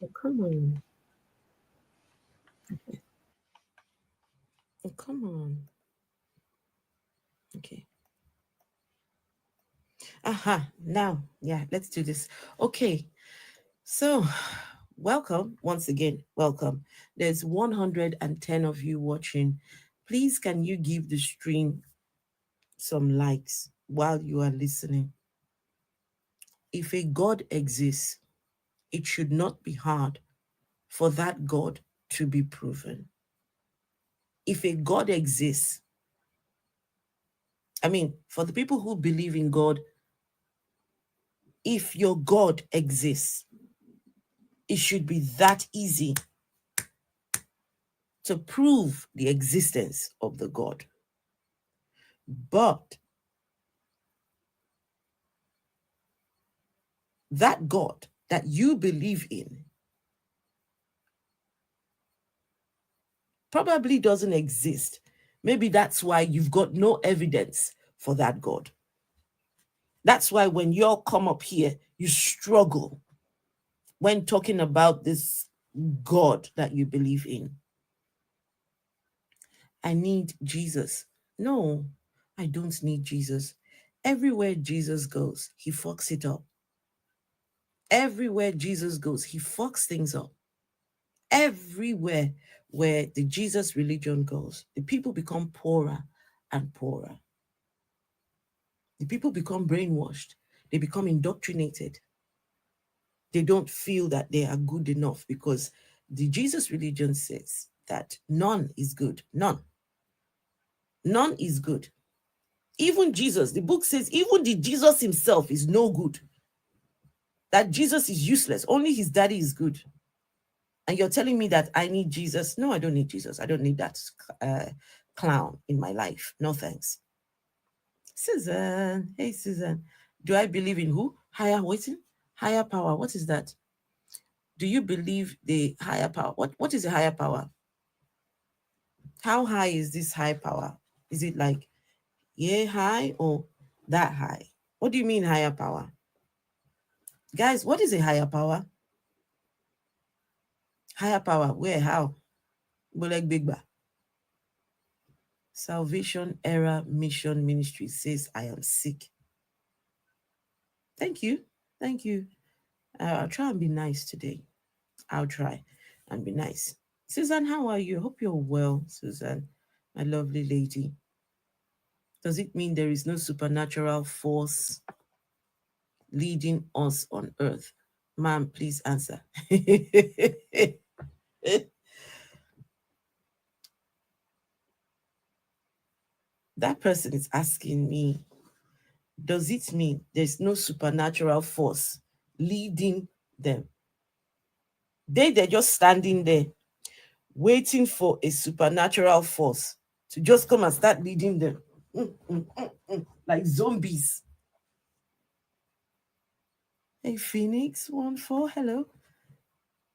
Oh, come on. Oh, come on. Okay. Aha. Now, yeah, let's do this. Okay. So, welcome once again. Welcome. There's 110 of you watching. Please, can you give the stream some likes while you are listening? If a God exists, it should not be hard for that God to be proven. If a God exists, I mean, for the people who believe in God, if your God exists, it should be that easy to prove the existence of the God. But that God that you believe in probably doesn't exist. Maybe that's why you've got no evidence for that God. That's why when you all come up here, you struggle when talking about this God that you believe in. I need Jesus. No, I don't need Jesus. Everywhere Jesus goes, he fucks it up. Everywhere Jesus goes, he fucks things up. Everywhere where the Jesus religion goes, the people become poorer and poorer. The people become brainwashed. They become indoctrinated. They don't feel that they are good enough because the Jesus religion says that none is good. None. None is good. Even Jesus, the book says, even the Jesus himself is no good. That Jesus is useless. Only his daddy is good. And you're telling me that I need Jesus? No, I don't need Jesus. I don't need that clown in my life. No thanks. Susan, hey Susan, do I believe in who? Higher waiting? Higher power. What is that? Do you believe the higher power? What is the higher power? How high is this high power? Is it like yeah high or that high? What do you mean higher power? Guys, what is a higher power? Higher power, where, how? Bolek Bigba. Salvation Era Mission Ministry says I am sick. Thank you. Thank you. I'll try and be nice today. I'll try and be nice. Susan, how are you? Hope you're well, Susan, my lovely lady. Does it mean there is no supernatural force leading us on earth? Ma'am, please answer. That person is asking me, does it mean there's no supernatural force leading them? They're just standing there waiting for a supernatural force to just come and start leading them. Like zombies. Hey, Phoenix 1-4, hello.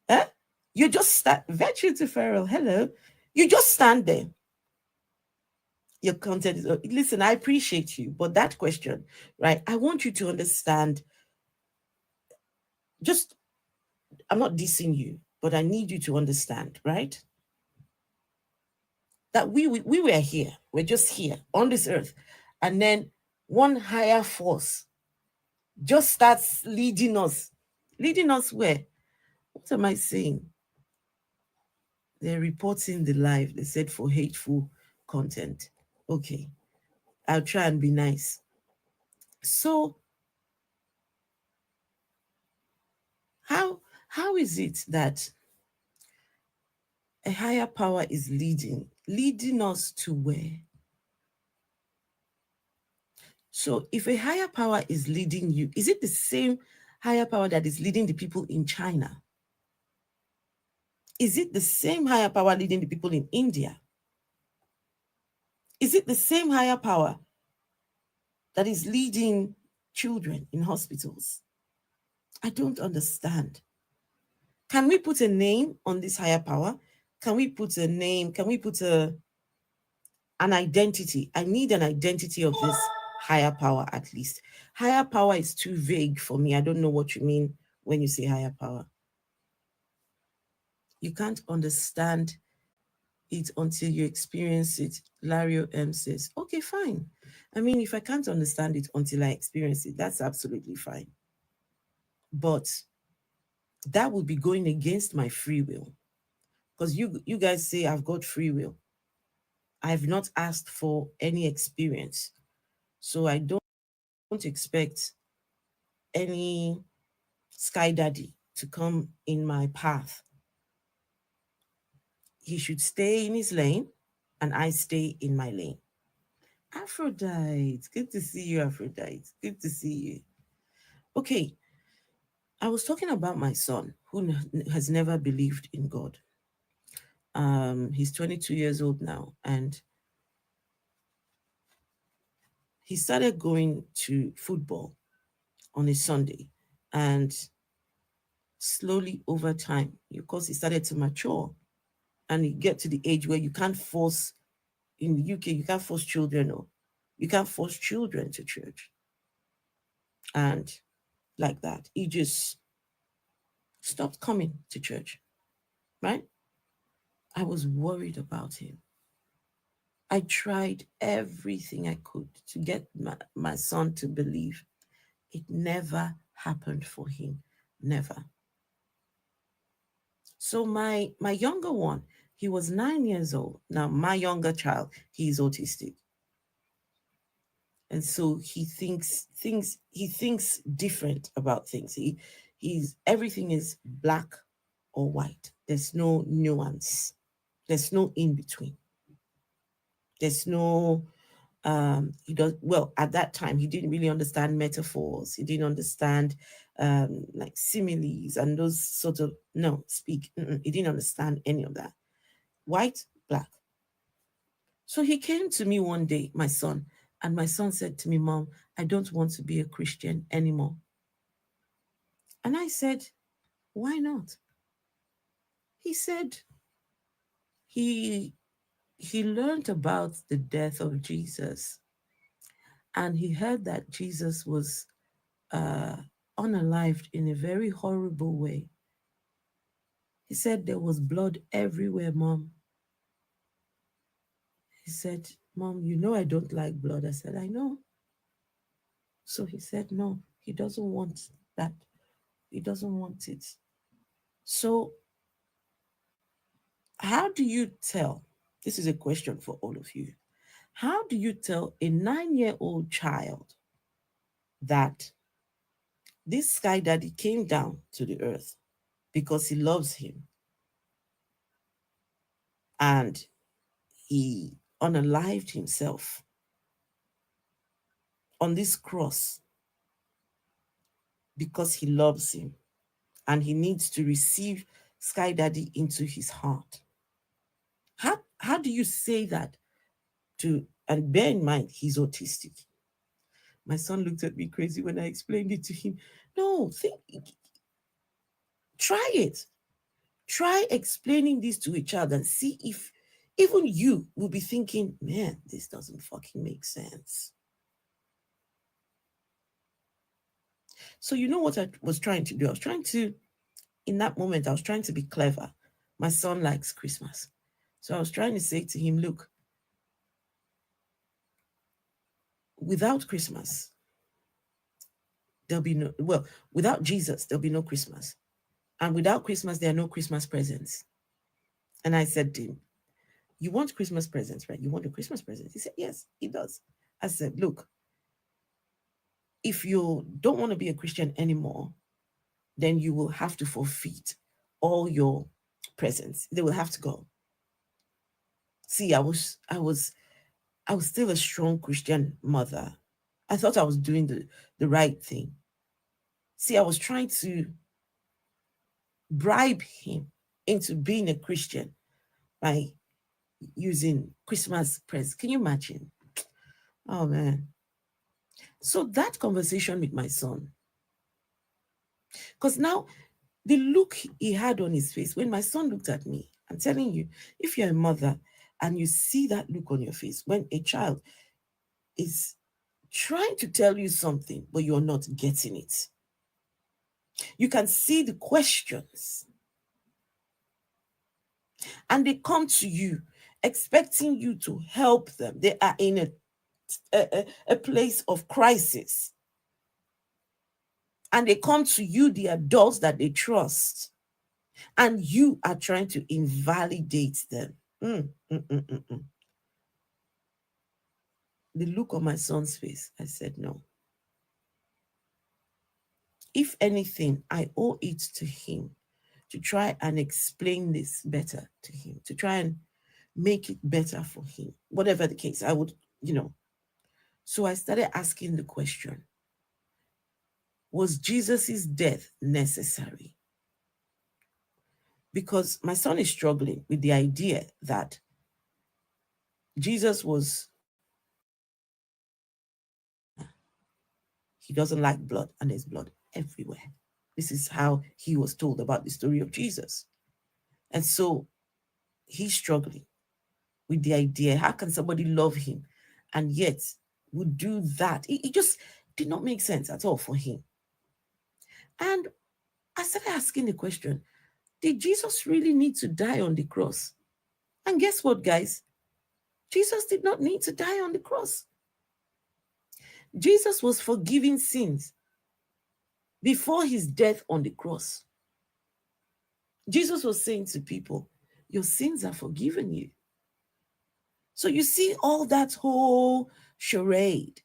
Huh? You just start, virtue to Farrell, hello. You just stand there. Your content is, listen, I appreciate you, but that question, right? I want you to understand, just, I'm not dissing you, but I need you to understand, right? That we were here, we're just here on this earth. And then one higher force just starts leading us. Leading us where? What am I saying? They're reporting the live. They said for hateful content. Okay. I'll try and be nice. So how is it that a higher power is leading us to where? So if a higher power is leading you, is it the same higher power that is leading the people in China? Is it the same higher power leading the people in India? Is it the same higher power that is leading children in hospitals? I don't understand. Can we put a name on this higher power? Can we put a name? Can we put an identity? I need an identity of this higher power at least. Higher power is too vague for me. I don't know what you mean when you say higher power. You can't understand it until you experience it. Lario M says, okay, fine. I mean, if I can't understand it until I experience it, that's absolutely fine. But that would be going against my free will. Because you guys say I've got free will. I've not asked for any experience. So I don't expect any sky daddy to come in my path. He should stay in his lane and I stay in my lane. Aphrodite, good to see you, Aphrodite. Good to see you. Okay, I was talking about my son who has never believed in God. He's 22 years old now, and he started going to football on a Sunday. And slowly over time, of course, he started to mature and he get to the age where you can't force, in the UK, you can't force children, or you can't force children to church. And like that, he just stopped coming to church, right? I was worried about him. I tried everything I could to get my son to believe. It never happened for him. Never. So my younger one, he was 9 years old. Now my younger child, he's autistic. And so he thinks different about things. He's everything is black or white. There's no nuance. There's no in between. There's no he does well at that time. He didn't really understand metaphors. He didn't understand like similes and those sort of no speak. He didn't understand any of that. White, black. So he came to me one day, my son, and my son said to me, Mom, I don't want to be a Christian anymore. And I said, why not? He said he he learned about the death of Jesus, and he heard that Jesus was uh, unalived in a very horrible way. He said there was blood everywhere, Mom. He said, Mom, you know I don't like blood. I said, I know. So he said, no, he doesn't want that. He doesn't want it. So, how do you tell? This is a question for all of you. How do you tell a 9-year-old child that this sky daddy came down to the earth because he loves him and he unalived himself on this cross because he loves him and he needs to receive sky daddy into his heart? How do you say that to, and bear in mind he's autistic? My son looked at me crazy when I explained it to him. No, try it. Try explaining this to a child and see if even you will be thinking, man, this doesn't fucking make sense. So you know what I was trying to do? I was trying to, in that moment, I was trying to be clever. My son likes Christmas. So I was trying to say to him, look, without Christmas, there'll be no, well, without Jesus, there'll be no Christmas. And without Christmas, there are no Christmas presents. And I said to him, you want Christmas presents, right? You want a Christmas present? He said, yes, he does. I said, look, if you don't want to be a Christian anymore, then you will have to forfeit all your presents. They will have to go. See, I was still a strong Christian mother. I thought I was doing the right thing. See, I was trying to bribe him into being a Christian by using Christmas presents. Can you imagine? Oh man. So that conversation with my son, because now the look he had on his face when my son looked at me, I'm telling you, if you're a mother and you see that look on your face when a child is trying to tell you something, but you're not getting it, you can see the questions. and they come to you expecting you to help them. They are in a place of crisis, and they come to you, the adults that they trust, and you are trying to invalidate them. Mm, mm, mm, mm, mm. The look on my son's face, I said, no. If anything, I owe it to him to try and explain this better to him, to try and make it better for him. Whatever the case, I would. So I started asking the question, was Jesus's death necessary? Because my son is struggling with the idea that Jesus was, he doesn't like blood, and there's blood everywhere. This is how he was told about the story of Jesus. And so he's struggling with the idea, how can somebody love him and yet would do that? It just did not make sense at all for him. And I started asking the question, did Jesus really need to die on the cross? And guess what, guys? Jesus did not need to die on the cross. Jesus was forgiving sins before his death on the cross. Jesus was saying to people, your sins are forgiven you. So you see all that whole charade,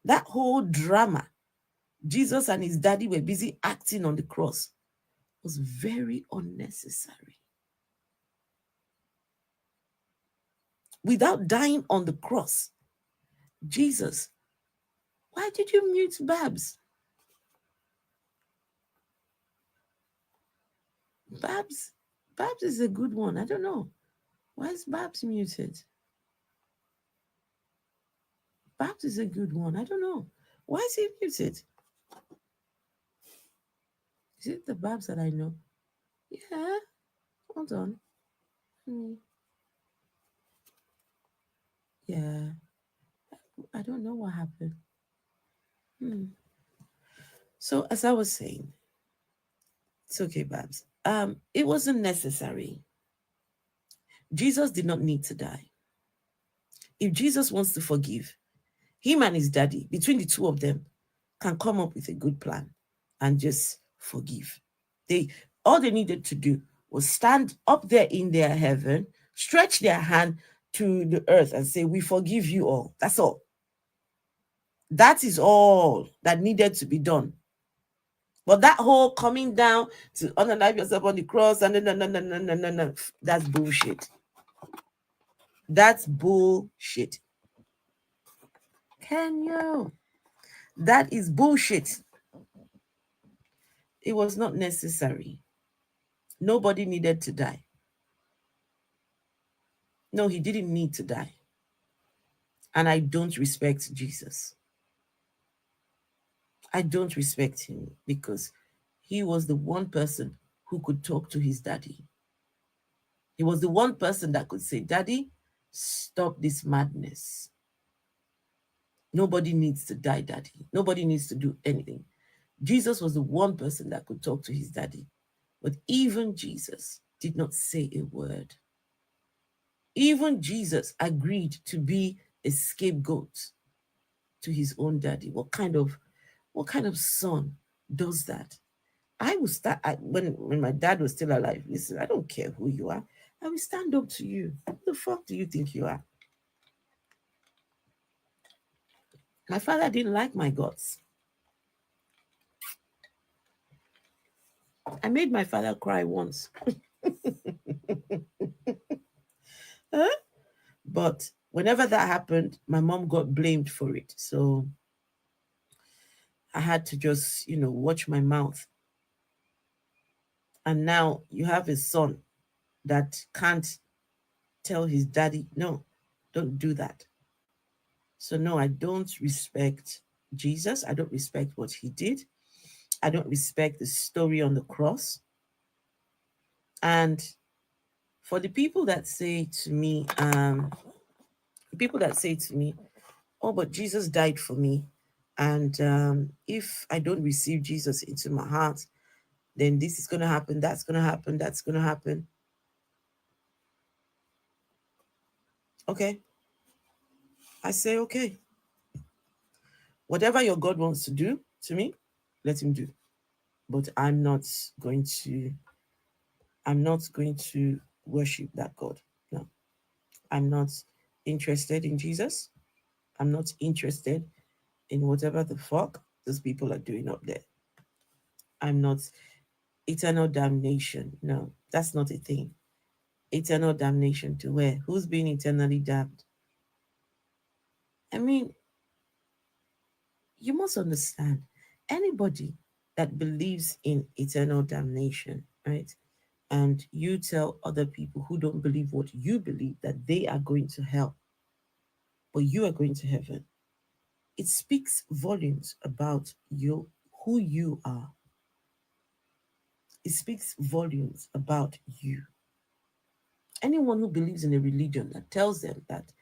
that whole drama Jesus and his daddy were busy acting on the cross was very unnecessary. Without dying on the cross, Jesus, why did you mute Babs? Babs, Babs is a good one. I don't know. Why is Babs muted? Babs is a good one. I don't know. Why is he muted? Is it the Babs that I know? Yeah. Hold on. Yeah. I don't know what happened. So as I was saying, it's okay, Babs. It wasn't necessary. Jesus did not need to die. If Jesus wants to forgive, him and his daddy, between the two of them, can come up with a good plan and just forgive. All they needed to do was stand up there in their heaven, stretch their hand to the earth and say, we forgive you all. That's all. That is all that needed to be done. But that whole coming down to unalive yourself on the cross and no, that's bullshit. That's bullshit. Can you? That is bullshit. It was not necessary. Nobody needed to die. No, he didn't need to die. And I don't respect Jesus. I don't respect him because he was the one person who could talk to his daddy. He was the one person that could say, Daddy, stop this madness. Nobody needs to die, Daddy. Nobody needs to do anything. Jesus was the one person that could talk to his daddy. But even Jesus did not say a word. Even Jesus agreed to be a scapegoat to his own daddy. What kind of son does that? I will start when my dad was still alive. Listen, I don't care who you are. I will stand up to you. Who the fuck do you think you are? My father didn't like my guts. I made my father cry once. Huh? But whenever that happened, my mom got blamed for it. So I had to just, watch my mouth. And now you have a son that can't tell his daddy, no, don't do that. So, no, I don't respect Jesus. I don't respect what he did. I don't respect the story on the cross. And for the people that say to me, oh, but Jesus died for me. And if I don't receive Jesus into my heart, then this is going to happen, that's going to happen, that's going to happen. Okay, I say, okay, whatever your God wants to do to me, let him do. But going to, I'm not going to worship that God. No, I'm not interested in Jesus. I'm not interested in whatever the fuck those people are doing up there. I'm not eternal damnation. No, that's not a thing. Eternal damnation to where? Who's being eternally damned? I mean, you must understand anybody that believes in eternal damnation, right? And you tell other people who don't believe what you believe that they are going to hell, but you are going to heaven. It speaks volumes about you, who you are. It speaks volumes about you. Anyone who believes in a religion that tells them that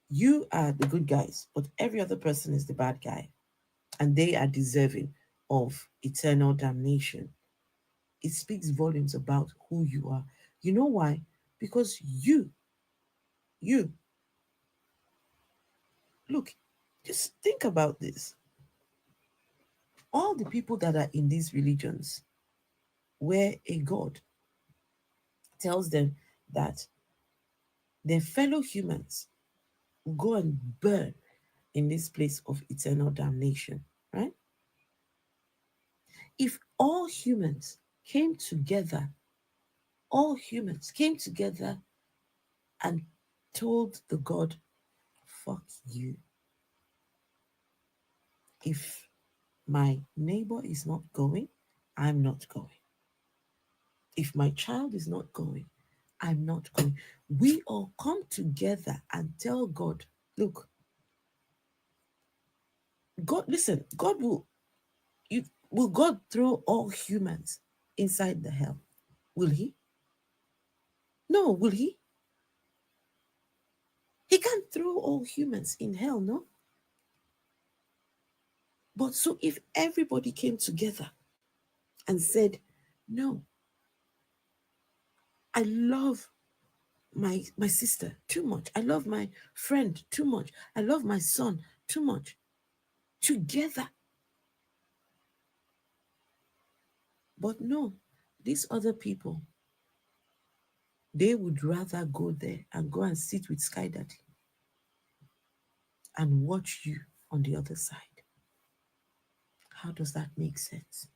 you are the good guys, but every other person is the bad guy, and they are deserving of eternal damnation, it speaks volumes about who you are. You know why? Because you, look, just think about this. All the people that are in these religions, where a God tells them that their fellow humans will go and burn in this place of eternal damnation, right? If came together, all humans came together and told the God, fuck you. If my neighbor is not going, I'm not going. If my child is not going, I'm not going. We all come together and tell God, look, God, listen, God will God throw all humans inside the hell? Will he? No, will he? He can't throw all humans in hell, no? But so if everybody came together and said, no, I love my sister too much. I love my friend too much. I love my son too much. Together. But no, these other people, they would rather go there and go and sit with Sky Daddy and watch you on the other side. How does that make sense?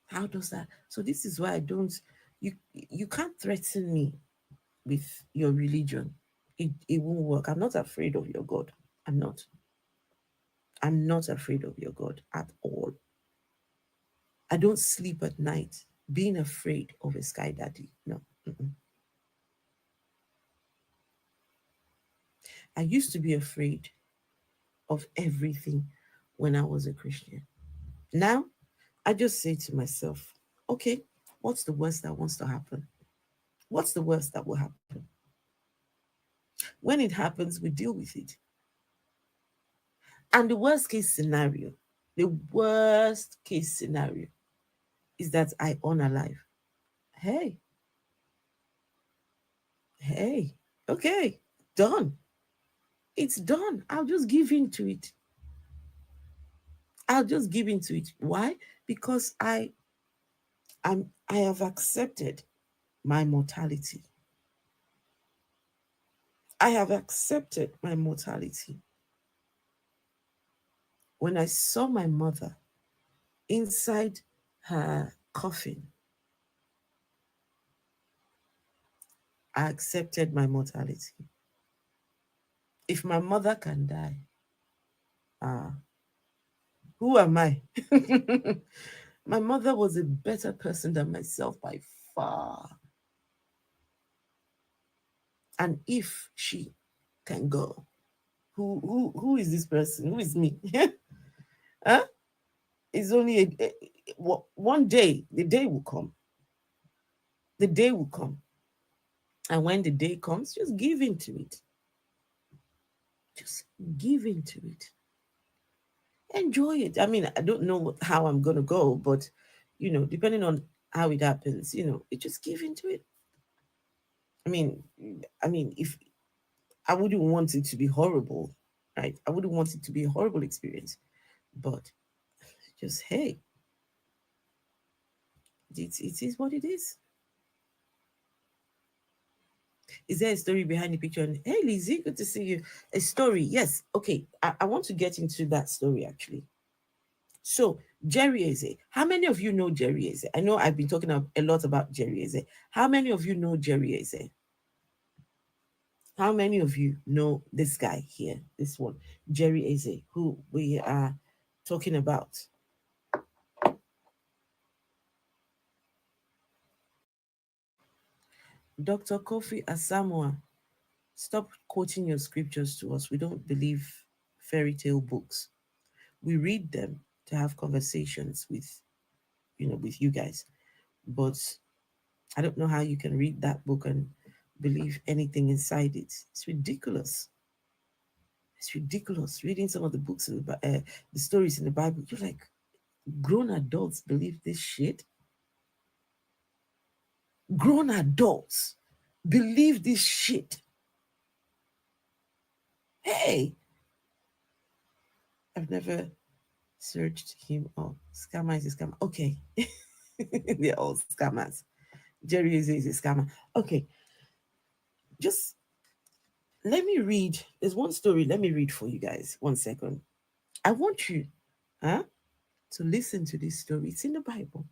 How does that? So this is why I don't. You you can't threaten me with your religion. It won't work. I'm not afraid of your God. I'm not. I'm not afraid of your God at all. I don't sleep at night being afraid of a Sky Daddy. No. Mm-mm. I used to be afraid of everything when I was a Christian. Now, I just say to myself, okay, what's the worst that wants to happen? What's the worst that will happen? When it happens, we deal with it. And the worst case scenario is that I unalive. Hey, hey, okay, done. It's done. I'll just give in to it. I'll just give in to it. Why? Because I have accepted my mortality. I have accepted my mortality. When I saw my mother inside her coffin, I accepted my mortality. If my mother can die, ah, who am I? My mother was a better person than myself by far. And if she can go, who is this person? Who is me? Huh? It's only one day. The day will come. The day will come. And when the day comes, just give in to it. Just give in to it. Enjoy it. I mean, I don't know how I'm gonna go, but depending on how it happens, you just give into it. I mean, if I wouldn't want it to be horrible, right? I wouldn't want it to be a horrible experience. But just hey, it is what it is. Is there a story behind the picture? And hey, Lizzie, good to see you. A story, yes. Okay, I want to get into that story actually. So, Jerry Eze. How many of you know Jerry Eze? I know I've been talking a lot about Jerry Eze. How many of you know Jerry Eze? How many of you know this guy here? This one, Jerry Eze, who we are talking about. Dr. Kofi Asamoah, stop quoting your scriptures to us. We don't believe fairy tale books. We read them to have conversations with you guys. But I don't know how you can read that book and believe anything inside it. It's ridiculous. It's ridiculous. Reading some of the books, the stories in the Bible, you're like, grown adults believe this shit. Grown adults believe this shit. Hey, I've never searched him up. Scammer is a scammer. Okay. They're all scammers. Jerry is a scammer. Okay. Just let me read. There's one story. Let me read for you guys. 1 second. I want you huh, to listen to this story. It's in the Bible.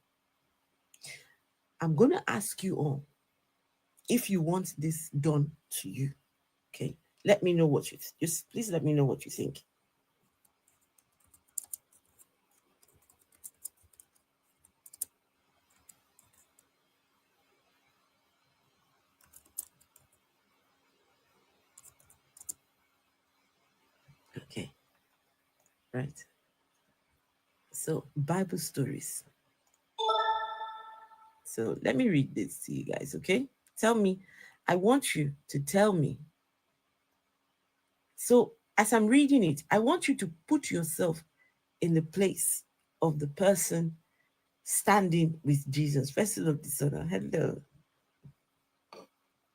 I'm going to ask you all if you want this done to you. Okay. Let me know what you just please let me know what you think. Okay. Right. So, Bible stories. So, let me read this to you guys, okay? Tell me, I want you to tell me. So, as I'm reading it, I want you to put yourself in the place of the person standing with Jesus. Vessel of dishonor. Hello.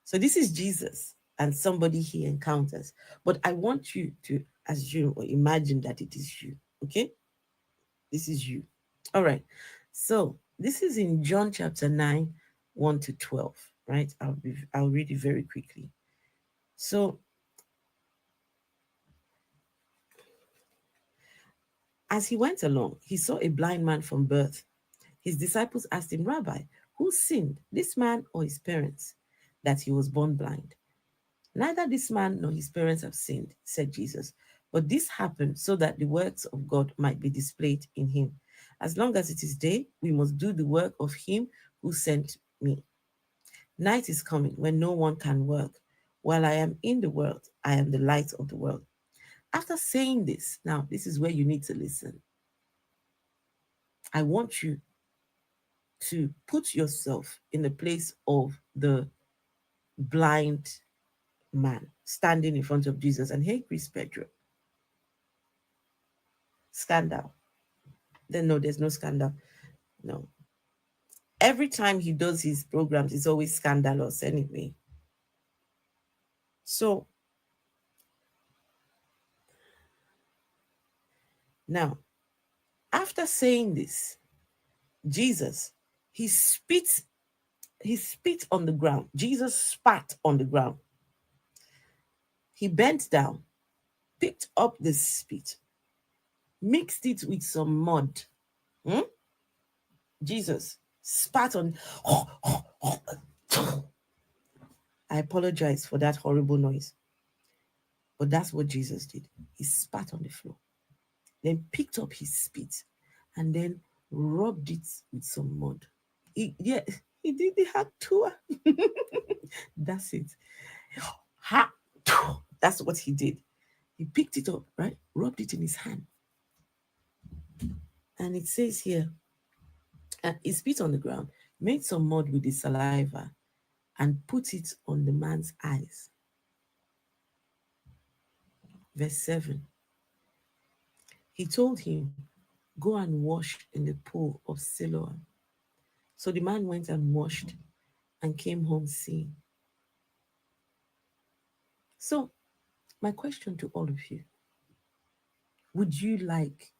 So, this is Jesus and somebody he encounters. But I want you to assume or imagine that it is you, okay? This is you. All right. So this is in John chapter 9, 1 to 12, right? I'll read it very quickly. So as he went along, he saw a blind man from birth. His disciples asked him, Rabbi, who sinned, this man or his parents, that he was born blind? Neither this man nor his parents have sinned, said Jesus. But this happened so that the works of God might be displayed in him. As long as it is day, we must do the work of him who sent me. Night is coming when no one can work. While I am in the world, I am the light of the world. After saying this, now this is where you need to listen. I want you to put yourself in the place of the blind man standing in front of Jesus. And hey, Chris Pedro, scandal. Then no, there's no scandal. No. Every time he does his programs, it's always scandalous anyway. So now, after saying this, Jesus, he spits he spit on the ground. Jesus spat on the ground. He bent down, picked up the spit, mixed it with some mud. Hmm? Jesus spat on. I apologize for that horrible noise, but that's what Jesus did. He spat on the floor, then picked up his spit, and then rubbed it with some mud. Yeah, he did the hard tour. That's it. Ha! That's what he did. He picked it up, right? Rubbed it in his hand. And it says here, he spit on the ground, made some mud with his saliva, and put it on the man's eyes. Verse 7. He told him, go and wash in the pool of Siloam. So the man went and washed and came home seeing. So, my question to all of you, would you like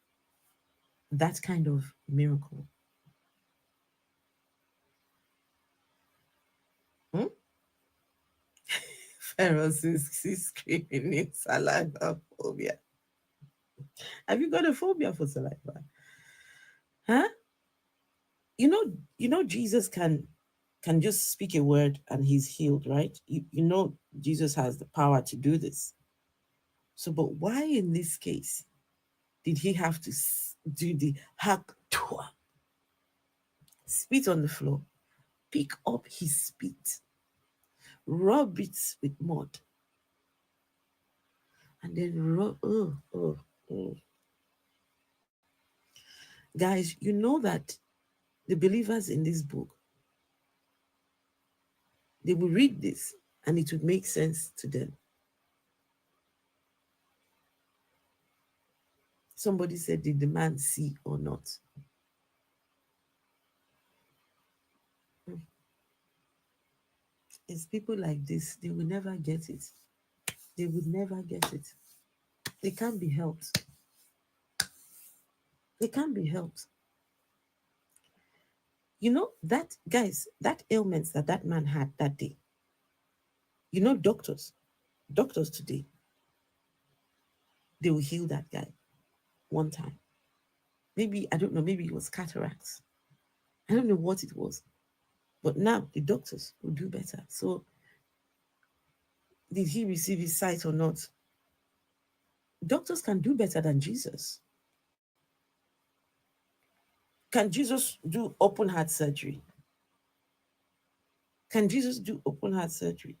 that kind of miracle? Hmm? Pharaoh is screaming in saliva phobia. Have you got a phobia for saliva? Huh? You know, Jesus can just speak a word and he's healed, right? You know Jesus has the power to do this. So, but why in this case did he have to do the hack, spit on the floor, pick up his spit, rub it with mud, and then rub? Oh. Guys, you know that the believers in this book, they will read this and it would make sense to them. Somebody said, did the man see or not? It's people like this, they will never get it. They would never get it. They can't be helped. They can't be helped. You know, that, guys, that ailments that that man had that day, you know, doctors today, they will heal that guy one time. Maybe, I don't know, maybe it was cataracts. I don't know what it was. But now the doctors will do better. So, did he receive his sight or not? Doctors can do better than Jesus. Can Jesus do open heart surgery? Can Jesus do open heart surgery?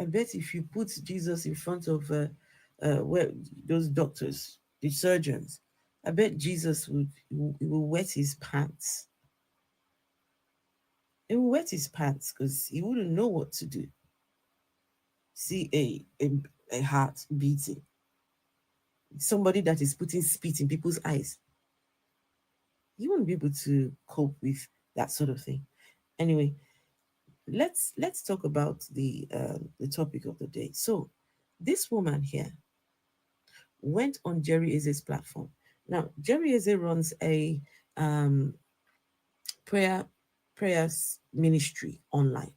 I bet if you put Jesus in front of where those doctors, the surgeons, I bet Jesus will wet his pants. He will wet his pants because he wouldn't know what to do. See a heart beating. Somebody that is putting spit in people's eyes. He won't be able to cope with that sort of thing. Anyway, let's talk about the topic of the day. So, this woman here went on Jerry Eze's platform. Now, Jerry Eze runs a um, prayer prayers ministry online.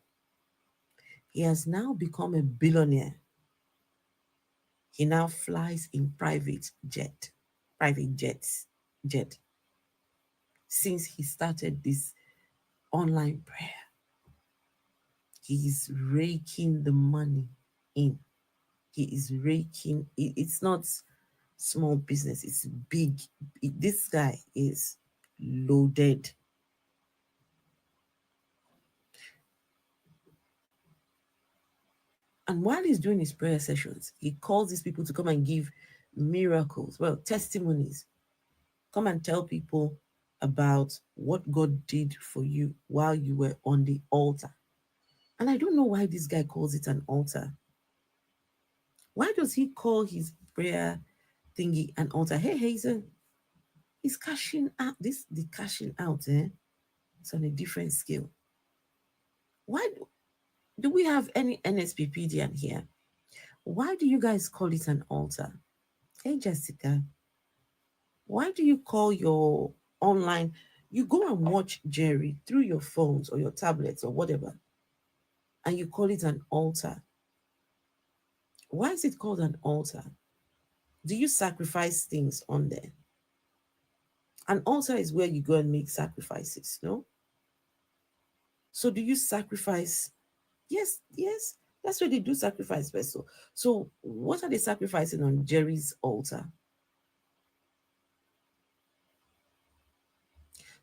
He has now become a billionaire. He now flies in private jet, since he started this online prayer. He is raking the money in. He is raking. It's not small business. It's big. This guy is loaded. And while he's doing his prayer sessions, he calls these people to come and give miracles, well, testimonies. Come and tell people about what God did for you while you were on the altar. And I don't know why this guy calls it an altar. Why does he call his prayer thingy an altar? Hey, Hazen, he's cashing out. The cashing out, it's on a different scale. Why do we have any NSPPDN here? Why do you guys call it an altar? Hey, Jessica, why do you call your online? You go and watch Jerry through your phones or your tablets or whatever, and you call it an altar. Why is it called an altar? Do you sacrifice things on there? An altar is where you go and make sacrifices, no? So do you sacrifice? Yes, yes. That's where they do sacrifice vessel. So what are they sacrificing on Jerry's altar?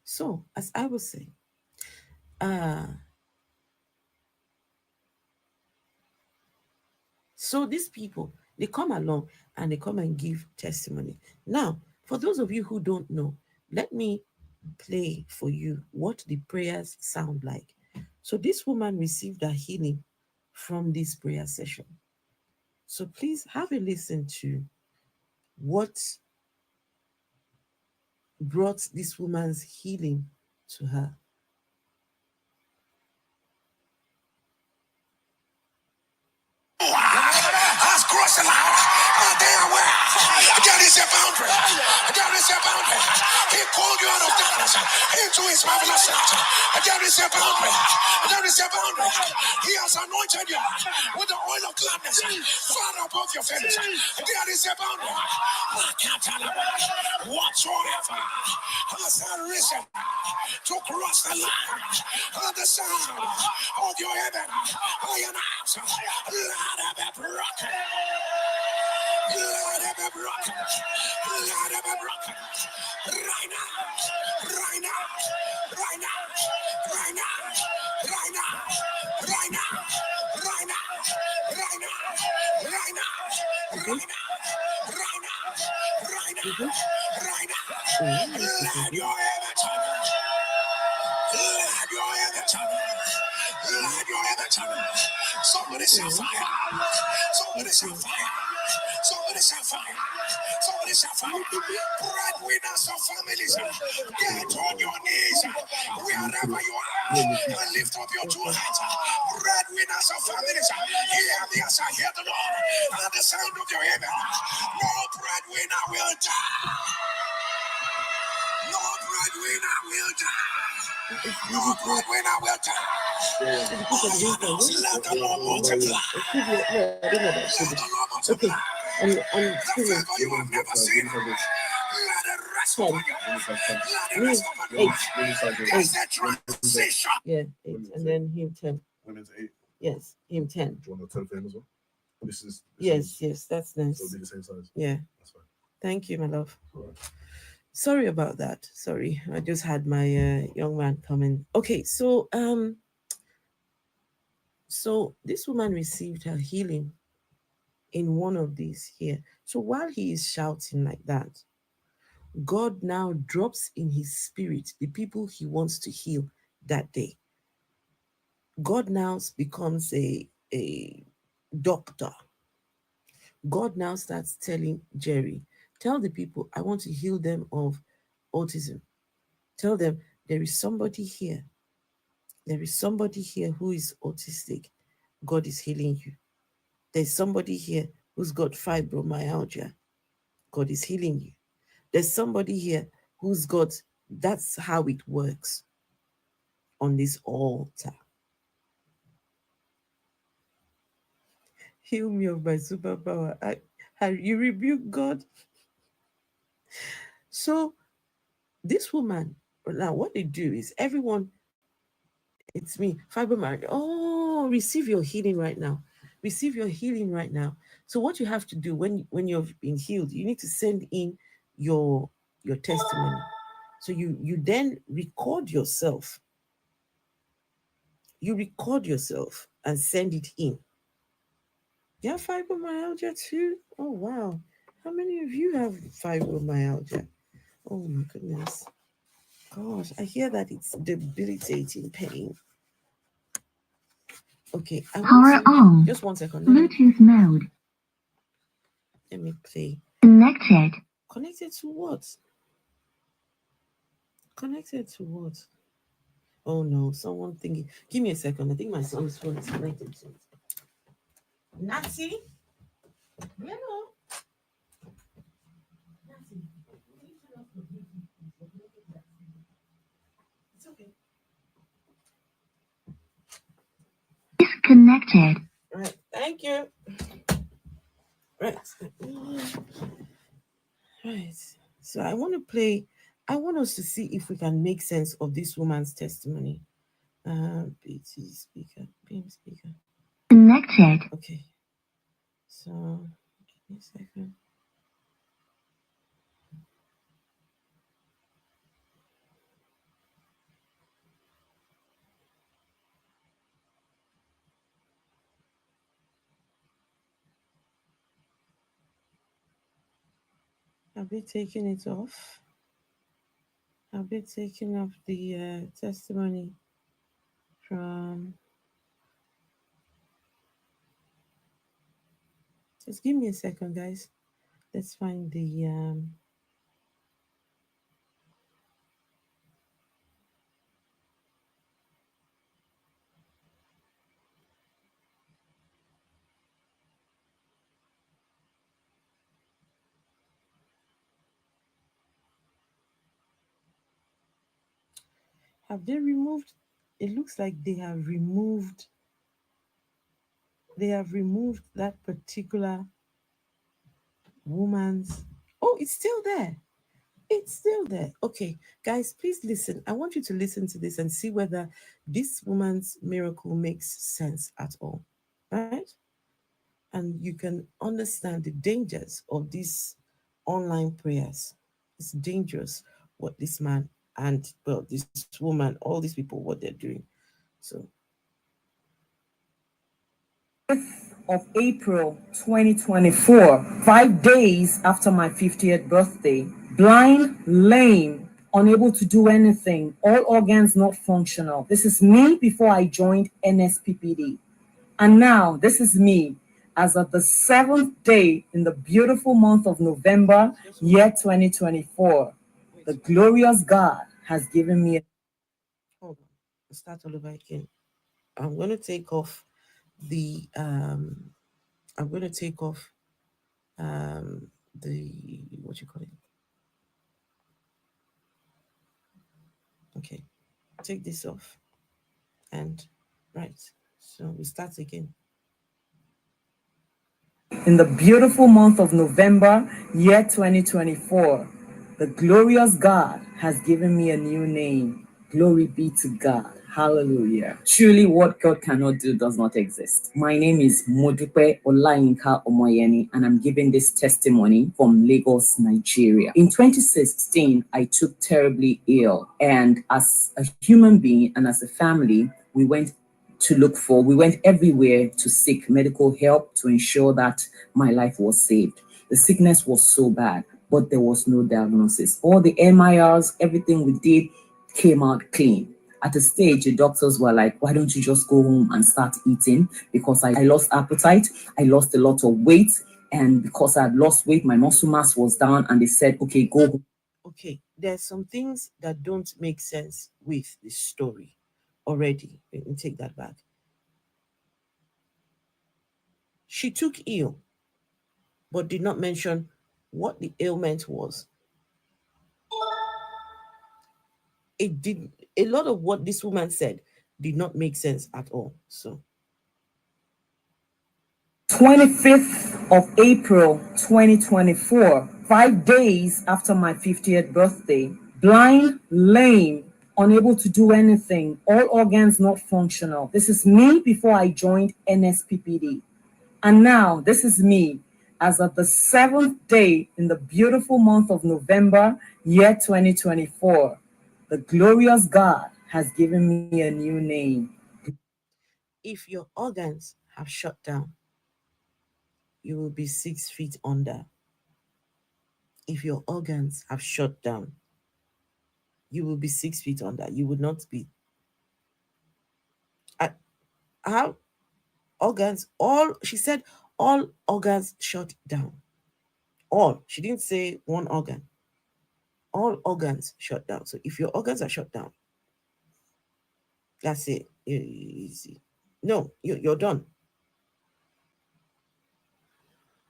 So as I was saying, uh, so these people, they come along and they come and give testimony. Now, for those of you who don't know, let me play for you what the prayers sound like. So this woman received a healing from this prayer session. So please have a listen to what brought this woman's healing to her. to his marvelous light. There is a boundary. There is a boundary. He has anointed you with the oil of gladness far above your fellows. There is a boundary. Whatsoever has risen to cross the line on the sound of your heaven, I announce, let it be broken. Let it be broken. Let it be broken. Right now. Right now. Right now. Right now. Right now. Right now. Right now. Right now. Right now. Right now. Right now. Right now. Right now. Let your heaven turn. Let your heaven turn. Let your heaven turn. Somebody shall fire. Somebody shall fire. Somebody shall fire. Somebody shall fire. Breadwinners of families, get on your knees wherever you are and lift up your two hands. Breadwinners of families, hear me as I hear the Lord and the sound of your heaven. No breadwinner will die. No breadwinner will die. No breadwinner will die. Let the Lord multiply. Let the Lord multiply. The favor you have never seen. Let it rest upon you. Let it rest upon you. There's a transition. Yeah, 8. And then him 10. Women's 8. Yes, him 10. Do you want the 10th for him as well? Yes, that's nice. So it'll be the same size. Yeah. That's fine. Thank you, my love. Right. Sorry about that. Sorry, I just had my young man come in. Okay, so this woman received her healing in one of these here. So while he is shouting like that, God now drops in his spirit the people he wants to heal that day. God now becomes a doctor. God now starts telling Jerry, tell the people, I want to heal them of autism. Tell them there is somebody here. There is somebody here who is autistic. God is healing you. There's somebody here who's got fibromyalgia. God is healing you. There's somebody here who's got, that's how it works on this altar. Heal me of my superpower. You rebuke God. So this woman, now what they do is everyone, it's me, fibromyalgia. Oh, receive your healing right now. Receive your healing right now. So what you have to do when you've been healed, you need to send in your testimony. So you then record yourself. You record yourself and send it in. You have fibromyalgia too? Oh wow. How many of you have fibromyalgia? Oh my goodness. Gosh, I hear that it's debilitating pain. Okay, Power on. Just 1 second. Bluetooth mode. Let me play. Connected. Connected to what? Connected to what? Oh no, someone thinking. Give me a second. I think my son's phone is connected to it. Natty? Hello? Natty, can you turn off the Bluetooth, please? It's okay. Disconnected. Right, thank you. Right. Right. So I want us to see if we can make sense of this woman's testimony. BT speaker, beam speaker. Connected. Okay. So give me a second. Have we taken it off? Have we taken off the testimony from? Just give me a second, guys. Let's find the Have they removed? It looks like they have removed that particular woman's. Oh, it's still there. It's still there. Okay, guys, please listen. I want you to listen to this and see whether this woman's miracle makes sense at all. Right? And you can understand the dangers of these online prayers. It's dangerous what this man and, well, this woman, all these people, what they're doing. So, of April 2024, 5 days after my 50th birthday, blind, lame, unable to do anything, all organs not functional. This is me before I joined NSPPD. And now, this is me as of the seventh day in the beautiful month of November, year 2024. The glorious God has given me. hold on. I'll start all over again. I'm going to take off the, I'm going to take off um, the, what you call it? Okay, take this off and right. So we start again. In the beautiful month of November, year 2024, the glorious God has given me a new name. Glory be to God. Hallelujah. Truly, what God cannot do does not exist. My name is Modupe Olayinka Omoyeni, and I'm giving this testimony from Lagos, Nigeria. In 2016, I took terribly ill, and as a human being and as a family, we went everywhere to seek medical help to ensure that my life was saved. The sickness was so bad, but there was no diagnosis. All the MIRs, everything we did came out clean. At a stage, the doctors were like, why don't you just go home and start eating? Because I lost appetite, I lost a lot of weight. And because I had lost weight, my muscle mass was down, and they said, okay, go home. Okay, there's some things that don't make sense with this story already. Let me take that back. She took ill, but did not mention what the ailment was. It did A lot of what this woman said did not make sense at all. So 25th of April 2024, 5 days after my 50th birthday, blind, lame, unable to do anything, all organs not functional. This is me before I joined NSPPD. And now, this is me as of the seventh day in the beautiful month of November, year 2024. The glorious God has given me a new name. if your organs have shut down, you will be 6 feet under. If your organs have shut down, you will be 6 feet under. You would not be. I, how organs, all, she said, all organs shut down. All. She didn't say one organ. All organs shut down. So if your organs are shut down, that's it. Easy. No, you're done.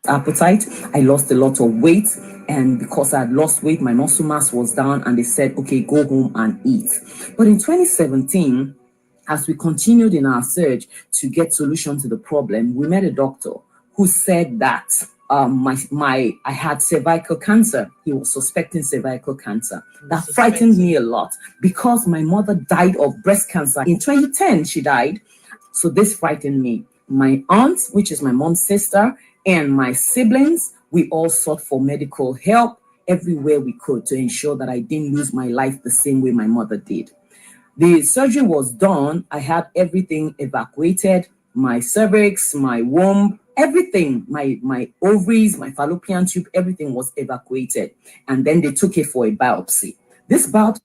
Appetite. I lost a lot of weight, and because I had lost weight, my muscle mass was down, and they said, okay, go home and eat. But in 2017, as we continued in our search to get solution to the problem, we met a doctor who said that I had cervical cancer. He was suspecting cervical cancer. That frightened me a lot because my mother died of breast cancer in 2010. She died. So this frightened me. My aunt, which is my mom's sister, and my siblings, we all sought for medical help everywhere we could to ensure that I didn't lose my life the same way my mother did. The surgery was done. I had everything evacuated, my cervix, my womb, everything, my ovaries, my fallopian tube, everything was evacuated. And then they took it for a biopsy. This biopsy.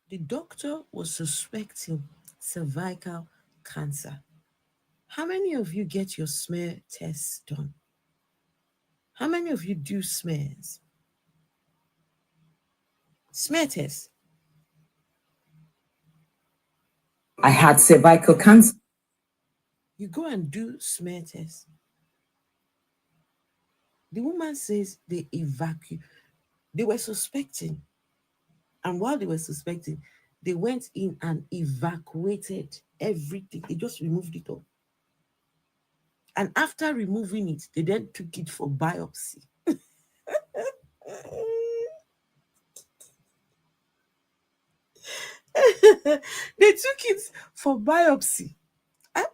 The doctor was suspecting cervical cancer. How many of you get your smear tests done? How many of you do smears? Smear tests. I had cervical cancer. You go and do smear tests. The woman says they they were suspecting. And while they were suspecting, they went in and evacuated everything. They just removed it all. And after removing it, they then took it for biopsy. They took it for biopsy. A-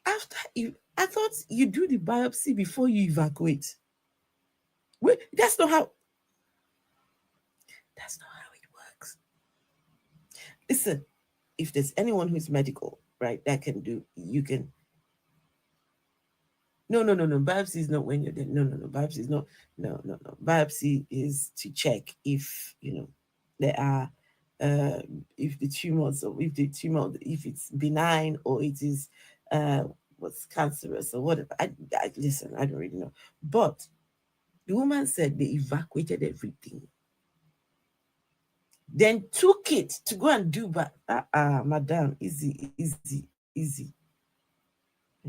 After I thought you do the biopsy before you evacuate. Wait, that's not how it works. Listen, if there's anyone who's medical, right, that can do, you can. No. Biopsy is not when you're dead. No. Biopsy is not. No. Biopsy is to check if there are, uh, if the tumors, or if the tumor, if it's benign, or it is what's cancerous or whatever. I listen. I don't really know. But the woman said they evacuated everything, then took it to go and do. But madam, easy.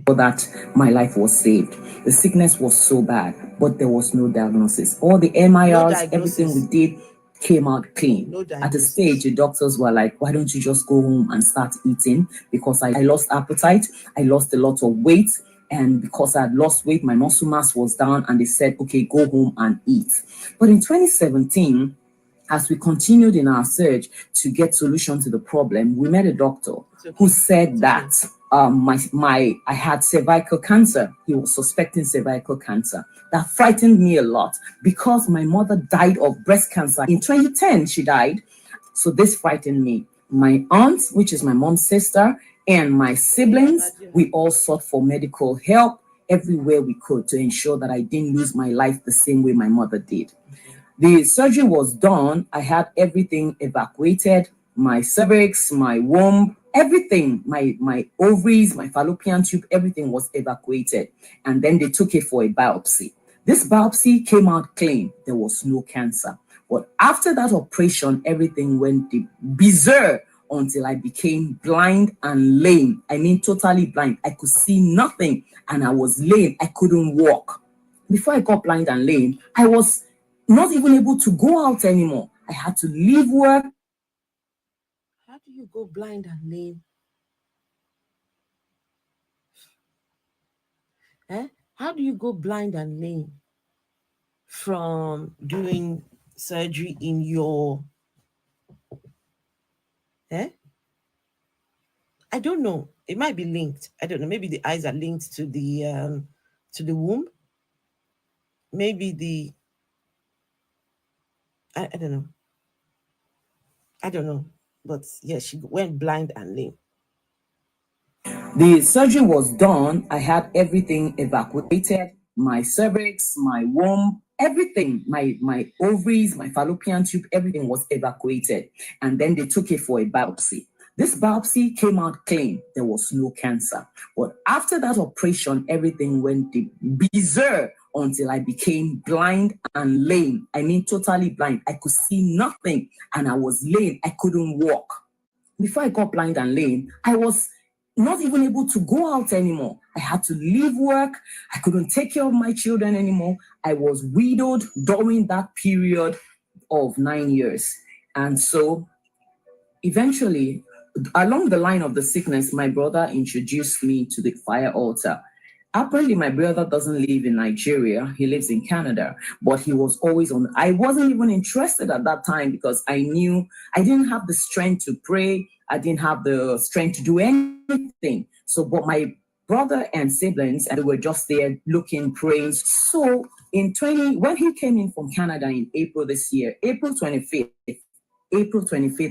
That my life was saved. The sickness was so bad, but there was no diagnosis. All the No MIRs, everything we diagnosis. did came out clean. No At a diagnosis. stage, the doctors were like, why don't you just go home and start eating? Because I lost appetite, I lost a lot of weight. And because I had lost weight, my muscle mass was down, and they said, okay, go home and eat. But in 2017, as we continued in our search to get solution to the problem, we met a doctor who said that I had cervical cancer. He was suspecting cervical cancer. That frightened me a lot because my mother died of breast cancer in 2010. She died, so this frightened me. My aunt, which is my mom's sister, and my siblings, we all sought for medical help everywhere we could to ensure that I didn't lose my life the same way my mother did. The surgery was done. I had everything evacuated, my cervix, my womb, everything, my ovaries, my fallopian tube, everything was evacuated. And then they took it for a biopsy. This biopsy came out clean. There was no cancer. But after that operation, everything went bizarre until I became blind and lame. I mean, totally blind. I could see nothing and I was lame. I couldn't walk. Before I got blind and lame, I was not even able to go out anymore. I had to leave work. How do you go blind and lame? Eh? How do you go blind and lame from doing surgery in your eh? I don't know. It might be linked. I don't know. Maybe the eyes are linked to the womb. Maybe I don't know. I don't know. But yeah, she went blind and lame. The surgery was done. I had everything evacuated, my cervix, my womb, everything, my ovaries, my fallopian tube, everything was evacuated. And then they took it for a biopsy. This biopsy came out clean. There was no cancer. But after that operation, everything went bizarre until I became blind and lame. I mean, totally blind. I could see nothing and I was lame. I couldn't walk. Before I got blind and lame, I was not even able to go out anymore. I had to leave work. I couldn't take care of my children anymore. I was widowed during that period of 9 years. And so eventually, along the line of the sickness, my brother introduced me to the fire altar. Apparently, my brother doesn't live in Nigeria. He lives in Canada, but he was always on. I wasn't even interested at that time because I knew I didn't have the strength to pray. I didn't have the strength to do anything. So, but my brother and siblings, and they were just there looking, praying. So, when he came in from Canada in April this year, April 25th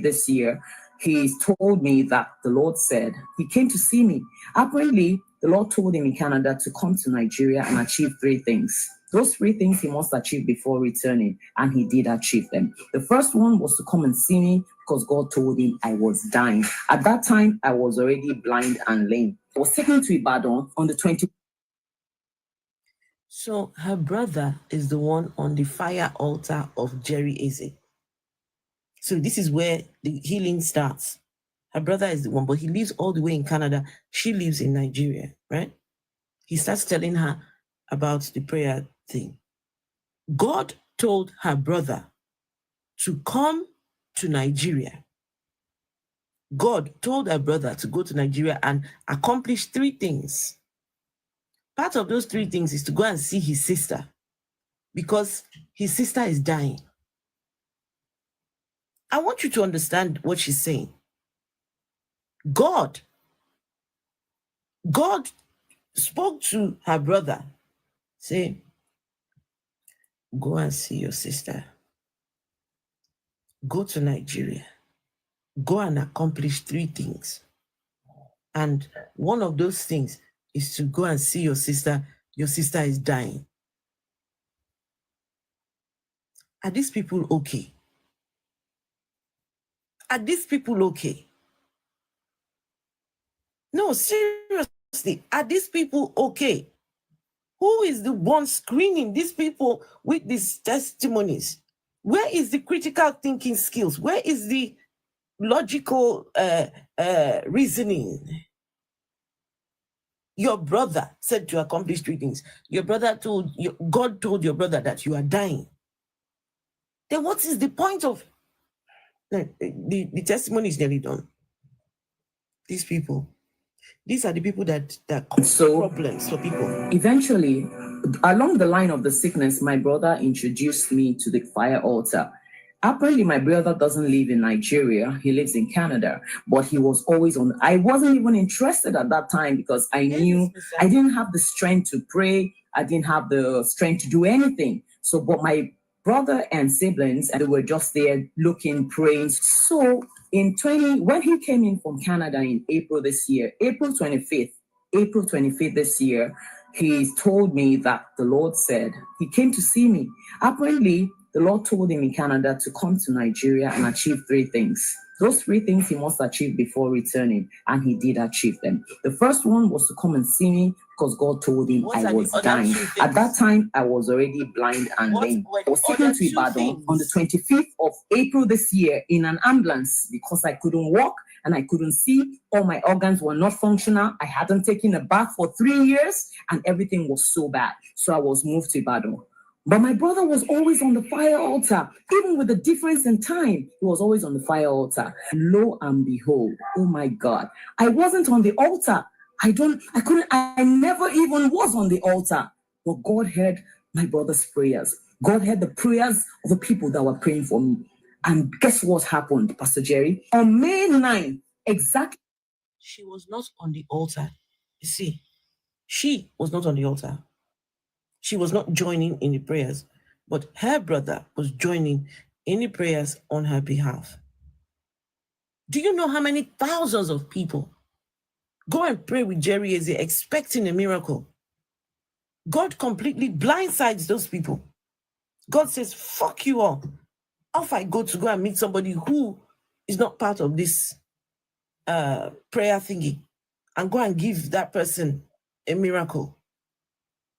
this year, he told me that the Lord said he came to see me. Apparently, the Lord told him in Canada to come to Nigeria and achieve 3 things. Those 3 things he must achieve before returning, and he did achieve them. The first one was to come and see me because God told him I was dying. At that time, I was already blind and lame. I was taken to Ibadan on the 20th. So her brother is the one on the fire altar of Jerry Eze. So this is where the healing starts. Her brother is the one, but he lives all the way in Canada. She lives in Nigeria, right? He starts telling her about the prayer thing. God told her brother to come to Nigeria. God told her brother to go to Nigeria and accomplish 3 things. Part of those 3 things is to go and see his sister because his sister is dying. I want you to understand what she's saying. God spoke to her brother, say, go and see your sister. Go to Nigeria. Go and accomplish 3 things. And one of those things is to go and see your sister. Your sister is dying. Are these people okay? Are these people okay? No, seriously, are these people okay? Who is the one screening these people with these testimonies? Where is the critical thinking skills? Where is the logical reasoning? Your brother said to accomplish 3 things. Your brother told you, God told your brother that you are dying. Then what is the point of the testimony is nearly done? These people, these are the people that cause problems for people. Eventually, along the line of the sickness, my brother introduced me to the fire altar. Apparently, my brother doesn't live in Nigeria. He lives in Canada, but he was always on. I wasn't even interested at that time because I knew I didn't have the strength to pray. I didn't have the strength to do anything. So, but my brother and siblings, and they were just there looking, praying. So when he came in from Canada in April this year, April 25th this year, he told me that the Lord said, he came to see me. Apparently, the Lord told him in Canada to come to Nigeria and achieve 3 things. Those 3 things he must achieve before returning, and he did achieve them. The first one was to come and see me because God told him I was dying. At that time, I was already blind and lame. I was taken to Ibadan on the 25th of April this year in an ambulance because I couldn't walk and I couldn't see. All my organs were not functional. I hadn't taken a bath for 3 years and everything was so bad. So I was moved to Ibadan. But my brother was always on the fire altar. Even with the difference in time, he was always on the fire altar. Lo and behold, oh my God, I wasn't on the altar. I never even was on the altar. But God heard my brother's prayers. God heard the prayers of the people that were praying for me. And guess what happened, Pastor Jerry? On May 9th, exactly. She was not on the altar. You see, she was not on the altar. She was not joining in the prayers, but her brother was joining in the prayers on her behalf. Do you know how many thousands of people go and pray with Jerry Eze expecting a miracle? God completely blindsides those people. God says, fuck you all. Off I go to go and meet somebody who is not part of this prayer thingy and go and give that person a miracle.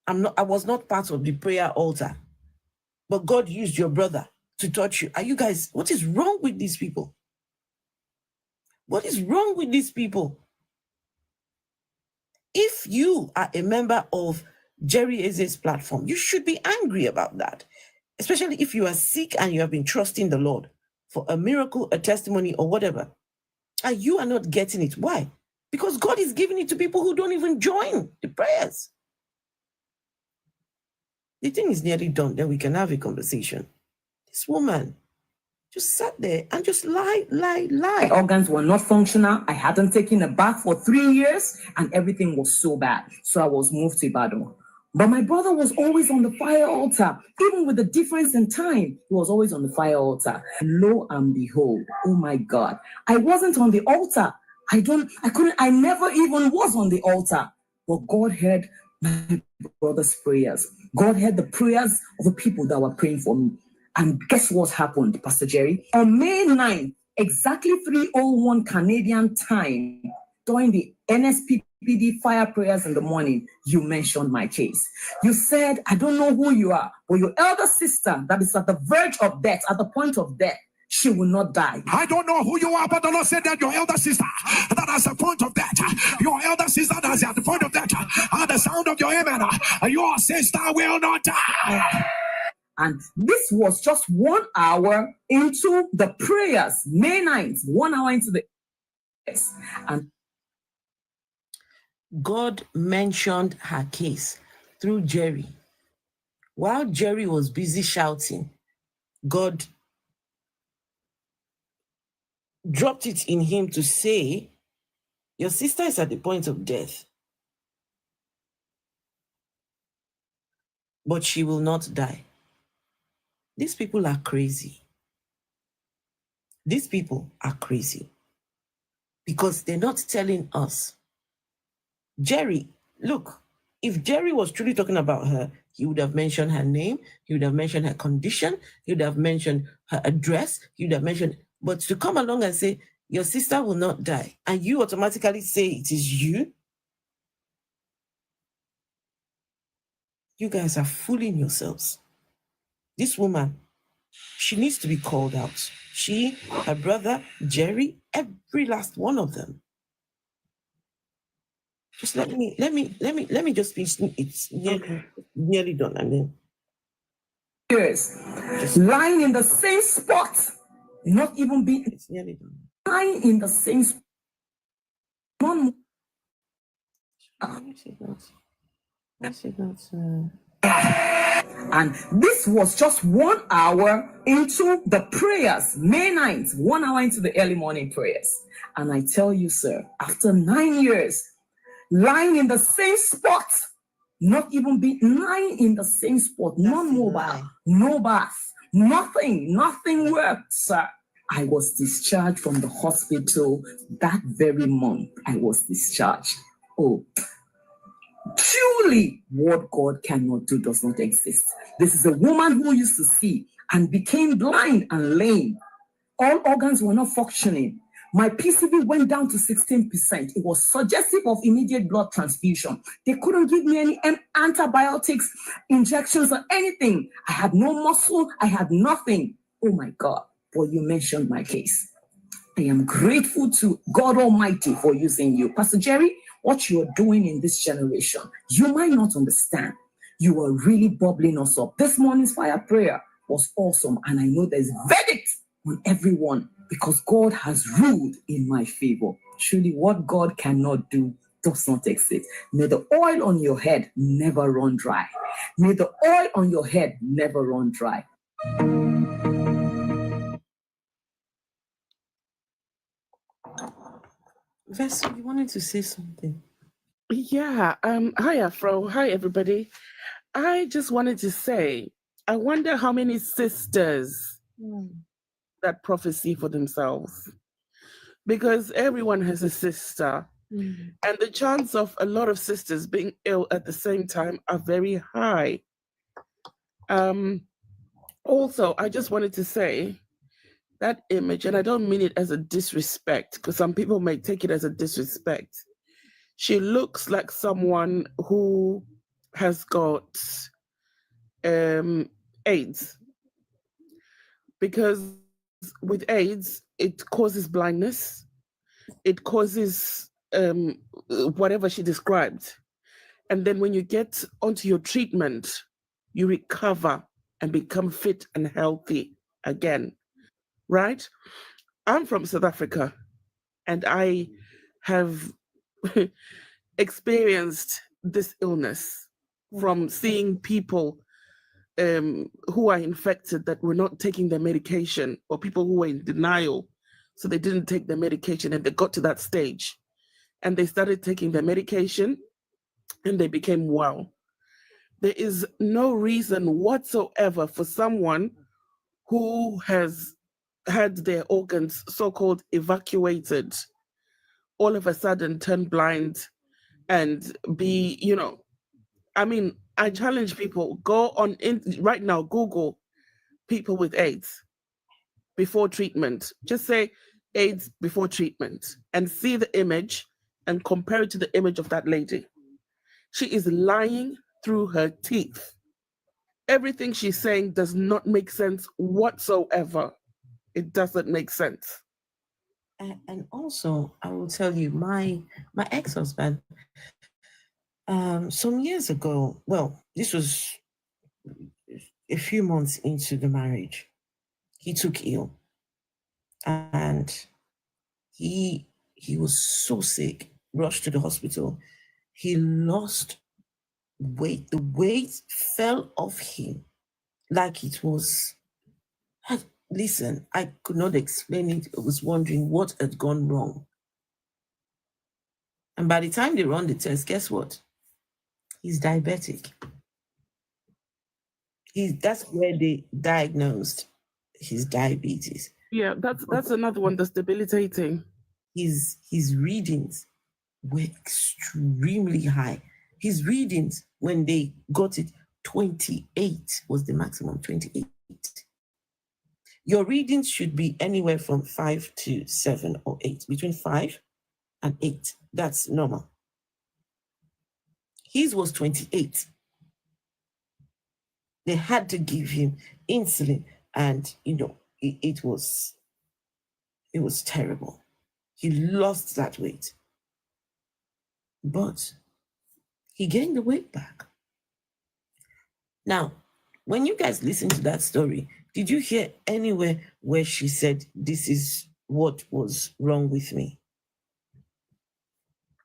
I was not part of the prayer altar, but God used your brother to touch you. Are you guys, what is wrong with these people? What is wrong with these people? If you are a member of Jerry Eze's platform, you should be angry about that, especially if you are sick and you have been trusting the Lord for a miracle, a testimony, or whatever, and you are not getting it. Why? Because God is giving it to people who don't even join the prayers. The thing is nearly done, then we can have a conversation. This woman just sat there and just lie. My organs were not functional. I hadn't taken a bath for 3 years and everything was so bad. So I was moved to Ibadan. But my brother was always on the fire altar. Even with the difference in time, he was always on the fire altar. Lo and behold, oh my God, I wasn't on the altar. I never even was on the altar. But God heard my brother's prayers. God heard the prayers of the people that were praying for me. And guess what happened, Pastor Jerry? On May 9th, exactly 3:01 Canadian time, during the NSPPD fire prayers in the morning, you mentioned my case. You said, I don't know who you are, but your elder sister that is at the verge of death, at the point of death, she will not die. I don't know who you are, but the Lord said that your elder sister that has the point of death, your elder sister that is at the point of death, at the sound of your amen, your sister will not die. And this was just 1 hour into the prayers, May 9th, 1 hour into the and God mentioned her case through Jerry. While Jerry was busy shouting, God dropped it in him to say, your sister is at the point of death, but she will not die. These people are crazy. These people are crazy because they're not telling us. Jerry, look, if Jerry was truly talking about her, he would have mentioned her name, he would have mentioned her condition, he would have mentioned her address, he would have mentioned, but to come along and say, your sister will not die, and you automatically say it is you, you guys are fooling yourselves. This woman, she needs to be called out. She, her brother, Jerry, every last one of them. Just let me just finish. It's nearly done, and then years lying in the same spot, not even being it's nearly done. lying in the same spot. And this was just 1 hour into the prayers, May 9th, 1 hour into the early morning prayers. And I tell you, sir, after 9 years, lying in the same spot, not even being lying in the same spot, no mobile, no bath, nothing worked, sir. I was discharged from the hospital that very month. I was discharged. Oh, truly, what God cannot do does not exist. This is a woman who used to see and became blind and lame. All organs were not functioning. My PCV went down to 16%. It was suggestive of immediate blood transfusion. They couldn't give me any antibiotics, injections, or anything. I had no muscle. I had nothing. Oh my God. But you mentioned my case. I am grateful to God Almighty for using you. Pastor Jerry, what you are doing in this generation, you might not understand. You are really bubbling us up. This morning's fire prayer was awesome. And I know there's verdict on everyone because God has ruled in my favor. Truly, what God cannot do does not exist. May the oil on your head never run dry. May the oil on your head never run dry. Vessel, you wanted to say something? Yeah. Hi, Afro. Hi, everybody. I just wanted to say, I wonder how many sisters that prophecy for themselves. Because everyone has a sister. And the chance of a lot of sisters being ill at the same time are very high. Also, I just wanted to say that image, and I don't mean it as a disrespect, because some people may take it as a disrespect. She looks like someone who has got AIDS. Because with AIDS, it causes blindness. It causes whatever she described. And then when you get onto your treatment, you recover and become fit and healthy again, right? I'm from South Africa, and I have experienced this illness from seeing people who are infected that were not taking their medication, or people who were in denial. So they didn't take their medication and they got to that stage and they started taking their medication and they became well. There is no reason whatsoever for someone who has had their organs so-called evacuated all of a sudden turn blind and be, I mean, I challenge people, go on right now, Google people with AIDS before treatment. Just say AIDS before treatment and see the image and compare it to the image of that lady. She is lying through her teeth. Everything she's saying does not make sense whatsoever. It doesn't make sense. And also, I will tell you, my ex-husband, some years ago, well, this was a few months into the marriage, he took ill, and he was so sick, rushed to the hospital. He lost weight. The weight fell off him like it was. Listen, I could not explain it. I was wondering what had gone wrong. And by the time they run the test, guess what? He's diabetic. That's where they diagnosed his diabetes. Yeah, that's another one that's debilitating. His readings were extremely high. His readings, when they got it, 28 was the maximum, 28. Your readings should be anywhere from 5 to 7 or 8, between 5 and 8. That's normal. His was 28. They had to give him insulin, and it was terrible. He lost that weight, but he gained the weight back. Now, when you guys listen to that story, did you hear anywhere where she said, this is what was wrong with me?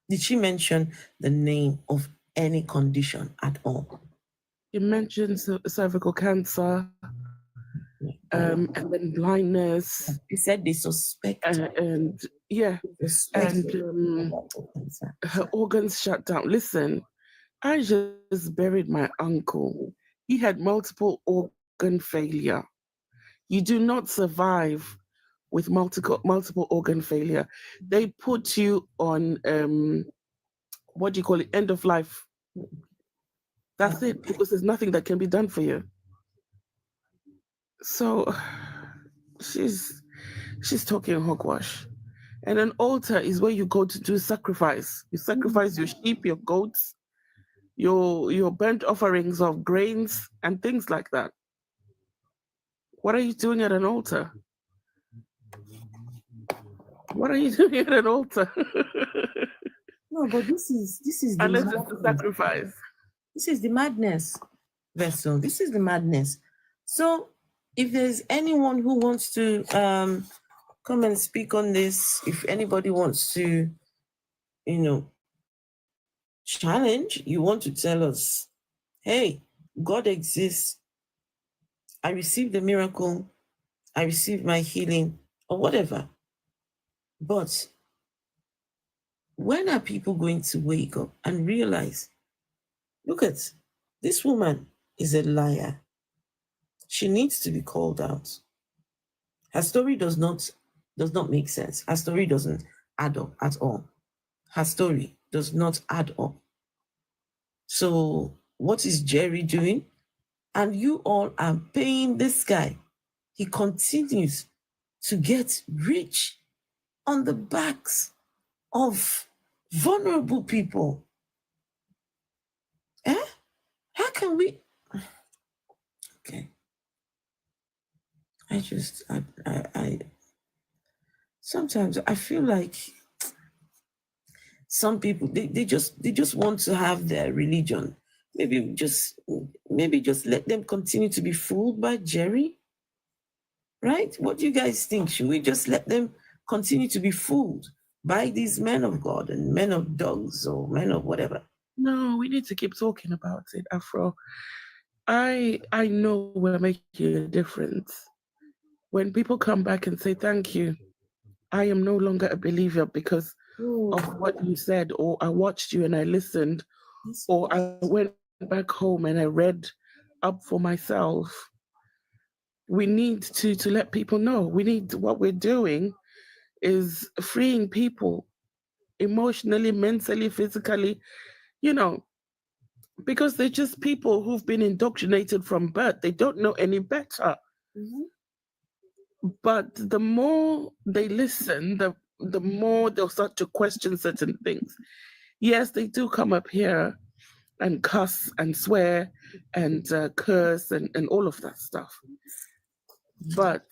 Did she mention the name of any condition at all? You mentioned cervical cancer, and then blindness. She said they suspect. And yeah, and her organs shut down. Listen, I just buried my uncle. He had multiple organ failure. You do not survive with multiple organ failure. They put you on what do you call it? End of life. That's it, because there's nothing that can be done for you. So she's talking hogwash. And an altar is where you go to do sacrifice. You sacrifice your sheep, your goats, your burnt offerings of grains and things like that. What are you doing at an altar? What are you doing at an altar? No, but this is the unless it's the sacrifice. This is the madness, Vessel. This is the madness. So if there's anyone who wants to come and speak on this, if anybody wants to, challenge, you want to tell us, hey, God exists, I received the miracle, I received my healing, or whatever. But when are people going to wake up and realize, look at this woman is a liar. She needs to be called out. Her story does not make sense. Her story doesn't add up at all. Her story does not add up. So what is Jerry doing? And you all are paying this guy. He continues to get rich on the backs of vulnerable people. How can we? Okay. I sometimes I feel like some people they just want to have their religion. Maybe just let them continue to be fooled by Jerry. Right? What do you guys think? Should we just let them continue to be fooled by these men of God and men of dogs or men of whatever? No, we need to keep talking about it, Afro. I know we're making a difference. When people come back and say thank you, I am no longer a believer because of what you said, or I watched you and I listened, or I went back home and I read up for myself. We need to let people know. What we're doing is freeing people emotionally, mentally, physically, because they're just people who've been indoctrinated from birth. They don't know any better. Mm-hmm. But the more they listen, the more they'll start to question certain things. Yes, they do come up here and cuss and swear and curse and all of that stuff. But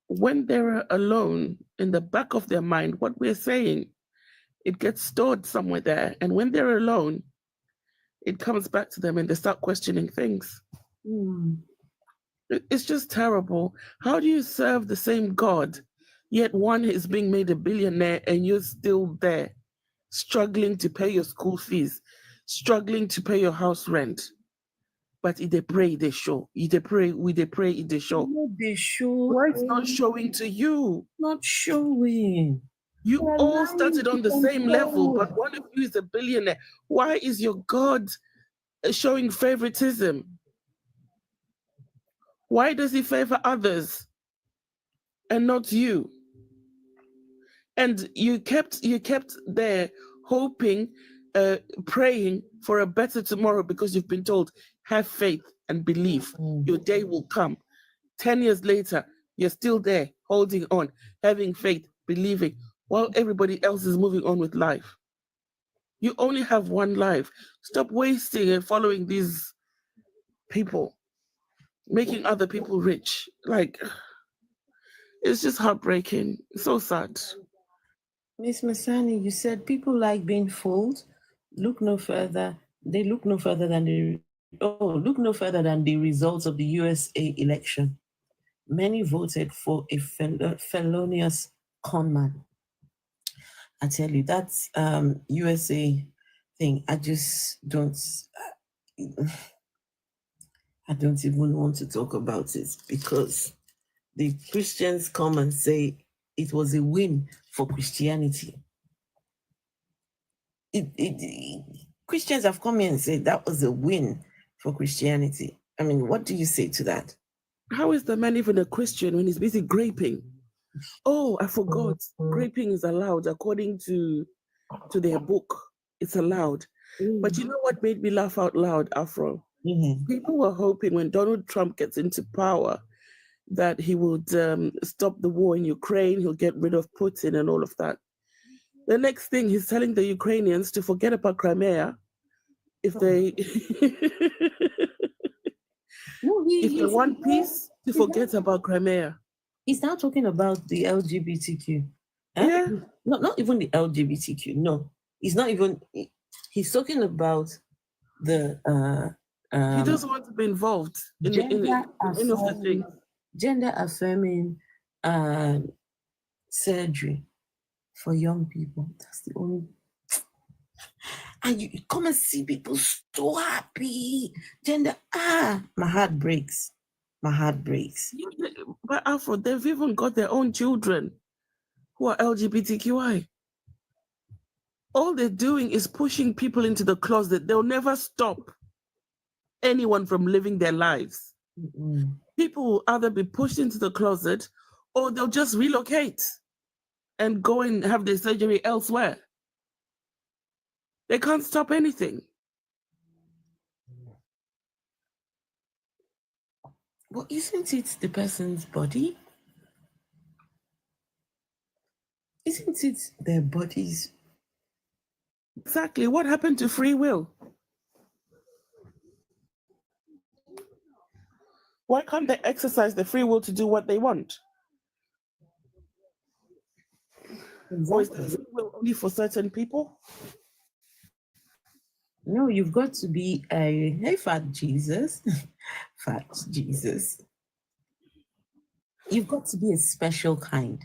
when they're alone, in the back of their mind, what we're saying, it gets stored somewhere there. And when they're alone, it comes back to them and they start questioning things. It's just terrible. How do you serve the same God, yet one is being made a billionaire and you're still there, struggling to pay your school fees, struggling to pay your house rent? But if they pray, they show. If they pray, they pray, if they show. No, they show. Why it's not showing to you? Not showing. You all started on the same level, but one of you is a billionaire. Why is your God showing favoritism? Why does he favor others and not you? And you kept there hoping, praying for a better tomorrow because you've been told, have faith and believe. Your day will come. 10 years later, you're still there, holding on, having faith, believing, while everybody else is moving on with life. You only have one life. Stop wasting and following these people, making other people rich. Like, it's just heartbreaking. It's so sad. Miss Masani, you said people like being fooled. Look no further. They look no further than the results of the USA election. Many voted for a felonious conman. I tell you, that's USA thing. I just don't. I don't even want to talk about it because the Christians come and say it was a win for Christianity. Christians have come in and said that was a win for Christianity. I mean, what do you say to that? How is the man even a Christian when he's busy graping? Oh, I forgot. Graping is allowed according to their book. It's allowed. But you know what made me laugh out loud, Afro? People were hoping when Donald Trump gets into power that he would stop the war in Ukraine, he'll get rid of Putin and all of that. The next thing, he's telling the Ukrainians to forget about Crimea if they if they want peace, to forget about Crimea. He's now talking about the LGBTQ. Yeah. Not even the LGBTQ. No, he's not even. He's talking about the. He doesn't want to be involved in the thing. Gender affirming surgery for young people. That's the only. And you come and see people so happy. Gender, my heart breaks. My heart breaks. But Afro, they've even got their own children who are LGBTQI. All they're doing is pushing people into the closet. They'll never stop anyone from living their lives. People will either be pushed into the closet or they'll just relocate and go and have their surgery elsewhere. They can't stop anything. Well, isn't it the person's body? Isn't it their bodies? Exactly. What happened to free will? Why can't they exercise the free will to do what they want? Exactly. Or is the free will only for certain people? No, you've got to be hey, fat Jesus. Fat Jesus. You've got to be a special kind.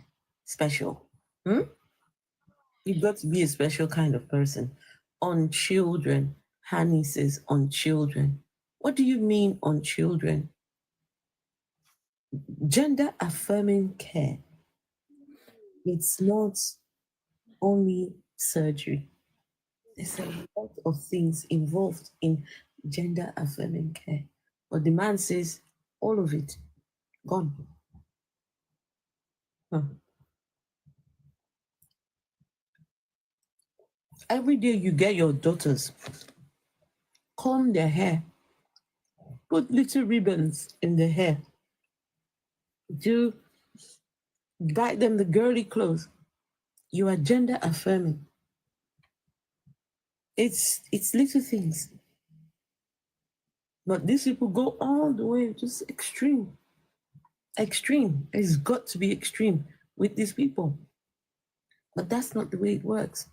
Special. You've got to be a special kind of person. On children. Hani says on children. What do you mean on children? Gender affirming care. It's not only surgery. There's a lot of things involved in gender affirming care. But the man says all of it gone. Every day you get your daughters, comb their hair, put little ribbons in their hair, buy them the girly clothes. You are gender affirming. It's little things. But these people go all the way, just extreme. Extreme. It's got to be extreme with these people. But that's not the way it works.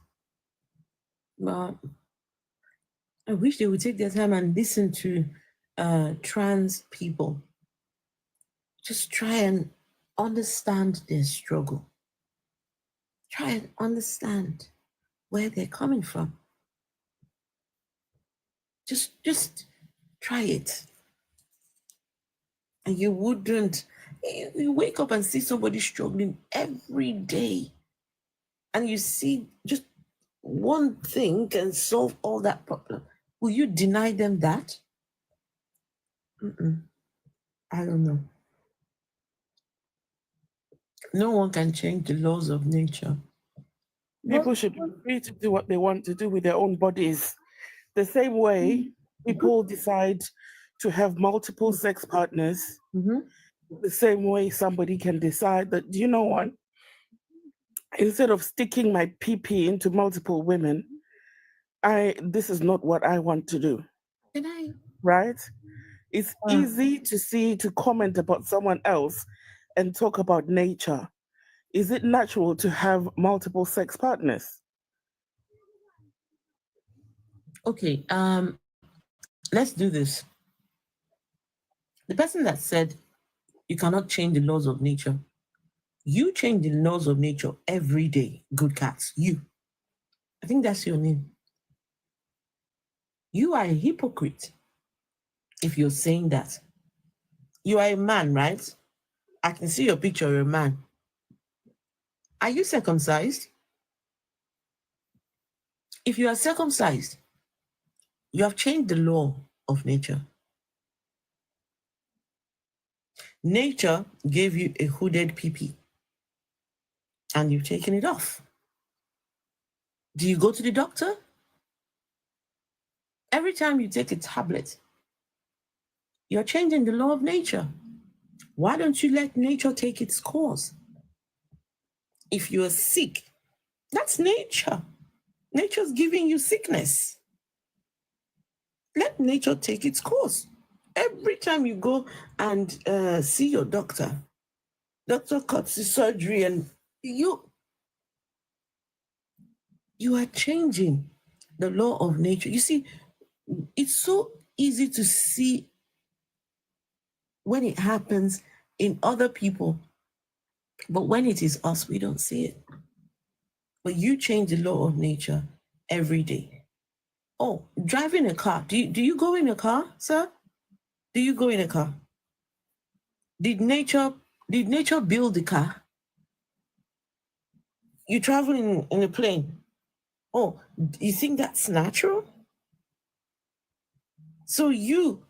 But I wish they would take their time and listen to trans people. Just try and understand their struggle. Try and understand where they're coming from. Just try it. And you wouldn't, you wake up and see somebody struggling every day. And you see just one thing can solve all that problem. Will you deny them that? I don't know. No one can change the laws of nature. People should be free to do what they want to do with their own bodies. The same way people decide to have multiple sex partners, the same way somebody can decide that, you know what, instead of sticking my PP into multiple women, this is not what I want to do. Can I? Right? It's easy to comment about someone else and talk about nature. Is it natural to have multiple sex partners? Okay, let's do this. The person that said you cannot change the laws of nature, you change the laws of nature every day, good cats. You. I think that's your name. You are a hypocrite if you're saying that. You are a man, right? I can see your picture, you're a man. Are you circumcised? If you are circumcised, you have changed the law of nature. Nature gave you a hooded PP and you've taken it off. Do you go to the doctor? Every time you take a tablet, you're changing the law of nature. Why don't you let nature take its course? If you're sick, that's nature. Nature's giving you sickness. Let nature take its course. Every time you go and see your doctor cuts the surgery and you are changing the law of nature. You see, it's so easy to see when it happens in other people, but when it is us, we don't see it. But you change the law of nature every day. Oh, driving a car. Do you go in a car, sir? Do you go in a car? Did nature build the car? You travel in a plane. Oh, you think that's natural? So you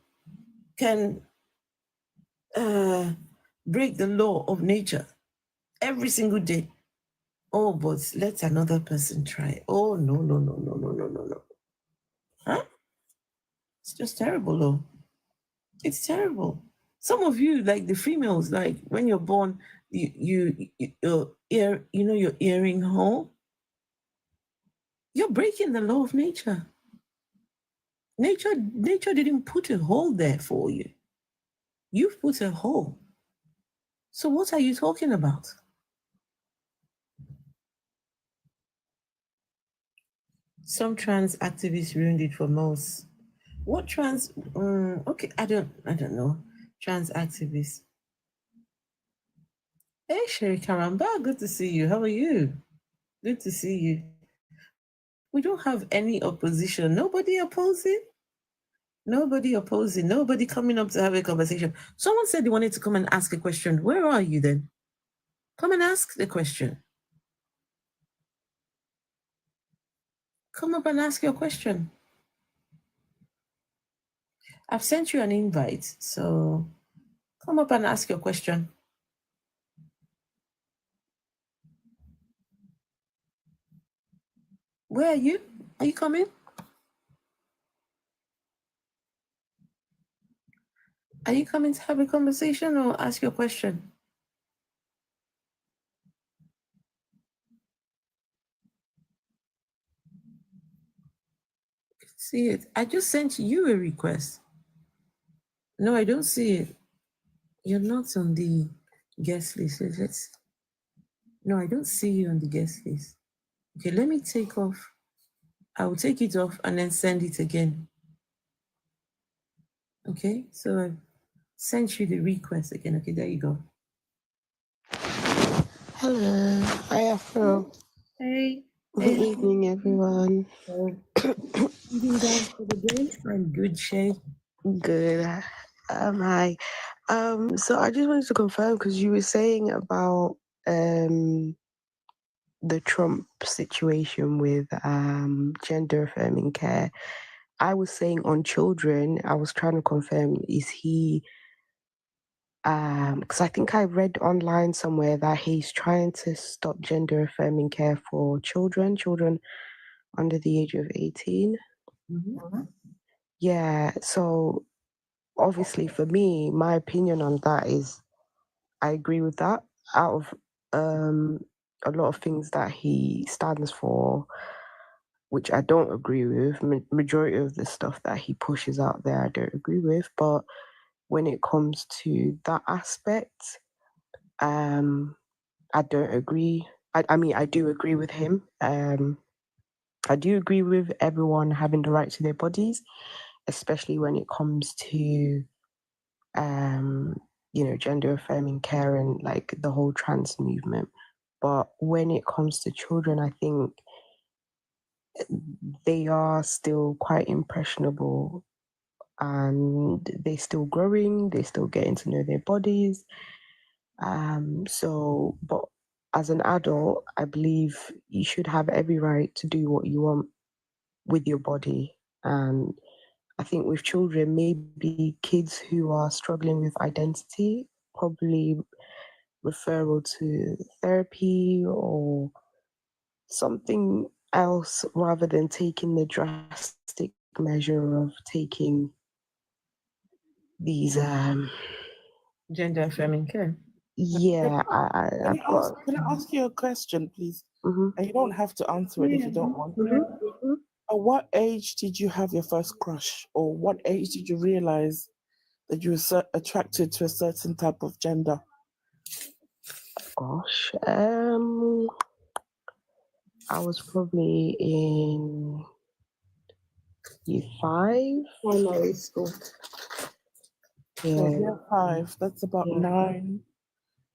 can break the law of nature every single day. Oh, but let another person try. Oh, no. Huh? It's just terrible, though. It's terrible. Some of you, like the females, like when you're born, your ear, your earring hole. You're breaking the law of nature. Nature didn't put a hole there for you. You've put a hole. So what are you talking about? Some trans activists ruined it for most. What trans? Okay, I don't know. Trans activists. Hey, Sherry Karamba, good to see you. How are you? Good to see you. We don't have any opposition. Nobody opposing. Nobody coming up to have a conversation. Someone said they wanted to come and ask a question. Where are you then? Come and ask the question. Come up and ask your question. I've sent you an invite, so come up and ask your question. Where are you? Are you coming? Are you coming to have a conversation or ask your question? See it. I just sent you a request. No, I don't see it. You're not on the guest list. No, I don't see you on the guest list. Okay, let me take off. I will take it off and then send it again. Okay, so I've sent you the request again. Okay, there you go. Hello, hi Afro. Hey, Good evening, everyone. eating down for the day. I'm good, Shay. Good. Hi. So I just wanted to confirm because you were saying about the Trump situation with gender affirming care. I was saying on children. I was trying to confirm, is he? Because I think I read online somewhere that he's trying to stop gender affirming care for children under the age of 18. Mm-hmm. Yeah, so obviously for me, my opinion on that is I agree with that. Out of a lot of things that he stands for, which I don't agree with, majority of the stuff that he pushes out there, I don't agree with. But when it comes to that aspect, I don't agree. I mean, I do agree with him. I do agree with everyone having the right to their bodies, especially when it comes to gender affirming care and like the whole trans movement. But when it comes to children, I think they are still quite impressionable and they're still growing, they're still getting to know their bodies. But as an adult, I believe you should have every right to do what you want with your body. And I think with children, maybe kids who are struggling with identity, probably referral to therapy or something else rather than taking the drastic measure of taking these Gender affirming care. yeah I've got Can I ask you a question, please? mm-hmm. And you don't have to answer it if you don't want. Mm-hmm. At what age did you have your first crush, or what age did you realize that you were attracted to a certain type of gender? Gosh, I was probably in year 5 primary school. So Yeah, year 5, that's about yeah, 9,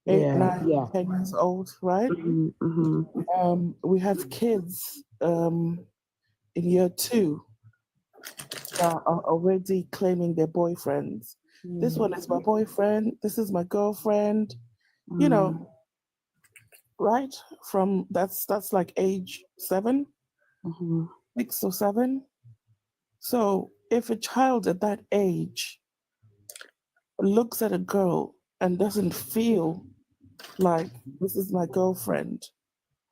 8, yeah, 9, yeah. 10 years old, right? Mm-hmm, mm-hmm. We have kids in year 2 that are already claiming their boyfriends. This one is my boyfriend, this is my girlfriend, you know, right? From that's like age 7, Mm-hmm. 6 or 7. So if a child at that age looks at a girl and doesn't feel like this is my girlfriend,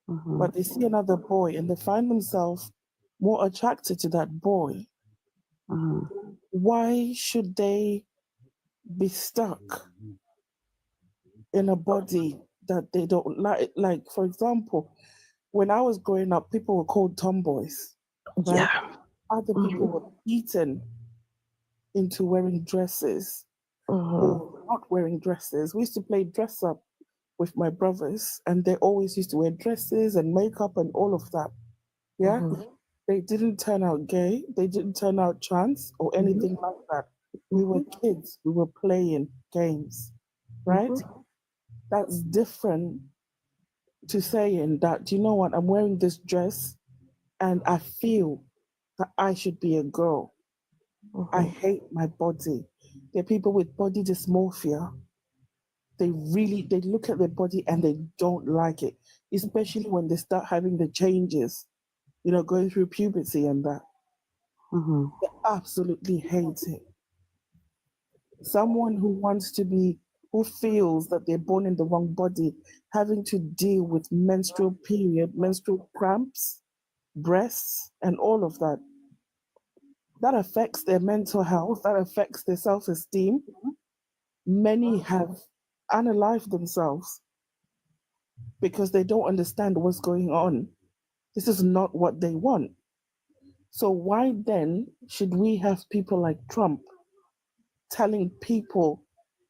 Mm-hmm. but they see another boy and they find themselves more attracted to that boy, Mm-hmm. why should they be stuck in a body that they don't like? Like, for example, when I was growing up, people were called tomboys, right? Yeah. Other people were beaten into wearing dresses Mm-hmm. or not wearing dresses. We used to play dress up with my brothers, and they always used to wear dresses and makeup and all of that. Yeah. Mm-hmm. They didn't turn out gay, they didn't turn out trans or anything like that. We were kids, we were playing games, right? That's different to saying that, you know what, I'm wearing this dress and I feel that I should be a girl. I hate my body. There are people with body dysmorphia. They look at their body and they don't like it, especially when they start having the changes, going through puberty and that. Mm-hmm. They absolutely hate it. Someone who feels that they're born in the wrong body, having to deal with menstrual period, menstrual cramps, breasts, and all of that, that affects their mental health, that affects their self esteem. Many have unalived themselves because they don't understand what's going on. This is not what they want. So, why then should we have people like Trump telling people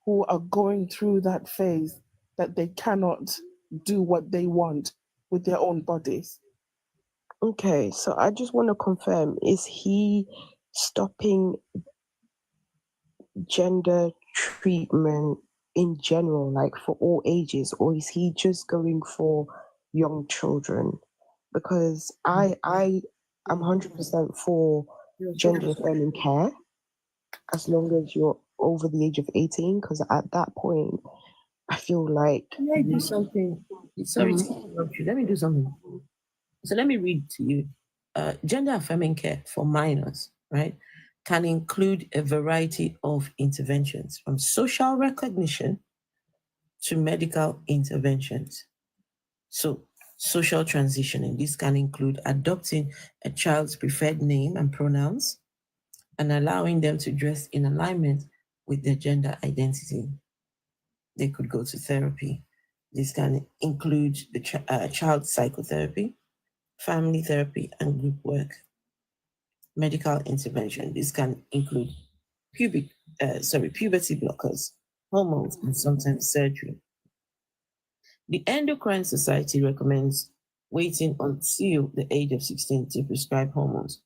who are going through that phase that they cannot do what they want with their own bodies? Okay, so I just want to confirm, is he stopping gender treatment in general, like for all ages, or is he just going for young children? Because I am 100% for gender affirming care as long as you're over the age of 18, because at that point I feel like Can I do something? Sorry to interrupt you. Let me do something. So let me read to you. Gender affirming care for minors, right, can include a variety of interventions from social recognition to medical interventions. So, social transitioning, this can include adopting a child's preferred name and pronouns and allowing them to dress in alignment with their gender identity. They could go to therapy. This can include the child psychotherapy, family therapy, and group work. Medical intervention. This can include puberty blockers, hormones, and sometimes surgery. The Endocrine Society recommends waiting until the age of 16 to prescribe hormones,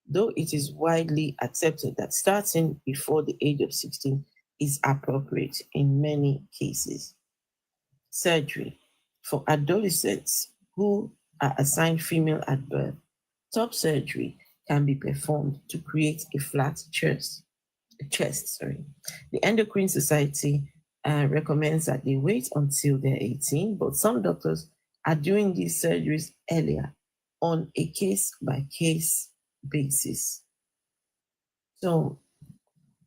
though it is widely accepted that starting before the age of 16 is appropriate in many cases. Surgery. For adolescents who are assigned female at birth, top surgery can be performed to create a flat chest. The Endocrine Society recommends that they wait until they're 18, but some doctors are doing these surgeries earlier on a case by case basis. So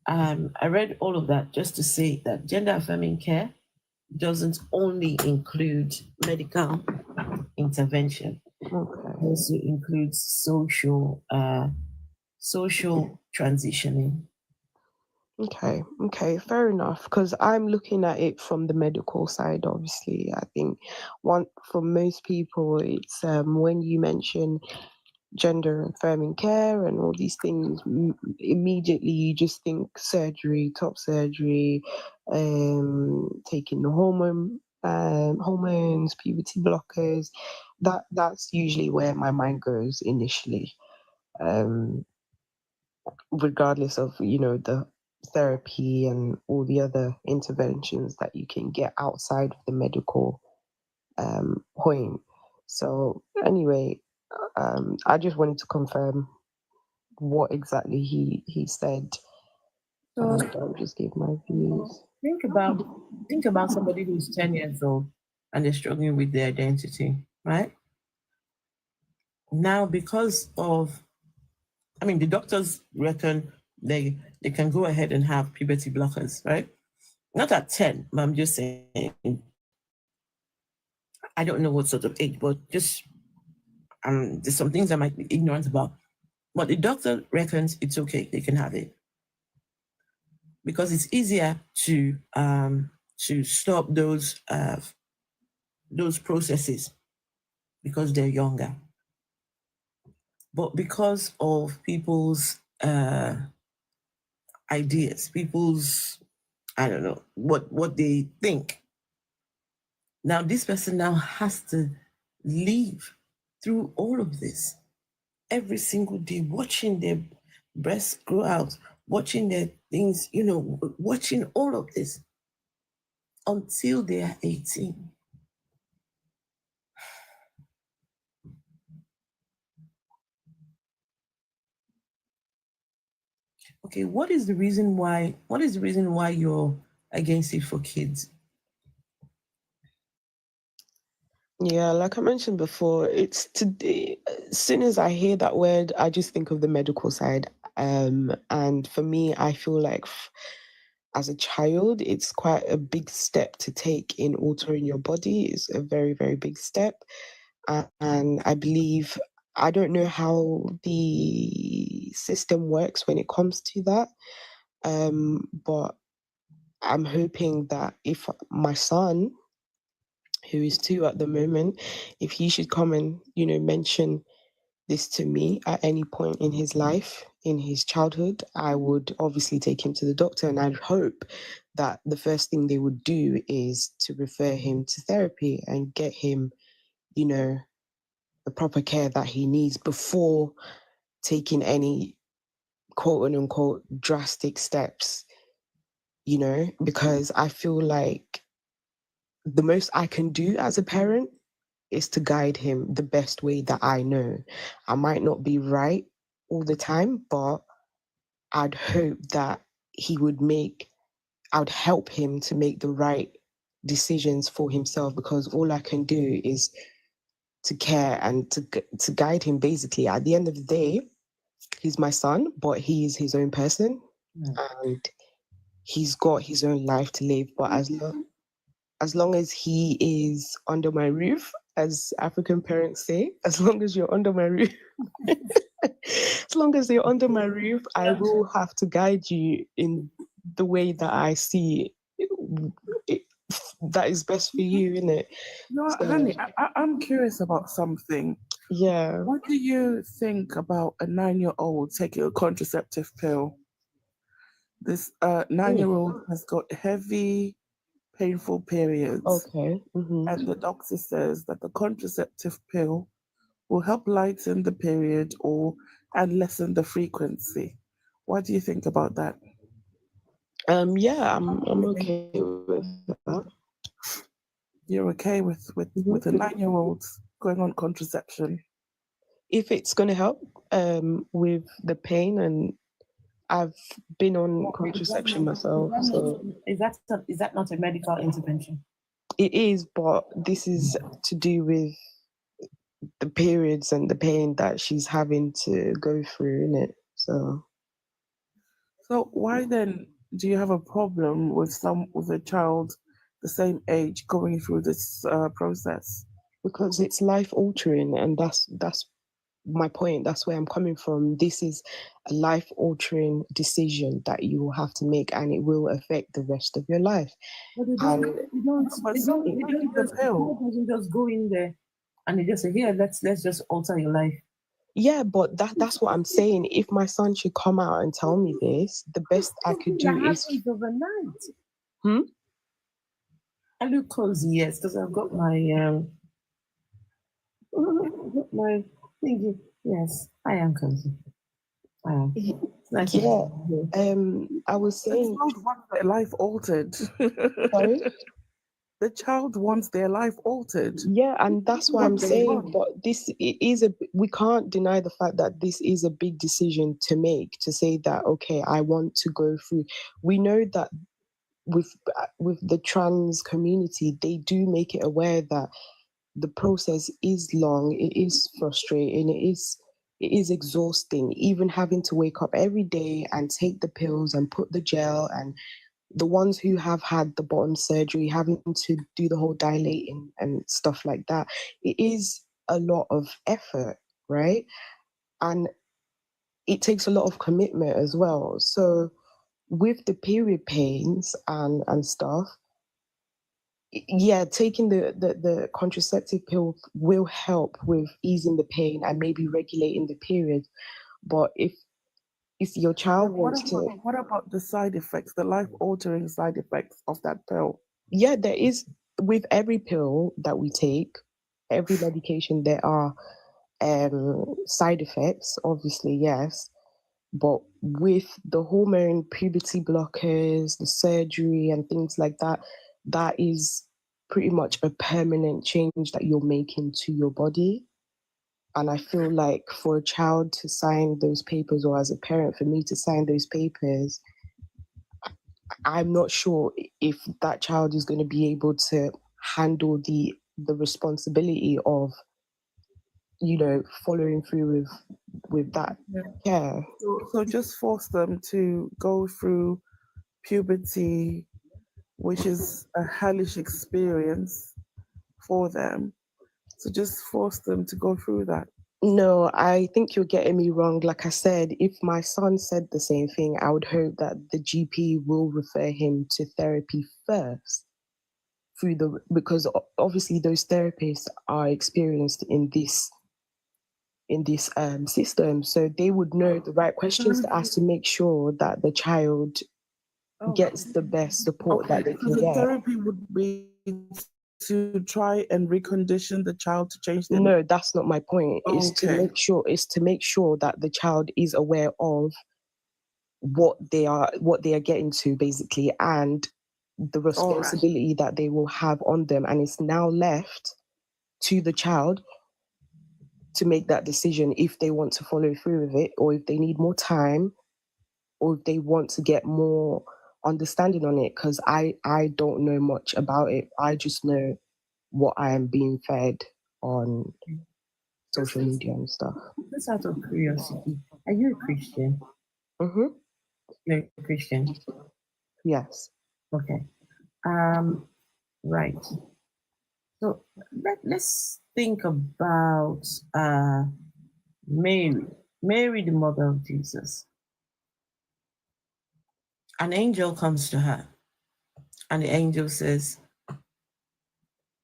I read all of that just to say that gender affirming care doesn't only include medical intervention. okay. It also includes social transitioning. Okay, fair enough. Because I'm looking at it from the medical side. Obviously, I think for most people, it's when you mention gender affirming care and all these things, immediately you just think surgery, top surgery, taking the hormones, puberty blockers. That's usually where my mind goes initially. Um, Regardless of the therapy and all the other interventions that you can get outside of the medical point. So anyway, I just wanted to confirm what exactly he said. So I'll just give my views. think about somebody who's 10 years old and they're struggling with their identity, right? Now, because of, the doctors reckon they can go ahead and have puberty blockers, right? Not at 10, but I'm just saying, I don't know what sort of age, but just there's some things I might be ignorant about. But the doctor reckons it's okay, they can have it. Because it's easier to stop those processes because they're younger. But because of people's ideas, people's, I don't know, what they think. Now this person now has to live through all of this every single day, watching their breasts grow out, watching their things, watching all of this until they are 18. Okay, what is the reason why you're against it for kids? Yeah, like I mentioned before, it's today. As soon as I hear that word, I just think of the medical side. And for me, I feel like as a child, it's quite a big step to take in altering your body. It's a very, very big step. And I believe, I don't know how the system works when it comes to that. But I'm hoping that if my son, who is 2 at the moment, if he should come and, mention this to me at any point in his life, in his childhood, I would obviously take him to the doctor, and I'd hope that the first thing they would do is to refer him to therapy and get him, the proper care that he needs before taking any quote unquote drastic steps you know, because I feel like the most I can do as a parent is to guide him the best way that I know. I might not be right all the time, but I'd hope that he would I'd help him to make the right decisions for himself, because all I can do is to care and to guide him. Basically, at the end of the day, he's my son, but he is his own person, and he's got his own life to live. But as long as he is under my roof, as African parents say, as long as you're under my roof, as long as you're under my roof, I will have to guide you in the way that I see that is best for you, innit? No, So, honey, I'm curious about something. yeah. What do you think about a 9-year-old taking a contraceptive pill? This 9-year-old has got heavy, painful periods. Okay. And the doctor says that the contraceptive pill will help lighten the period and lessen the frequency. What do you think about that? Yeah, I'm okay with that. You're okay with a 9-year-old going on contraception? If it's going to help with the pain, and I've been on contraception myself, so Is that not a medical intervention? it is, but this is to do with the periods and the pain that she's having to go through, innit? So Why then do you have a problem with a child the same age going through this process? because it's life altering, and that's my point. That's where I'm coming from. This is a life altering decision that you will have to make, and it will affect the rest of your life. But they don't just go in there and they just say, here, let's just alter your life. Yeah, but that's what I'm saying. If my son should come out and tell me this, the best I could do is overnight. I look cozy, yes, because I've got my my thingy. Yes, I am cozy. I am. Nice. Yeah. I was saying, the child wants their life altered. sorry? The child wants their life altered. Yeah, and that's what I'm saying. But we can't deny the fact that this is a big decision to make, to say that, okay, I want to go through. We know that with the trans community, they do make it aware that the process is long, it is frustrating, it is exhausting, even having to wake up every day and take the pills and put the gel, and the ones who have had the bottom surgery having to do the whole dilating and stuff like that. It is a lot of effort, right? And it takes a lot of commitment as well. So with the period pains and stuff, yeah, taking the contraceptive pill will help with easing the pain and maybe regulating the period. But if your child wants to, what about the side effects, the life altering side effects of that pill? yeah, there is, with every pill that we take, every medication, there are side effects, obviously, yes. But with the hormone puberty blockers, the surgery and things like that, that is pretty much a permanent change that you're making to your body. And I feel like for a child to sign those papers, or as a parent, for me to sign those papers, I'm not sure if that child is going to be able to handle the responsibility of, following through with that care. So just force them to go through puberty, which is a hellish experience for them. So just force them to go through that. No, I think you're getting me wrong. Like I said, if my son said the same thing, I would hope that the GP will refer him to therapy first, because obviously those therapists are experienced in this system, so they would know the right questions to ask to make sure that the child gets the best support that they can get. Therapy would be to try and recondition the child to change them. No, that's not my point. It's to make sure that the child is aware of what they are getting to, basically, and the responsibility that they will have on them. And it's now left to the child to make that decision if they want to follow through with it, or if they need more time, or if they want to get more understanding on it. Because I don't know much about it. I just know what I am being fed on social media and stuff. Just out of curiosity, are you a Christian? Mm-hmm. You're a Christian? Yes. Okay. Right. So let's think about Mary, the mother of Jesus. An angel comes to her, and the angel says,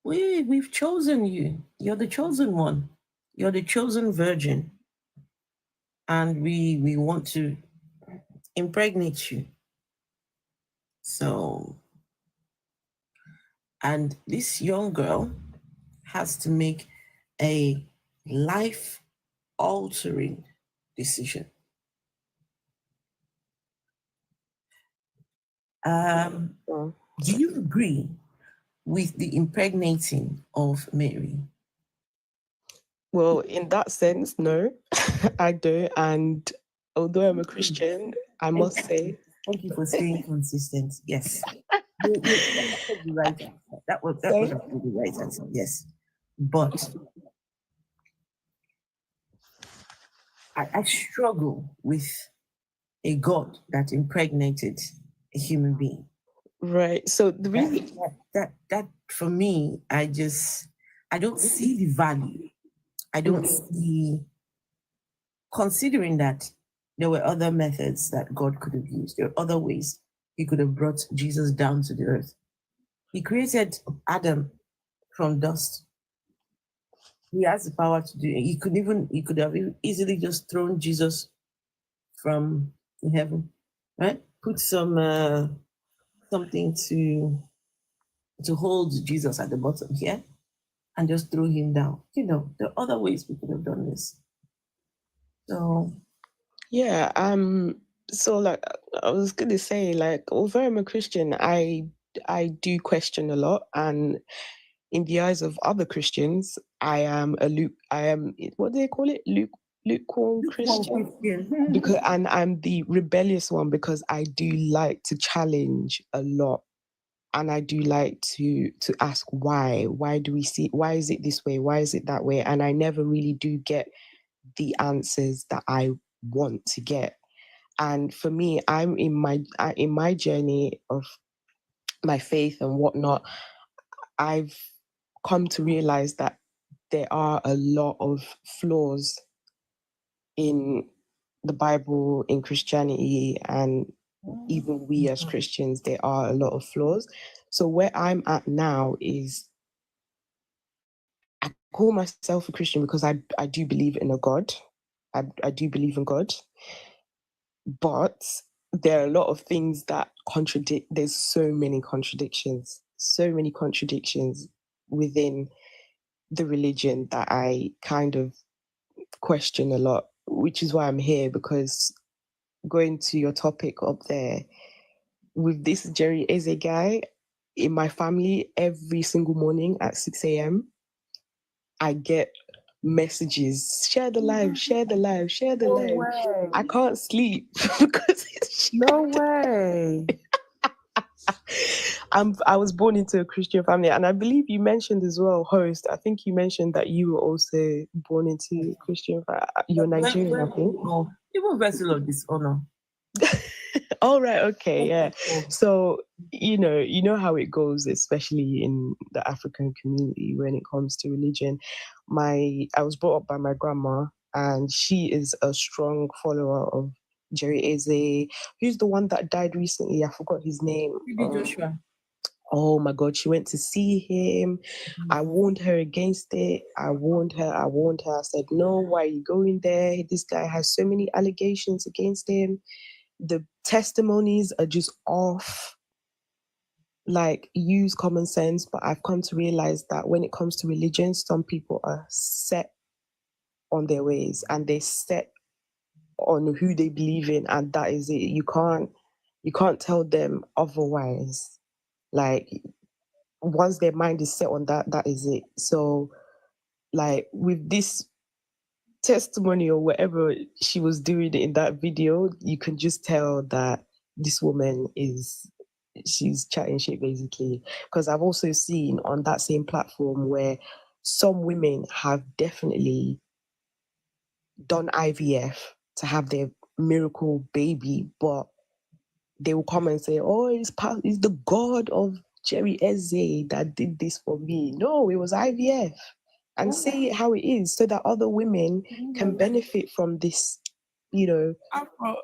We've chosen you. You're the chosen one. You're the chosen virgin. And we want to impregnate you. So, and this young girl has to make a life-altering decision. Do you agree with the impregnating of Mary? Well, in that sense, no, I don't. And although I'm a Christian, I must say, thank you for staying consistent. Yes, that was the right answer. That was the right answer. Yes, but I struggle with a God that impregnated a human being. Right. So the reason that for me, I don't see the value. I don't see, considering that there were other methods that God could have used. There are other ways he could have brought Jesus down to the earth. He created Adam from dust. He has the power to do it. He could have easily just thrown Jesus from heaven, right? Put some something to hold Jesus at the bottom here and just throw him down. There are other ways we could have done this. So yeah, so like I was gonna say, like, although I'm a Christian, I do question a lot, and in the eyes of other Christians, I am what do they call it? Lukewarm Christian. Because and I'm the rebellious one, because I do like to challenge a lot. And I do like to ask why. Why do we see? Why is it this way? Why is it that way? And I never really do get the answers that I want to get. And for me, I'm in my journey of my faith and whatnot. I've come to realize that there are a lot of flaws in the Bible, in Christianity, and even we as Christians, there are a lot of flaws. So where I'm at now is, I call myself a Christian because I do believe in a God. I do believe in God. But there are a lot of things that contradict. There's so many contradictions within the religion that I kind of question a lot, which is why I'm here, because going to your topic up there, with this Jerry Eze guy, in my family, every single morning at 6 a.m., I get messages, share the live, share the live, share the live. way. I can't sleep because it's No way. I was born into a Christian family, and I believe you mentioned as well, host. I think you mentioned that you were also born into Christian. You're Nigerian, I think. No, even vessel of dishonor. All right, okay, yeah. So you know how it goes, especially in the African community when it comes to religion. I was brought up by my grandma, and she is a strong follower of Jerry Eze. Who's the one that died recently? I forgot his name. Joshua. Oh my God, she went to see him. I warned her against it. I warned her. I said, no, why are you going there? This guy has so many allegations against him. The testimonies are just off. Like, use common sense. But I've come to realize that when it comes to religion, some people are set on their ways, and they're set on who they believe in, and that is it. You can't tell them otherwise. Like, once their mind is set on that, that is it. So, like, with this testimony or whatever she was doing in that video, you can just tell that this woman she's chatting shit, basically. Because I've also seen on that same platform where some women have definitely done IVF to have their miracle baby, but they will come and say, "Oh, it's the God of Jerry Eze that did this for me." No, it was IVF. And say it how it is, so that other women can benefit from this, you know.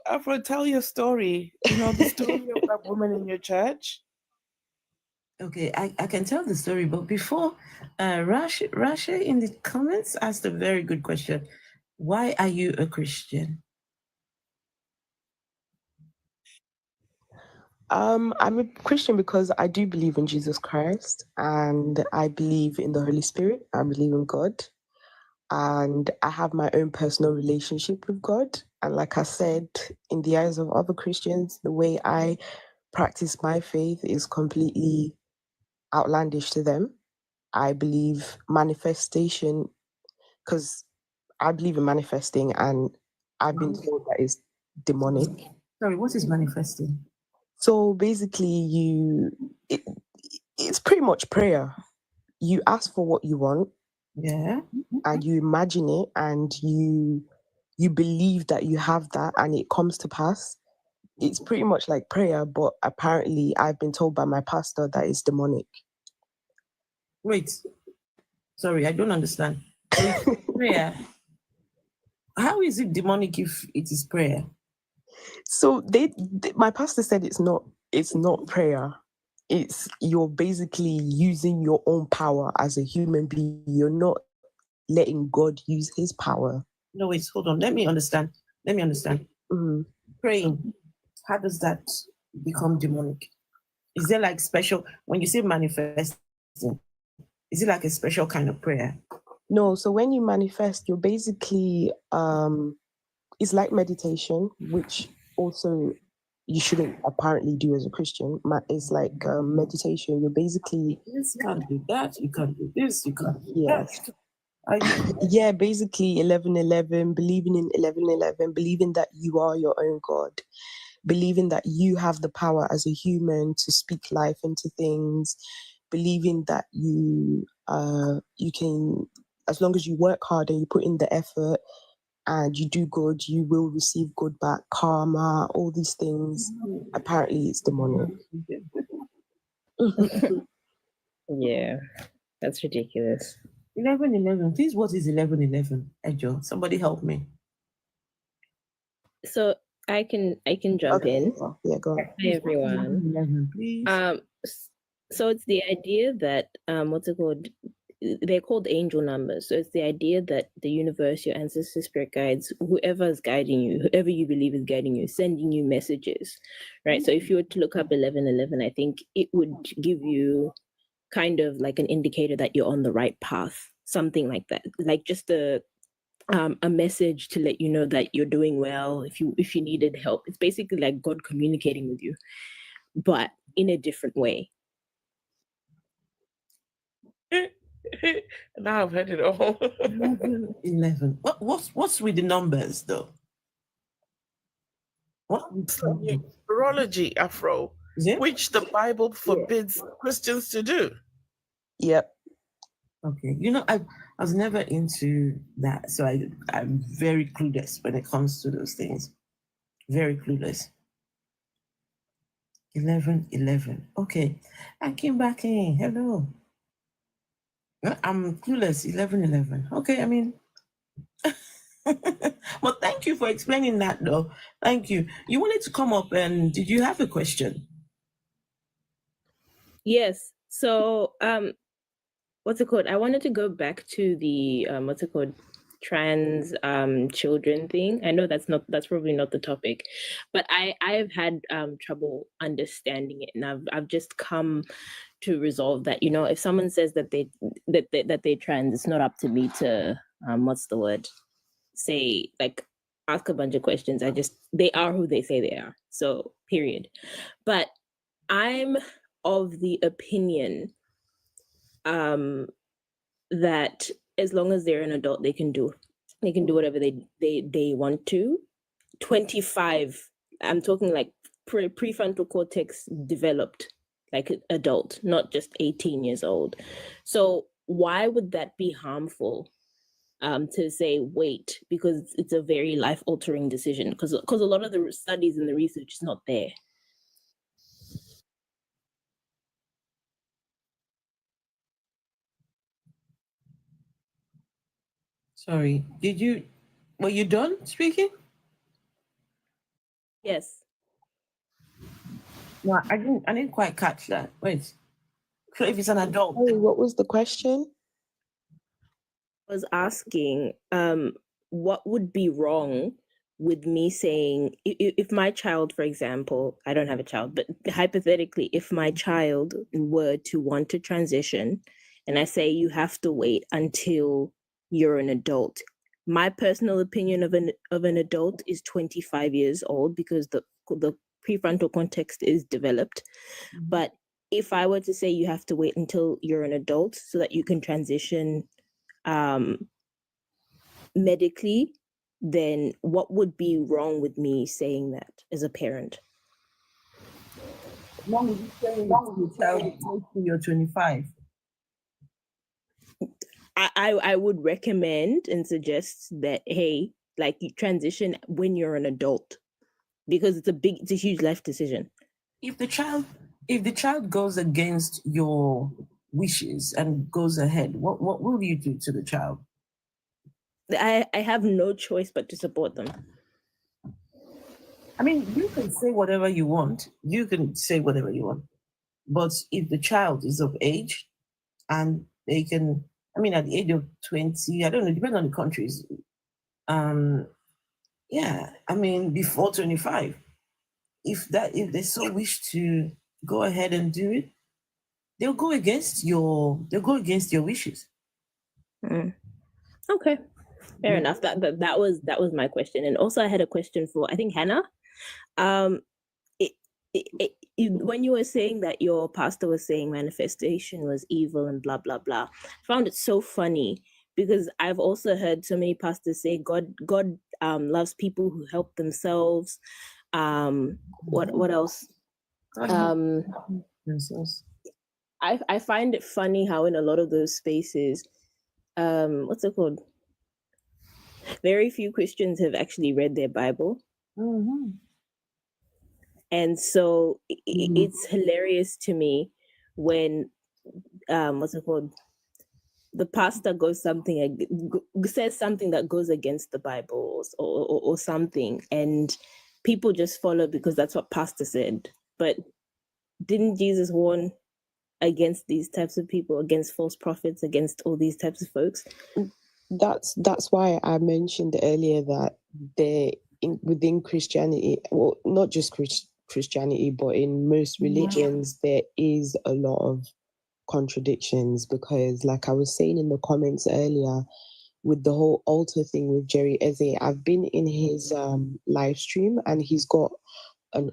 Afro, tell your story. You know, the story of that woman in your church. Okay, I can tell the story, but before, Rasha in the comments asked a very good question. Why are you a Christian? I'm a Christian because I do believe in Jesus Christ, and I believe in the Holy Spirit. I believe in God, and I have my own personal relationship with God. And like I said, in the eyes of other Christians, the way I practice my faith is completely outlandish to them. I believe manifestation, because I believe in manifesting, and I've been told that it's demonic. Sorry, what is manifesting? So basically, it's pretty much prayer. You ask for what you want, Yeah. and you imagine it, and you believe that you have that, and it comes to pass. It's pretty much like prayer, but apparently I've been told by my pastor that it's demonic. Wait. Sorry, I don't understand. So it's prayer. How is it demonic if it is prayer? So my pastor said it's not prayer. It's you're basically using your own power as a human being. You're not letting God use his power. No, wait, hold on. Let me understand. Mm-hmm. Praying, how does that become demonic? Is there like special, when you say manifesting, is it like a special kind of prayer? No, so when you manifest, you're basically it's like meditation, which also you shouldn't apparently do as a Christian. It's like meditation. You're basically This, you can't do that, you can't do this, you can't do yes. that. Yeah, basically 11:11, believing in 11:11, believing that you are your own God, believing that you have the power as a human to speak life into things, believing that you can, as long as you work hard and you put in the effort and you do good, you will receive good back, karma, all these things. Apparently it's demonic. Yeah, that's ridiculous. 11:11. Please, what is 11:11? Ejo, somebody help me. So I can jump in. Yeah, go on. Hi everyone. 11, please. So it's the idea that what's it called? They're called angel numbers. So it's the idea that the universe, your ancestors, spirit guides, whoever is guiding you, whoever you believe is guiding you, sending you messages, right? So if you were to look up 11:11, I think it would give you kind of like an indicator that you're on the right path, something like that, like just a message to let you know that you're doing well. If you needed help, it's basically like God communicating with you, but in a different way. Now I've heard it all. 11. What's with the numbers though? What? Numerology, Afro, which the Bible forbids Christians to do. Yep. Okay. You know, I was never into that, so I'm very clueless when it comes to those things. Very clueless. 11:11. Okay. I came back in. Hello. I'm clueless. 11:11. Okay, I mean. But thank you for explaining that, though. Thank you. You wanted to come up, and did you have a question? Yes. So, what's it called? I wanted to go back to the what's it called? Trans children thing. I know that's probably not the topic, but I've had trouble understanding it, and I've just come to resolve that, you know, if someone says that they're trans, it's not up to me to what's the word, say, like, ask a bunch of questions. They are who they say they are. So, period. But I'm of the opinion that as long as they're an adult, they can do whatever they want to. 25, I'm talking like prefrontal cortex developed, like an adult, not just 18 years old. So why would that be harmful? To say wait, because it's a very life-altering decision, because a lot of the studies and the research is not there. Sorry, were you done speaking? Yes. No, I didn't quite catch that. Wait. So if it's an adult, Sorry, what was the question? I was asking, what would be wrong with me saying, if my child, for example, I don't have a child, but hypothetically, if my child were to want to transition, and I say you have to wait until you're an adult. My personal opinion of an adult is 25 years old, because the prefrontal cortex is developed. But if I were to say you have to wait until you're an adult so that you can transition medically, then what would be wrong with me saying that as a parent? wrong with you saying you tell you're 25. I would recommend and suggest that, hey, like, you transition when you're an adult, because it's a huge life decision. If the child goes against your wishes and goes ahead, what will you do to the child? I have no choice but to support them. I mean, you can say whatever you want. But if the child is of age and they can, I mean, at the age of 20, I don't know, depending on the countries. Yeah, I mean, before 25, if they so wish to go ahead and do it, they'll go against your wishes. Okay, fair enough. That was my question. And also I had a question for, I think, Hannah. When you were saying that your pastor was saying manifestation was evil and blah blah blah, I found it so funny, because I've also heard so many pastors say God loves people who help themselves. What else? I find it funny how in a lot of those spaces, what's it called? Very few Christians have actually read their Bible. Mm-hmm. And so it's hilarious to me when, what's it called? The pastor says something that goes against the Bible or something, and people just follow because that's what pastor said. But didn't Jesus warn against these types of people, against false prophets, against all these types of folks? That's why I mentioned earlier that within Christianity, well, not just Christianity, but in most religions, there is a lot of contradictions, because, like I was saying in the comments earlier, with the whole altar thing with Jerry Eze, I've been in his live stream, and he's got an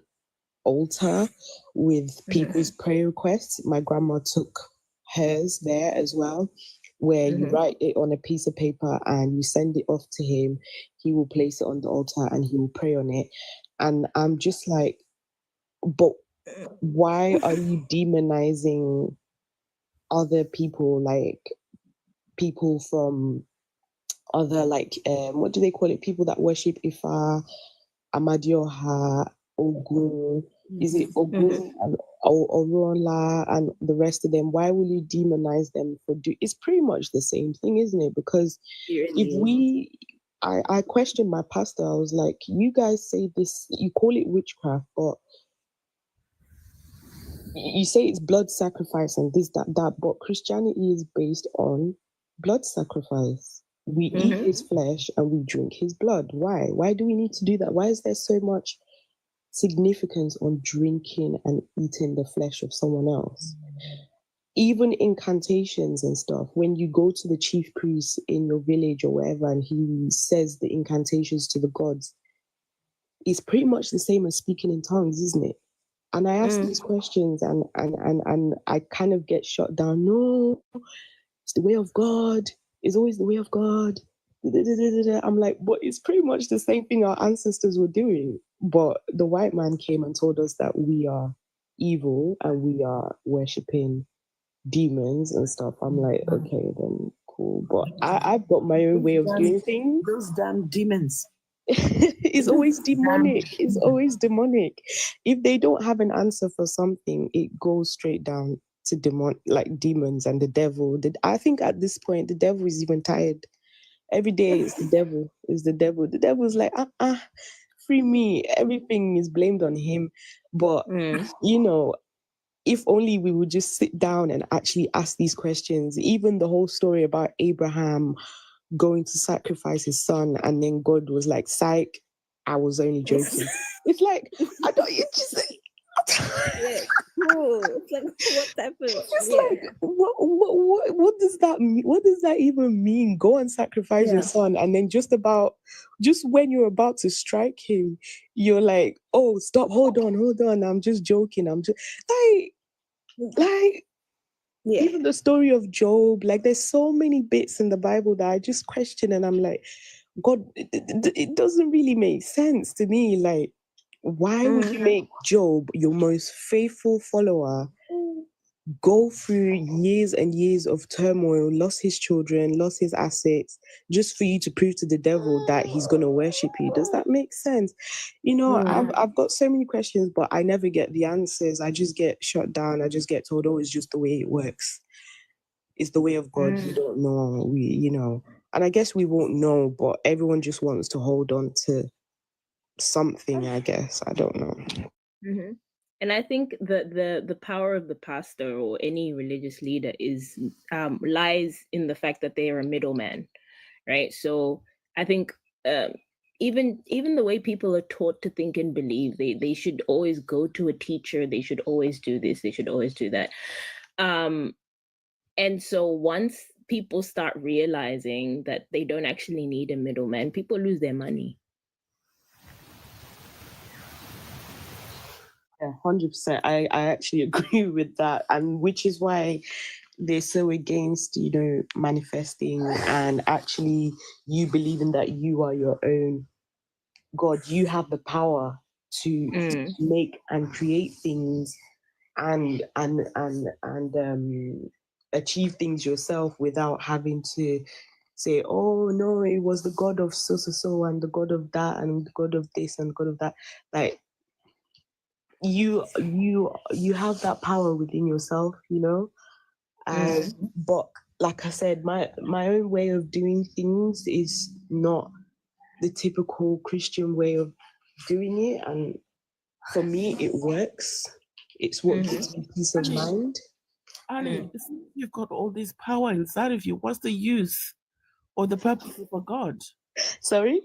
altar with people's prayer requests. My grandma took hers there as well, where you write it on a piece of paper and you send it off to him. He will place it on the altar and he will pray on it. And I'm just like, but why are you demonizing other people, like people from other, like, what do they call it? People that worship Ifa, Amadioha, Ogun, is it Ogun, Orola, and the rest of them? Why will you demonize them for it's pretty much the same thing, isn't it? Because I questioned my pastor. I was like, you guys say this, you call it witchcraft, but you say it's blood sacrifice and this, that, but Christianity is based on blood sacrifice. We eat his flesh and we drink his blood. Why? Why do we need to do that? Why is there so much significance on drinking and eating the flesh of someone else? even incantations and stuff, when you go to the chief priest in your village or wherever and he says the incantations to the gods, it's pretty much the same as speaking in tongues, isn't it? And I ask these questions and I kind of get shut down. No, it's the way of God. It's always the way of God. I'm like, but it's pretty much the same thing our ancestors were doing. But the white man came and told us that we are evil and we are worshipping demons and stuff. I'm like, okay, then cool. But I've got my own way of doing things. Those damn demons. It's always demonic. It's always demonic. If they don't have an answer for something, it goes straight down to demons and the devil. I think at this point the devil is even tired. Every day it's the devil. It's the devil. The devil's like, free me. Everything is blamed on him. But you know, if only we would just sit down and actually ask these questions. Even the whole story about Abraham going to sacrifice his son, and then God was like, "Psych, I was only joking." It's like, I don't. It's just. It's like, what type of? It's like, what does that mean? What does that even mean? Go and sacrifice your son, and then just when you're about to strike him, you're like, "Oh, stop! Hold on! I'm just joking. I'm just like." Even the story of Job, like there's so many bits in the Bible that I just question, and I'm like, God, it doesn't really make sense to me. Like, why would you make Job, your most faithful follower, go through years and years of turmoil, lost his children, lost his assets, just for you to prove to the devil that he's going to worship you? Does that make sense? You know, I've got so many questions, but I never get the answers. I just get shut down. I just get told, oh, it's just the way it works. It's the way of God. You don't know. And I guess we won't know, but everyone just wants to hold on to something, I guess. I don't know. Mm-hmm. And I think the power of the pastor or any religious leader is lies in the fact that they are a middleman, right? So I think even the way people are taught to think and believe, they should always go to a teacher. They should always do this. They should always do that. And so once people start realizing that they don't actually need a middleman, people lose their money. Yeah, 100%. I actually agree with that. And which is why they're so against, manifesting and actually you believing that you are your own God. You have the power to make and create things and achieve things yourself without having to say, oh no, it was the God of so and the God of that and the God of this and the God of that. Like, you have that power within yourself, but like I said, my own way of doing things is not the typical Christian way of doing it, and for me it works. It's what gives me peace of mind. Ali, you've got all this power inside of you. What's the use or the purpose of a God? Sorry?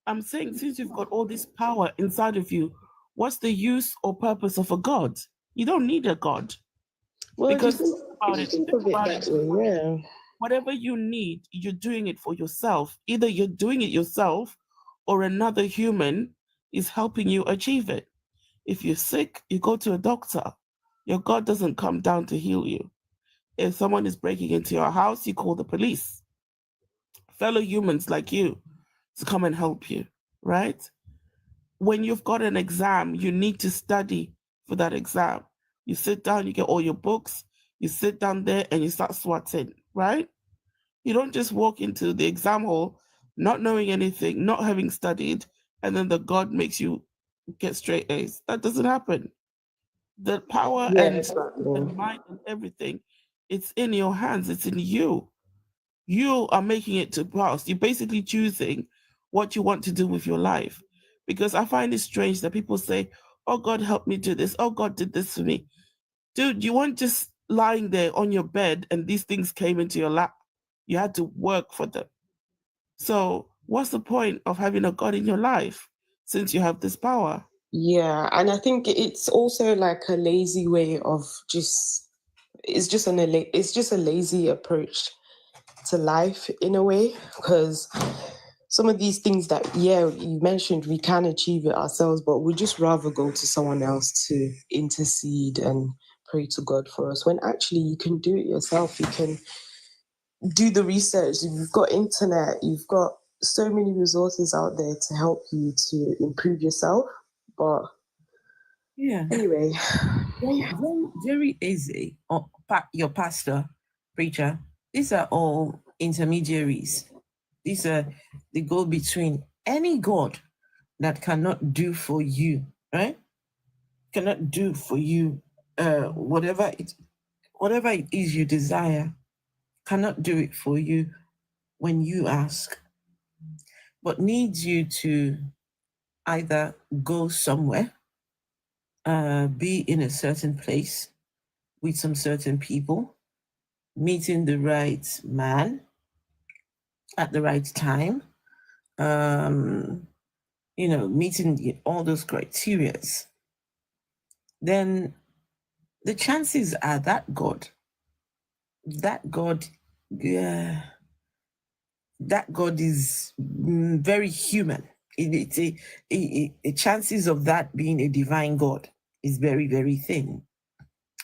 I'm saying, since you've got all this power inside of you, what's the use or purpose of a God? You don't need a God. Well, because yeah. Whatever you need, you're doing it for yourself. Either you're doing it yourself or another human is helping you achieve it. If you're sick, you go to a doctor. Your God doesn't come down to heal you. If someone is breaking into your house, you call the police. Fellow humans like you to come and help you, right? When you've got an exam, you need to study for that exam. You sit down, you get all your books, you sit down there and you start swatting, right? You don't just walk into the exam hall not knowing anything, not having studied, and then the God makes you get straight A's. That doesn't happen. The power and the mind and everything, it's in your hands, it's in you. You are making it to pass. You're basically choosing what you want to do with your life. Because I find it strange that people say, oh, God helped me do this. Oh, God did this for me. Dude, you weren't just lying there on your bed and these things came into your lap. You had to work for them. So what's the point of having a God in your life since you have this power? Yeah, and I think it's also like a lazy way of just it's just a lazy approach to life in a way, because some of these things that, you mentioned, we can achieve it ourselves, but we'd just rather go to someone else to intercede and pray to God for us, when actually you can do it yourself. You can do the research. You've got internet, you've got so many resources out there to help you to improve yourself. But anyway, Very easy. Your pastor, preacher, these are all intermediaries. These are the go between. Any God that cannot do for you, right? Cannot do for you whatever it is you desire, cannot do it for you when you ask, but needs you to either go somewhere, be in a certain place with some certain people, meeting the right man at the right time, meeting all those criterias, then the chances are that God, yeah, that God is very human. The chances of that being a divine God is very, very thin.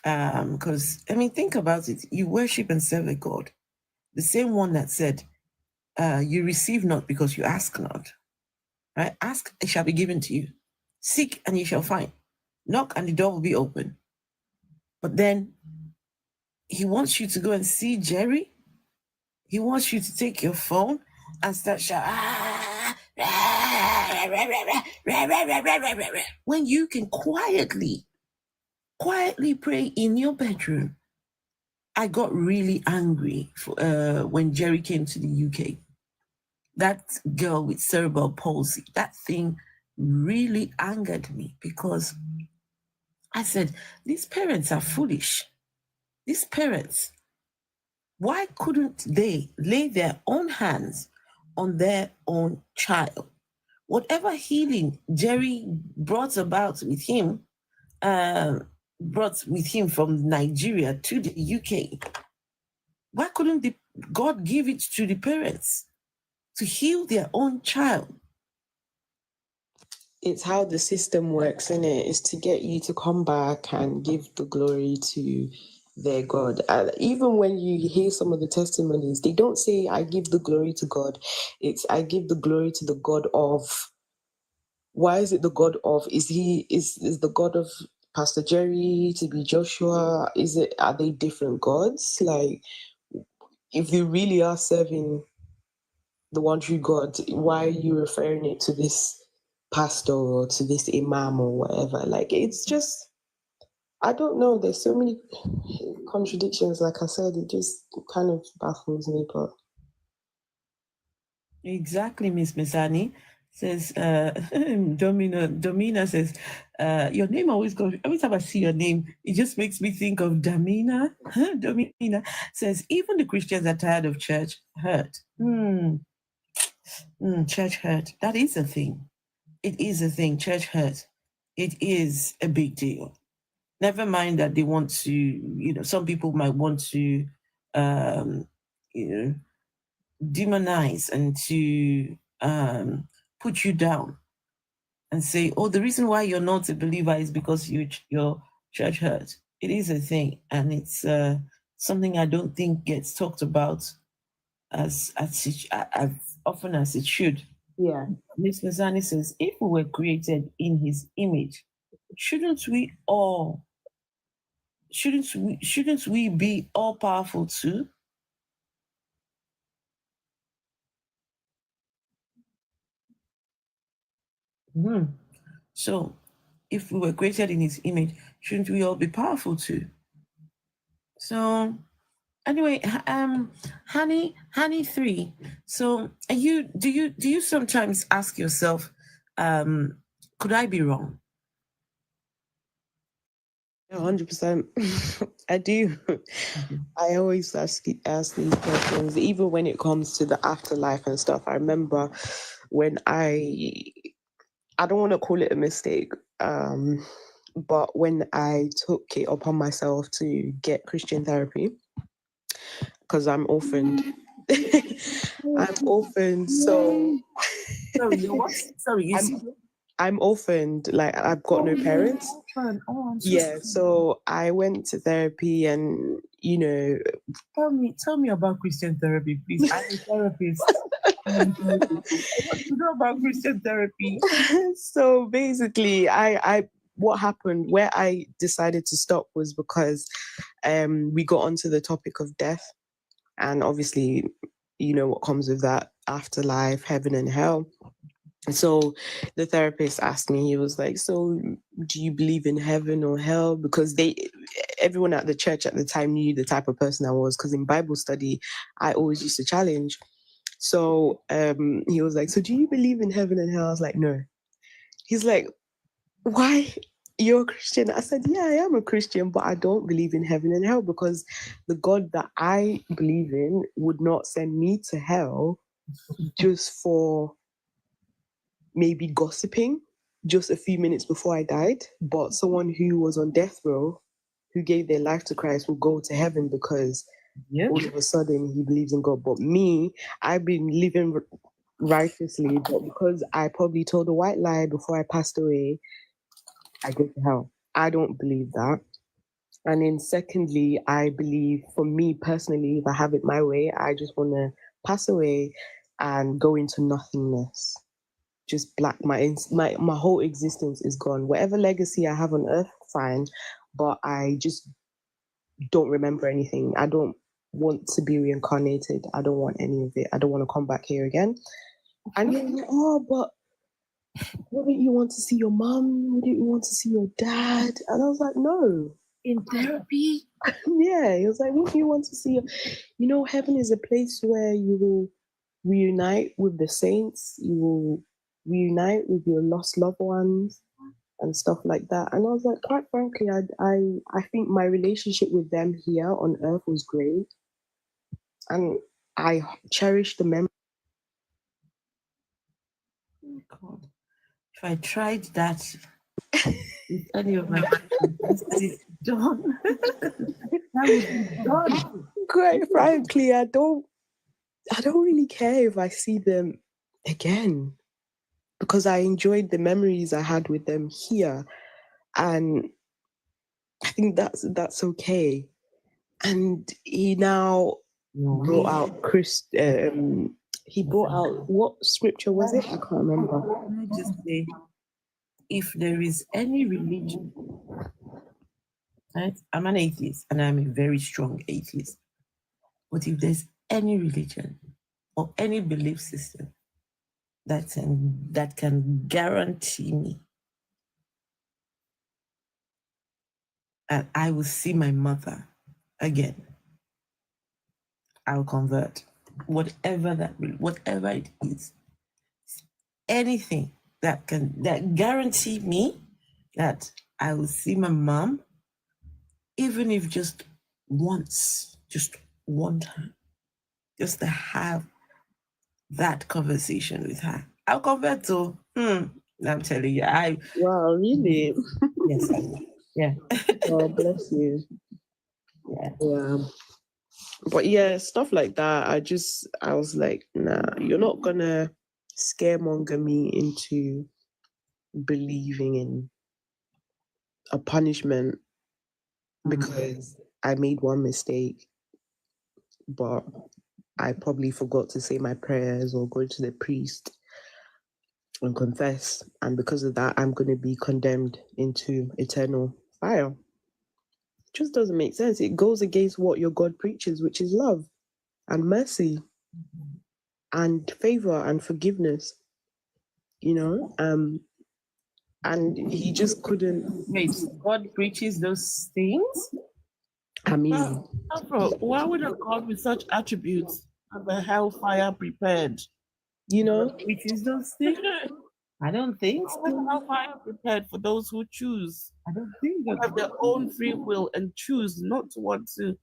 Because, think about it. You worship and serve a God, the same one that said, you receive not because you ask not. Right? Ask, it shall be given to you. Seek, and you shall find. Knock, and the door will be open. But then he wants you to go and see Jerry. He wants you to take your phone and start shouting, when you can quietly pray in your bedroom. I got really angry when Jerry came to the UK. That girl with cerebral palsy, that thing really angered me, because I said, these parents are foolish. These parents, why couldn't they lay their own hands on their own child? Whatever healing Jerry brought with him from Nigeria to the UK, why couldn't God give it to the parents to heal their own child? it's how the system works, isn't it? It's to get you to come back and give the glory to their God. And even when you hear some of the testimonies, they don't say, I give the glory to God. It's, I give the glory to the God of. Why is it the God of? Is the God of Pastor Jerry to be Joshua? Are they different gods? Like, if they really are serving the one true God, why are you referring it to this pastor or to this imam or whatever? Like, it's just, I don't know. There's so many contradictions. Like I said, it just kind of baffles me. But Exactly, Miss Misani says, Domina says, your name always goes, every time I see your name, it just makes me think of Damina. Domina says, even the Christians are tired of church hurt. Church hurt. That is a thing. It is a thing. Church hurt. It is a big deal. Never mind that they want to, some people might want to, demonize and to put you down and say, oh, the reason why you're not a believer is because your church hurt. It is a thing, and it's something I don't think gets talked about as often as it should. yeah, Miss Mazani says, if we were created in his image, shouldn't we be all powerful too? So if we were created in his image, shouldn't we all be powerful too? So anyway, Honey 3. So do you sometimes ask yourself, could I be wrong? 100%. I do. I always ask these questions, even when it comes to the afterlife and stuff. I remember when I don't want to call it a mistake. But when I took it upon myself to get Christian therapy, because I'm orphaned, I'm orphaned, so Sorry, you what? Sorry, you see? I'm orphaned. Like, I've got no parents. Oh, I'm so Yeah, sorry. so I went to therapy, and Tell me about Christian therapy, please. I'm a therapist. What do you know about Christian therapy? So basically, I what happened where I decided to stop was because we got onto the topic of death, and obviously, you know what comes with that: afterlife, heaven and hell. So the therapist asked me, he was like, so do you believe in heaven or hell? Because everyone at the church at the time knew the type of person I was, because in Bible study, I always used to challenge. So he was like, so do you believe in heaven and hell? I was like, no. He's like, why? You're a Christian? I said, yeah, I am a Christian, but I don't believe in heaven and hell, because the God that I believe in would not send me to hell just for maybe gossiping just a few minutes before I died. But someone who was on death row, who gave their life to Christ, will go to heaven because all of a sudden he believes in God. But me, I've been living righteously, but because I probably told a white lie before I passed away, I go to hell. I don't believe that. And then secondly, I believe, for me personally, if I have it my way, I just want to pass away and go into nothingness. Just black. My whole existence is gone. Whatever legacy I have on earth, fine, but I just don't remember anything. I don't want to be reincarnated. I don't want any of it. I don't want to come back here again. And you're like, oh, but wouldn't you want to see your mom? Wouldn't you want to see your dad? And I was like, no. In therapy? Yeah, he was like, wouldn't you want to see your... heaven is a place where you will reunite with the saints. You will reunite with your lost loved ones and stuff like that. And I was like, quite frankly, I think my relationship with them here on earth was great. And I cherish the memory. Oh, God. If I tried that with any of my friends, it's done. That would be done. Quite frankly, I don't really care if I see them again, because I enjoyed the memories I had with them here. And I think that's okay. And he now brought out he brought out, what scripture was it? I can't remember. Can I just say, if there is any religion, right? I'm an atheist and I'm a very strong atheist. But if there's any religion or any belief system that can guarantee me that I will see my mother again, I'll convert. Whatever it is, anything that guarantee me that I will see my mom, even if just once, just one time, just to have that conversation with her, I'll convert to. I'm telling you, Wow, really? Yes, I will. Yeah. Oh, bless you. Yeah. But yeah, stuff like that. I was like, nah, you're not gonna scaremonger me into believing in a punishment because I made one mistake, but I probably forgot to say my prayers or go to the priest and confess. And because of that, I'm going to be condemned into eternal fire. It just doesn't make sense. It goes against what your God preaches, which is love and mercy and favor and forgiveness, and he just couldn't. Wait, God preaches those things? I mean, Afro, why would a God with such attributes have a hellfire prepared? Which is those things? I don't think Why would a hellfire prepared for those who choose, I don't think who have their own free will and choose not to want to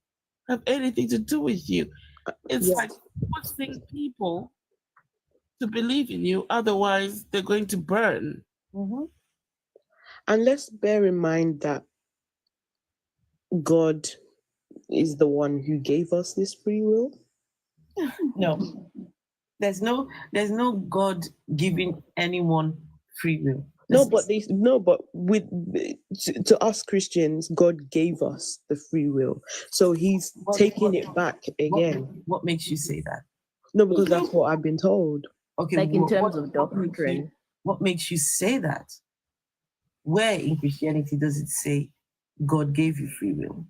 have anything to do with you? It's like forcing people to believe in you, otherwise they're going to burn. Mm-hmm. And let's bear in mind that God is the one who gave us this free will. No, there's no God giving anyone free will. No, but with to us Christians, God gave us the free will, so He's taking it back again. What makes you say that? No, because that's what I've been told. Okay, Like in terms of doctrine. What makes you say that? Where in Christianity does it say God gave you free will?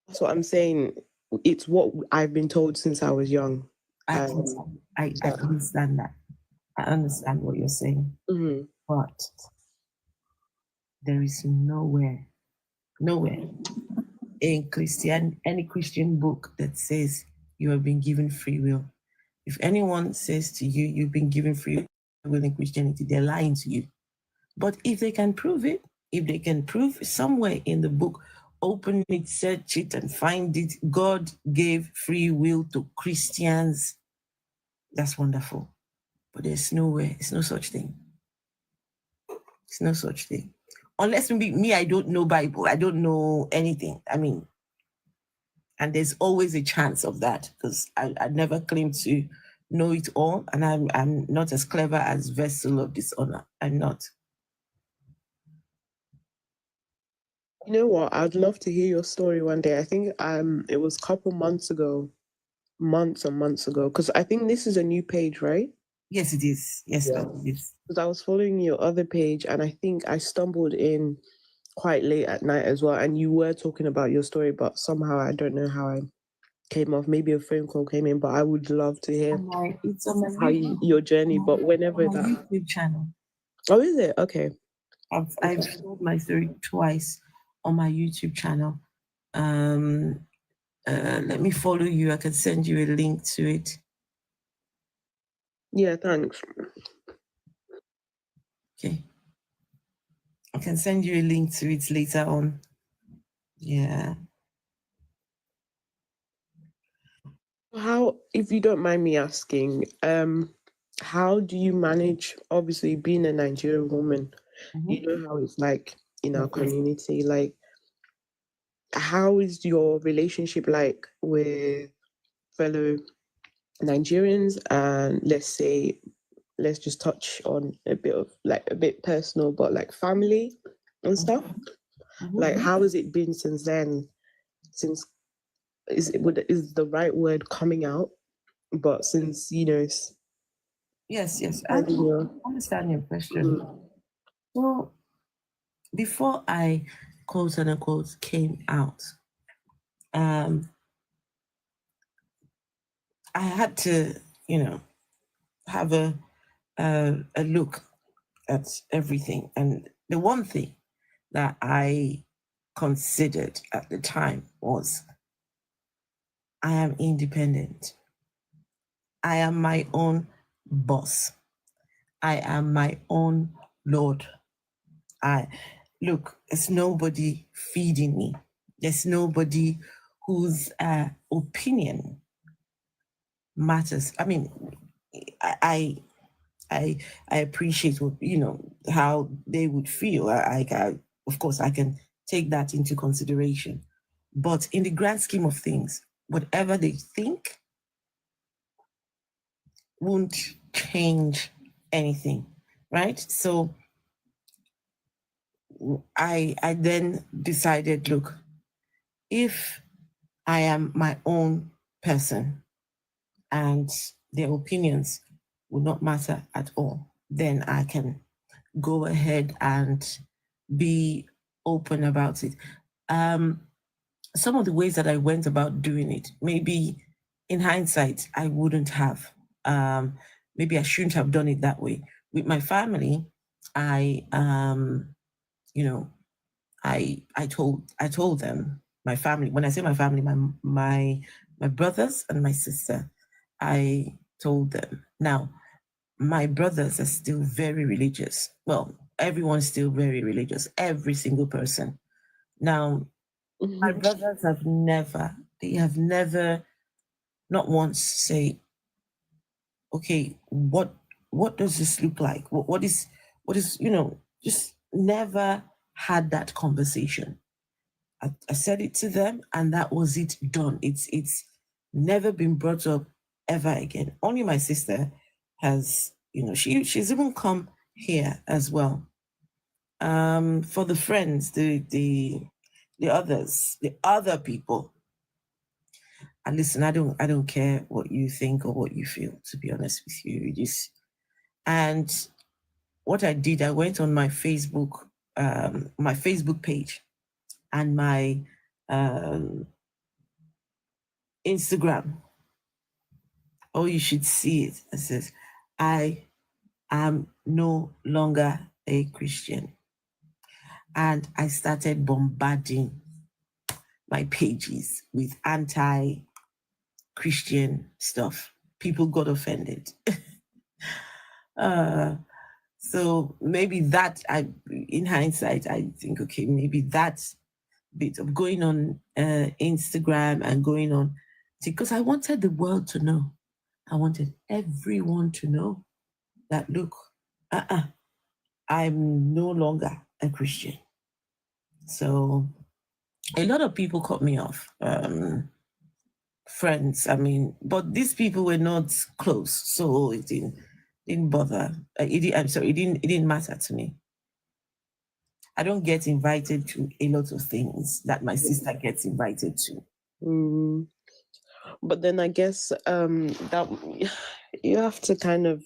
That's what I'm saying. It's what I've been told since I was young. I understand that. I understand what you're saying. Mm-hmm. But there is nowhere in any Christian book that says you have been given free will. If anyone says to you, you've been given free will in Christianity, they're lying to you. But if they can prove it, if they can prove somewhere in the book, open it, search it, and find it, God gave free will to Christians, that's wonderful. But there's nowhere, it's no such thing. It's no such thing. Unless maybe me, I don't know Bible, I don't know anything. I mean, and there's always a chance of that because I never claim to know it all, and I'm not as clever as vessel of dishonor. I'm not. You know what? I'd love to hear your story one day. I think it was a couple months and months ago, because I think this is a new page, right? Yes, it is. Yes, yeah. It is. Because I was following your other page, and I think I stumbled in quite late at night as well, and you were talking about your story, but somehow I don't know how I came off. Maybe a phone call came in, but I would love to hear it's on my your journey. But whenever that YouTube channel. Oh, is it? Okay. I've told my story twice on my YouTube channel. Let me follow you. I can send you a link to it. Yeah, thanks. Okay. I can send you a link to it later on. Yeah. How, if you don't mind me asking, how do you manage, obviously being a Nigerian woman, you know how it's like in our community, like how is your relationship like with fellow Nigerians? And let's just touch on a bit personal, but like family and stuff. Like how has it been since then? Since is the right word coming out? But since Yes, I understand your question. So before I quote unquote came out, I had to, have a look at everything. And the one thing that I considered at the time was I am independent. I am my own boss. I am my own Lord. There's nobody feeding me. There's nobody whose opinion matters. I mean, I appreciate what, how they would feel. Of course, I can take that into consideration. But in the grand scheme of things, whatever they think won't change anything, right? So I then decided, look, if I am my own person and their opinions will not matter at all, then I can go ahead and be open about it. Some of the ways that I went about doing it, maybe in hindsight, I wouldn't have. Maybe I shouldn't have done it that way. With my family, I told them, my family, when I say my family, my brothers and my sister, I told them. Now, my brothers are still very religious. Well, everyone's still very religious, every single person. Now, my brothers have never, not once say, okay, what does this look like? What is what is, just never had that conversation. I said it to them, and that was it, done. It's never been brought up ever again. Only my sister has, she's even come here as well. For the friends, the others, the other people. And listen, I don't care what you think or what you feel, to be honest with you. And what I did, I went on my Facebook page and my Instagram. Oh, you should see it. It says, I am no longer a Christian. And I started bombarding my pages with anti-Christian stuff. People got offended. So maybe that, in hindsight, I think, okay, maybe that bit of going on Instagram and going on, because I wanted the world to know. I wanted everyone to know that, look, I'm no longer a Christian. So a lot of people cut me off. Friends, but these people were not close, so it didn't bother. It didn't matter to me. I don't get invited to a lot of things that my sister gets invited to. But then I guess that you have to kind of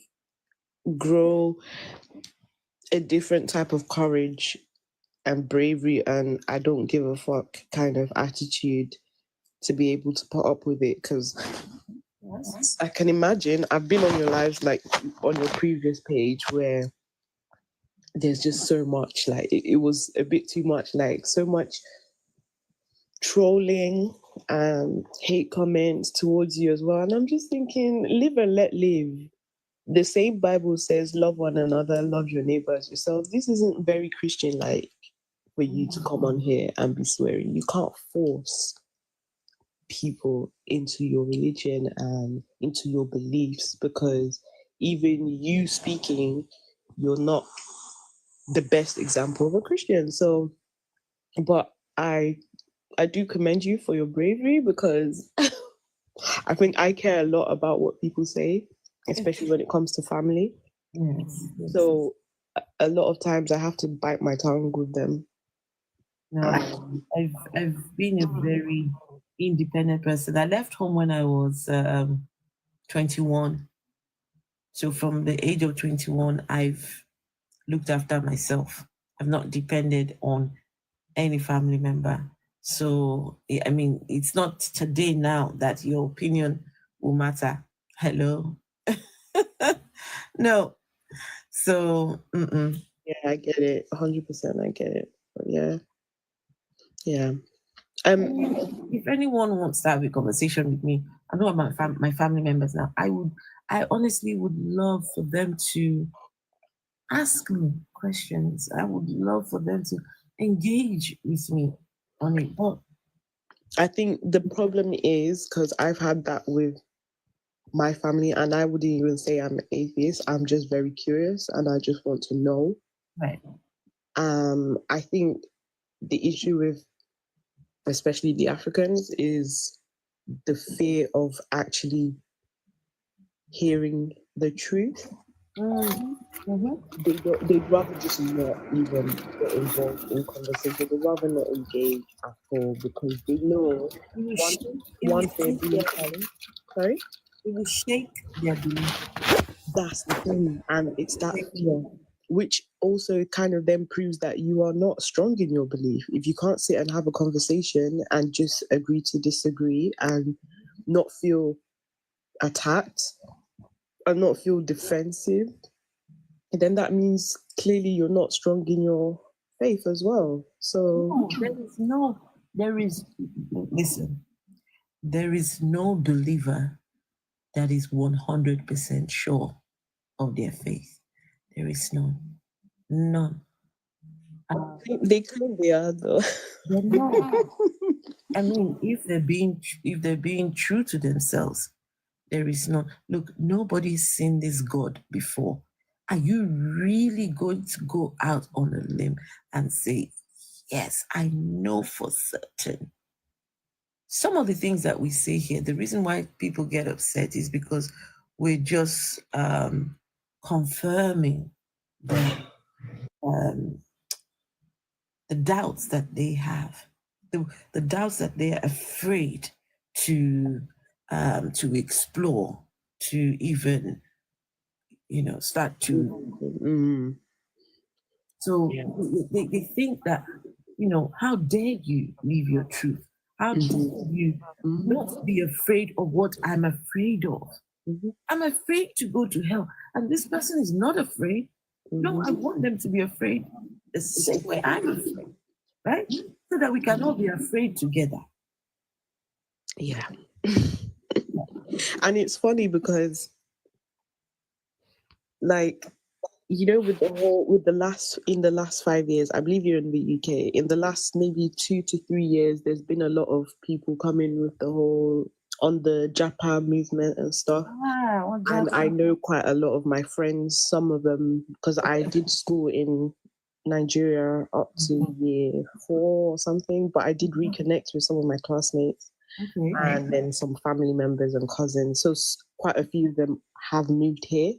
grow a different type of courage and bravery and I don't give a fuck kind of attitude to be able to put up with it. Because I can imagine, I've been on your lives, like on your previous page, where there's just so much, like it was a bit too much, like so much trolling and hate comments towards you as well. And I'm just thinking, live and let live. The same Bible says, love one another, love your neighbor as yourself. This isn't very Christian-like for you to come on here and be swearing. You can't force people into your religion and into your beliefs, because even you speaking, you're not the best example of a Christian. So, but I do commend you for your bravery, because I think I care a lot about what people say, especially when it comes to family. Yes. So a lot of times I have to bite my tongue with them. No, I've been a very independent person. I left home when I was 21. So from the age of 21, I've looked after myself. I've not depended on any family member. So, it's not today now that your opinion will matter. Hello? No. So, Yeah, I get it. 100%, I get it. But yeah. If anyone wants to have a conversation with me, I know my family members now. I honestly would love for them to ask me questions. I would love for them to engage with me on it. But I think the problem is, because I've had that with my family, and I wouldn't even say I'm an atheist. I'm just very curious and I just want to know. right. I think the issue with especially the Africans is the fear of actually hearing the truth. They'd rather just not even get involved in conversation. They'd rather not engage at all, because they know one they're being challenged. Sorry? It will shake their belief. That's the thing. And it's that fear, which also kind of then proves that you are not strong in your belief. If you can't sit and have a conversation and just agree to disagree and not feel attacked and not feel defensive, then that means clearly you're not strong in your faith as well. So listen, there is no believer that is 100% sure of their faith. There is none. They claim they are, though. They're not. If they're being true to themselves, there is no. Look, nobody's seen this God before Are you really going to go out on a limb and say, yes, I know for certain? Some of the things that we say here, the reason why people get upset is because we're just confirming the doubts that they have, the doubts that they're afraid to explore, to even, start to. So they think that, how dare you leave your truth? How dare you not be afraid of what I'm afraid of? I'm afraid to go to hell. And this person is not afraid. No, I want them to be afraid the same way I'm afraid, right? So that we can all be afraid together. Yeah. And it's funny because, like, in the last 5 years, I believe you're in the UK, in the last maybe 2 to 3 years, there's been a lot of people coming with the whole on the Japan movement and stuff. And I know quite a lot of my friends, some of them, because I did school in Nigeria up to year 4 or something, but I did reconnect with some of my classmates and then some family members and cousins. So quite a few of them have moved here.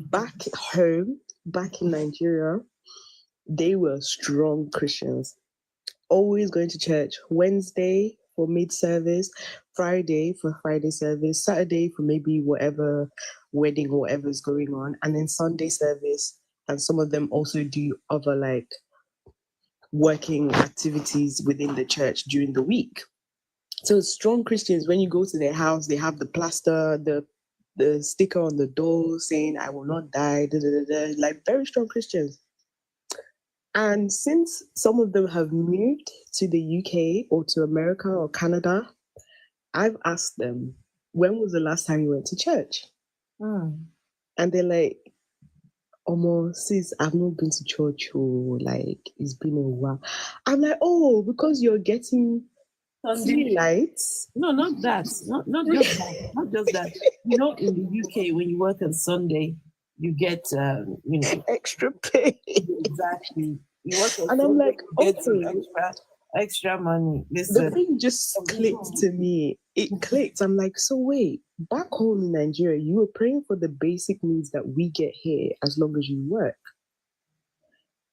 Back home, back in Nigeria, they were strong Christians, always going to church. Wednesday for mid-service, Friday for Friday service, Saturday for maybe whatever wedding or whatever's going on, and then Sunday service. And some of them also do other like working activities within the church during the week. So strong Christians, when you go to their house, they have the plaster, the sticker on the door saying, I will not die, like very strong Christians. And since some of them have moved to the UK or to America or Canada, I've asked them, when was the last time you went to church? And they're like, sis, I've not been to church, like, it's been a while. I'm like, oh, because you're getting free lights? No, not that. Not just that. Not just that. In the UK, when you work on Sunday, you get, extra pay. Exactly. You work on and I'm Sunday, like, you get extra money. Listen, the thing just clicked to me. It clicked. I'm like, so wait, back home in Nigeria, you were praying for the basic needs that we get here as long as you work.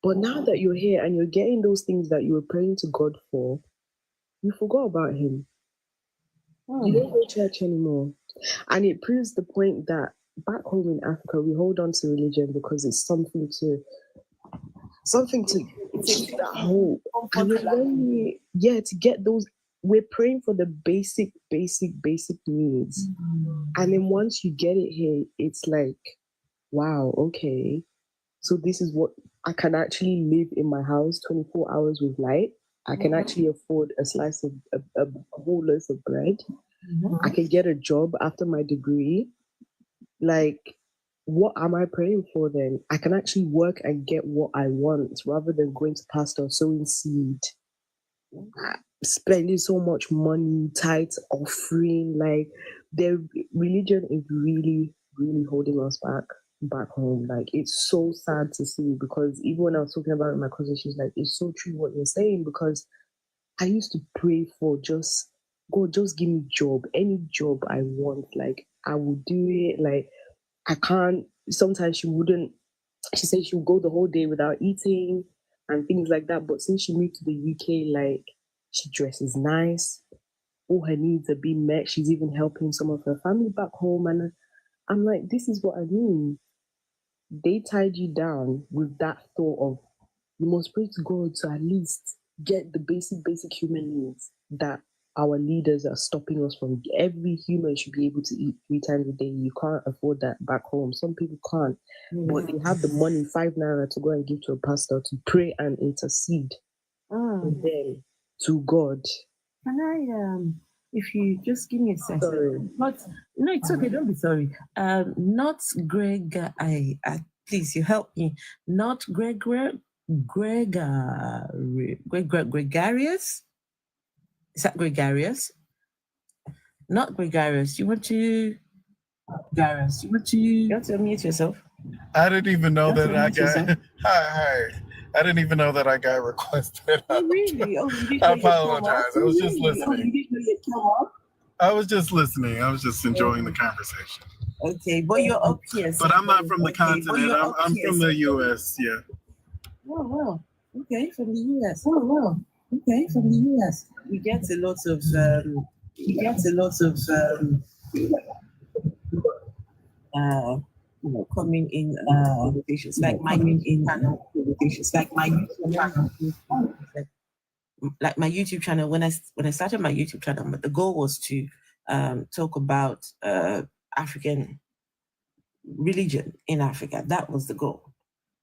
But now that you're here and you're getting those things that you were praying to God for, you forgot about him. You don't go to church anymore. And it proves the point that back home in Africa, we hold on to religion because it's something to keep that hope. And then to get those, we're praying for the basic needs. And then once you get it here, it's like, wow, okay. So this is what I can actually live in my house 24 hours with light. I can actually afford a slice of a whole loaf of bread. I can get a job after my degree. Like, what am I praying for then? I can actually work and get what I want rather than going to pastor, sowing seed, spending so much money, tithes, offering. Like, their religion is really, really holding us back home. Like, it's so sad to see, because even when I was talking about it with my cousin, she's like, it's so true what you're saying, because I used to pray for God, just give me job, any job I want. Like, I will do it. Like, I can't. Sometimes she said she would go the whole day without eating and things like that. But since she moved to the UK, like, she dresses nice. All her needs are being met. She's even helping some of her family back home. And I'm like, this is what I mean. They tied you down with that thought of, you must pray to God to at least get the basic human needs that our leaders are stopping us from. Every human should be able to eat 3 times a day. You can't afford that back home. Some people can't, but they have the money, 5 naira, to go and give to a pastor to pray and intercede with them to God. Can I, if you just give me a second? Sorry. No, it's okay. Don't be sorry. Not Greg. Please, you help me. Not Gregarious. Is that gregarious? Not gregarious. You want to unmute yourself? I didn't even know That's that what I you said. got. Hi. I didn't even know that I got requested. Oh, really? Oh, you didn't I know you come apologize. up? I was Oh, just really? Oh, listening. you didn't know you come up? I was just listening. I was just enjoying the conversation. Okay, but you're up here. But I'm not from the Okay, but continent. you're I'm, up I'm here. from the U.S. Yeah. Oh, wow. Okay, from the US. Oh, wow. Okay, from the US. We get a lot of coming in conversations like my YouTube channel. When I started my YouTube channel, the goal was to talk about African religion in Africa. That was the goal.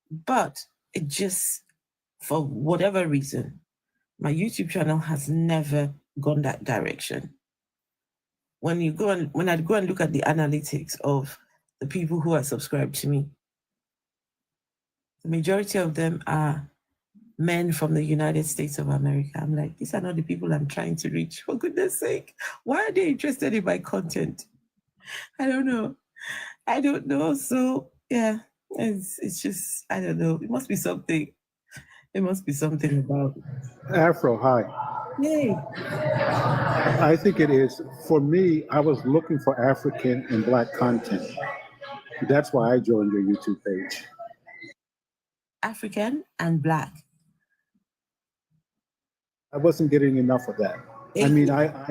But it just, for whatever reason, my YouTube channel has never gone that direction. When I go and look at the analytics of the people who are subscribed to me, the majority of them are men from the United States of America. I'm like, these are not the people I'm trying to reach. For goodness sake, why are they interested in my content? I don't know. So yeah, it's just, I don't know. It must be something. It must be something about Afro, hi. Yay. I think it is. For me, I was looking for African and Black content. That's why I joined your YouTube page. African and Black. I wasn't getting enough of that. I mean,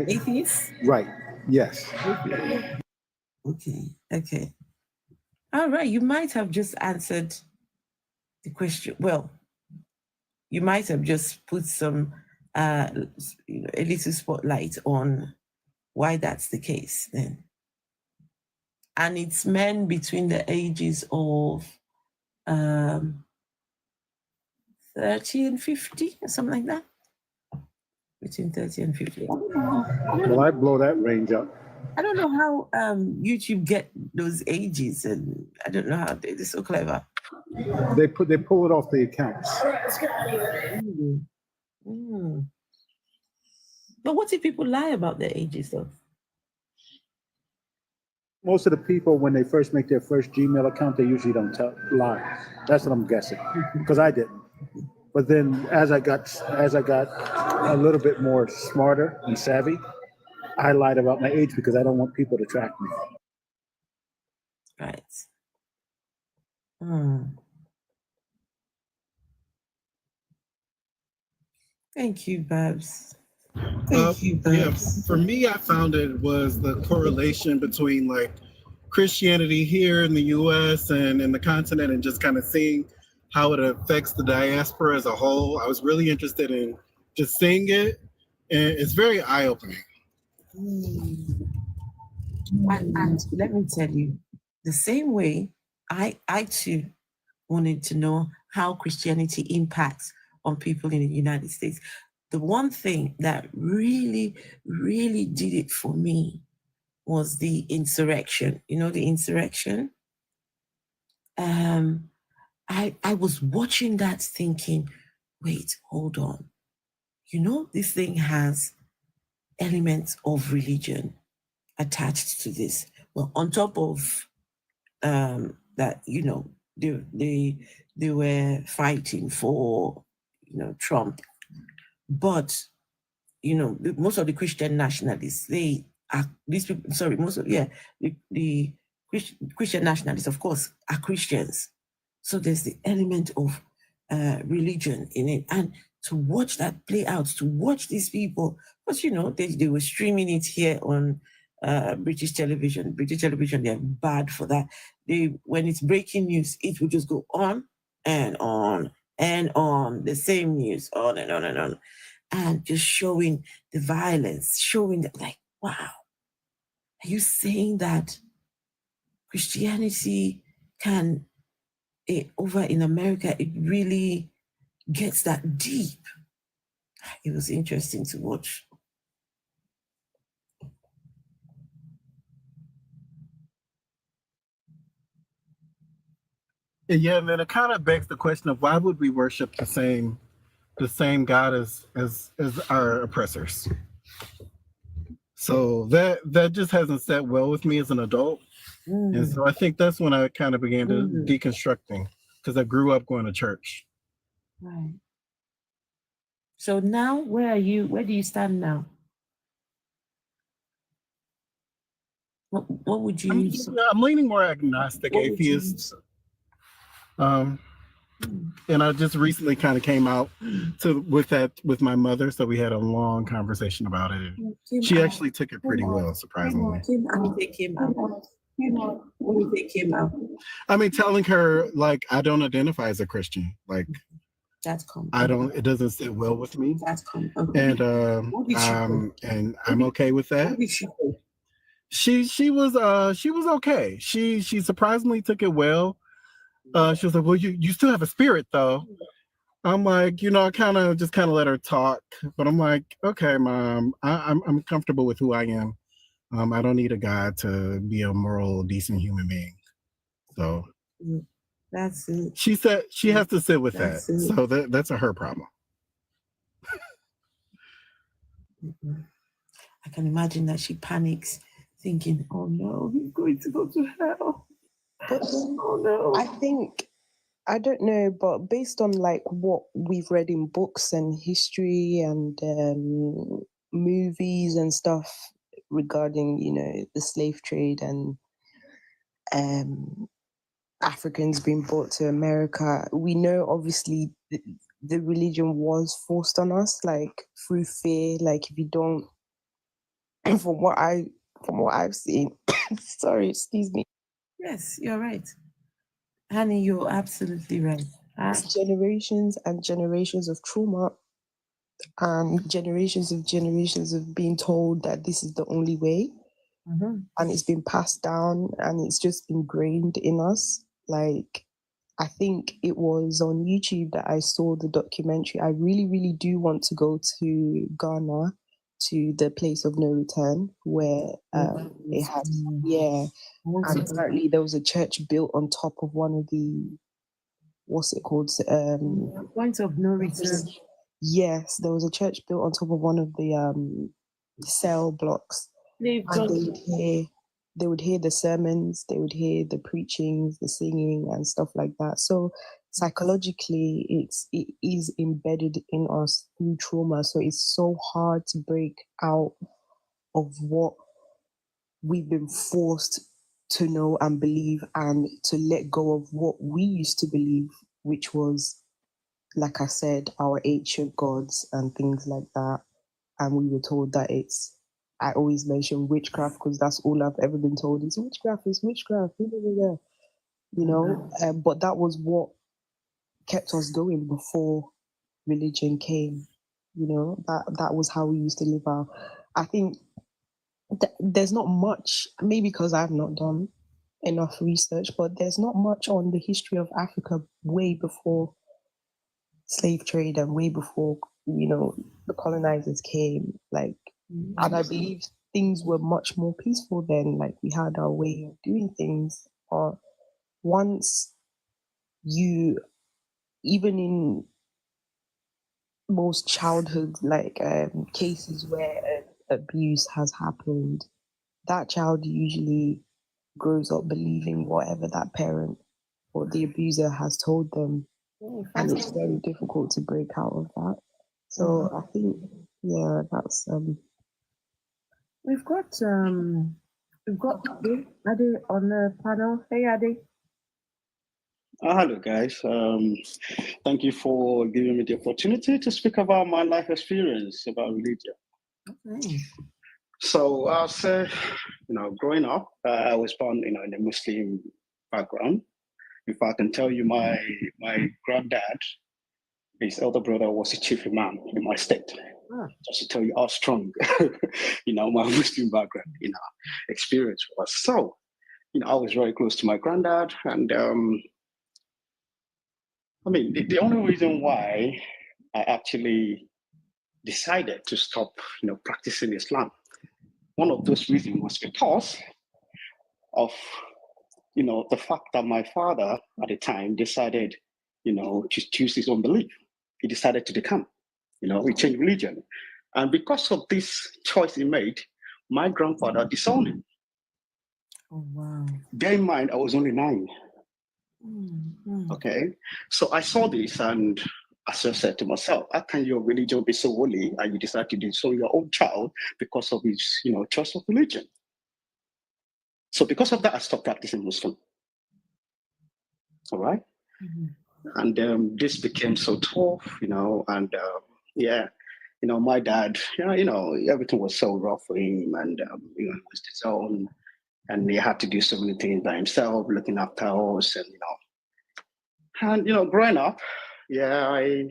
atheist? Right. Yes. Okay. All right. You might have just answered the question. Well, you might have just put some a little spotlight on why that's the case then. And it's men between the ages of 30 and 50 or something like that. Between 30 and 50. Well, I blow that range up. I don't know how YouTube get those ages, and I don't know how they're so clever. They pull it off the accounts. But what if people lie about their ages though? Most of the people, when they first make their first Gmail account, they usually don't lie. That's what I'm guessing, because I didn't. But then, as I got a little bit more smarter and savvy, I lied about my age because I don't want people to track me. Right. Thank you, Babs. Yeah, for me, I found it was the correlation between like Christianity here in the U.S. and in the continent, and just kind of seeing how it affects the diaspora as a whole. I was really interested in just seeing it, and it's very eye-opening. And let me tell you, the same way I too wanted to know how Christianity impacts on people in the United States. The one thing that really, really did it for me was the insurrection. You know, the insurrection? I was watching that thinking, wait, hold on. You know, this thing has elements of religion attached to this. Well, on top of that, you know, they were fighting for, you know, Trump. But, you know, most of the Christian nationalists, the Christian nationalists, of course, are Christians. So there's the element of religion in it. And to watch that play out, to watch these people, because, you know, they were streaming it here on British television. British television, they're bad for that. When it's breaking news, it will just go on and on and on, the same news, on and on and on. And just showing the violence, showing that, like, wow, are you saying that Christianity can, over in America, it really gets that deep? It was interesting to watch. Yeah, and then it kind of begs the question of why would we worship the same God as our oppressors? So that just hasn't sat well with me as an adult. And so I think that's when I kind of began to deconstructing, because I grew up going to church. Right. So now, where are you? Where do you stand now? What would you? I'm leaning more agnostic, atheist. And I just recently kind of came out with my mother, so we had a long conversation about it. And she actually took it pretty well, surprisingly. I mean, telling her like I don't identify as a Christian, like that's common. It doesn't sit well with me. That's common. Okay. And I'm okay with that. What did she say? She was okay. She surprisingly took it well. She was like, well, you still have a spirit though. I'm like, I kind of let her talk, but I'm like, okay, Mom, I'm comfortable with who I am. I don't need a God to be a moral, decent human being. So that's it. She said she has to sit with that. So that's her problem. I can imagine that she panics, thinking, "Oh no, he's going to go to hell." But oh no. I don't know, but based on like what we've read in books and history and movies and stuff regarding, the slave trade and Africans being brought to America, we know obviously the religion was forced on us, like through fear. Like if you don't, from what I've seen, sorry, excuse me. Yes, you're right. Honey, you're absolutely right. It's generations and generations of trauma and generations of being told that this is the only way. And it's been passed down and it's just ingrained in us. Like, I think it was on YouTube that I saw the documentary. I really, really do want to go to Ghana, to the place of no return, where it had, and apparently there was a church built on top of one of the, what's it called? Point of no return. Yes, there was a church built on top of one of the cell blocks. And they would hear the sermons, they would hear the preachings, the singing and stuff like that. So psychologically, it is embedded in us through trauma. So it's so hard to break out of what we've been forced to know and believe, and to let go of what we used to believe, which was, like I said, our ancient gods and things like that. And we were told that I always mention witchcraft because that's all I've ever been told is witchcraft, but that was what kept us going before religion came. That was how we used to live I think there's not much, maybe because I've not done enough research, but there's not much on the history of Africa way before slave trade and way before, the colonizers came. Like, and I believe things were much more peaceful then. Like, we had our way of doing things. Or once you, even in most childhood, like cases where abuse has happened, that child usually grows up believing whatever that parent or the abuser has told them. And it's very difficult to break out of that. So I think, that's We've got Ade on the panel. Hey, Ade. Hello, guys. Thank you for giving me the opportunity to speak about my life experience about religion. Okay. So I'll say, growing up, I was born, in a Muslim background. If I can tell you, my granddad, his elder brother, was a chief imam in my state. Just to tell you how strong, my Muslim background, experience was. So, I was very close to my granddad, and the only reason why I actually decided to stop, practicing Islam, one of those reasons was because of, the fact that my father at the time decided, to choose his own belief. He decided to decamp, he changed religion. And because of this choice he made, my grandfather disowned him. Oh, wow. Bear in mind, I was only 9. Okay, so I saw this and I just said to myself, how can your religion be so holy and you decide to disown your own child because of his, choice of religion? So because of that, I stopped practicing Muslim. All right. And this became so tough, and yeah, my dad, everything was so rough for him, and he was his own, and he had to do so many things by himself, looking after us, and growing up, yeah, I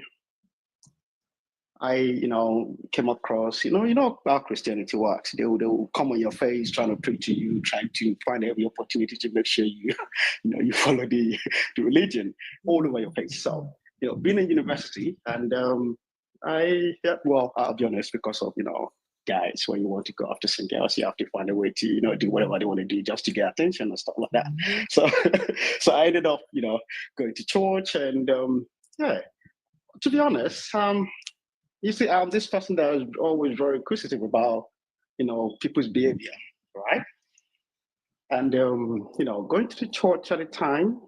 came across, how Christianity works. They will come on your face, trying to preach to you, trying to find every opportunity to make sure you, you follow the religion all over your face. So, being in university, and I'll be honest, because of guys, when you want to go after some girls, you have to find a way to do whatever they want to do just to get attention and stuff like that. So, so I ended up going to church, and yeah, to be honest, you see, I'm this person that is always very inquisitive about, people's behavior, right? And, going to the church at the time,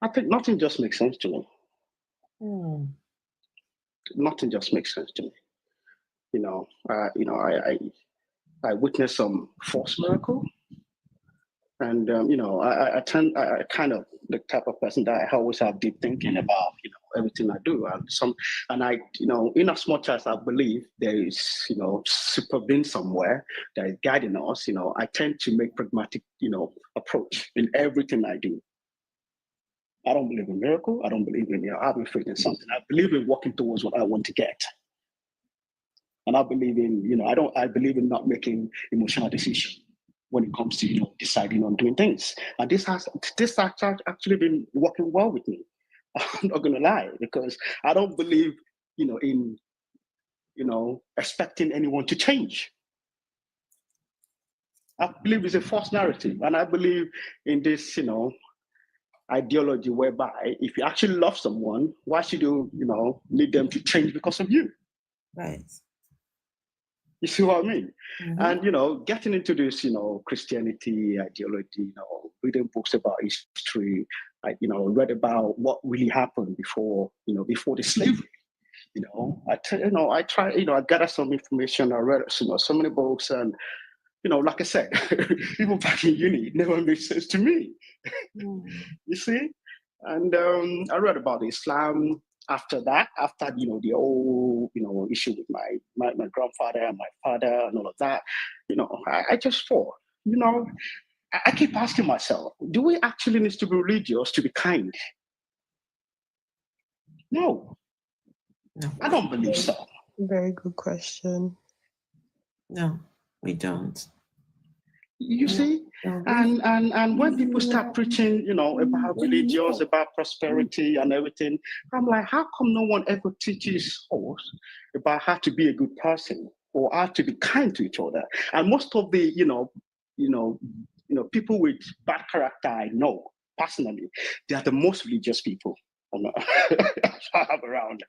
I think nothing just makes sense to me. Nothing just makes sense to me. I witnessed some false miracle. And I kind of the type of person that I always have deep thinking about everything I do, and I in as much as I believe there is super being somewhere that is guiding us, I tend to make pragmatic approach in everything I do. I don't believe in miracle. I don't believe in having faith in something. I believe in working towards what I want to get. And I believe in I believe in not making emotional decisions when it comes to deciding on doing things, and this has actually been working well with me. I'm not gonna lie, because I don't believe in expecting anyone to change. I believe it's a false narrative, and I believe in this ideology whereby if you actually love someone, why should you need them to change because of you? Right. You see what I mean? And getting into this, Christianity ideology, reading books about history, I read about what really happened before the slavery. I try, I gathered some information. I read so many books, and like I said, even back in uni, it never made sense to me. You see, and I read about Islam. After that, the whole issue with my grandfather and my father and all of that, I just thought, I keep asking myself, do we actually need to be religious to be kind? No, I don't believe so. Very good question. No, we don't. You see, and when people start preaching, about religions, about prosperity and everything, I'm like, how come no one ever teaches us about how to be a good person or how to be kind to each other? And most of the, people with bad character I know personally, they are the most religious people I have around.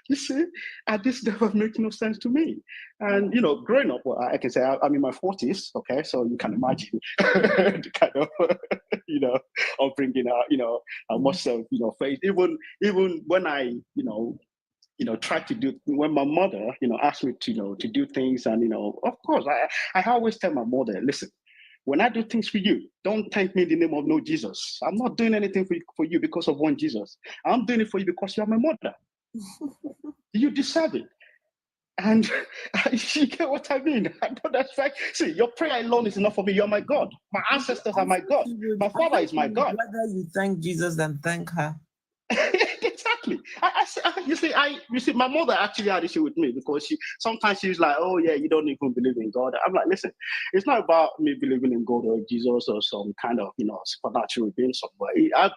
You see, and this never makes no sense to me. And growing up, well, I can say I'm in my 40s. Okay, so you can imagine the kind of upbringing, I must have faced. Even when I tried to do, when my mother asked me to do things, and of course I always tell my mother, listen, when I do things for you, don't thank me in the name of no Jesus. I'm not doing anything for you because of one Jesus. I'm doing it for you because you are my mother. You deserve it. And you get what I mean? I know that's right. See, your prayer alone is enough for me. You're my God. My ancestors are my God. My father is my God. Whether you thank Jesus than thank her. Exactly. You see, my mother actually had issue with me because sometimes she's like, oh yeah, you don't even believe in God. I'm like, listen, it's not about me believing in God or Jesus or some kind of supernatural being somewhere.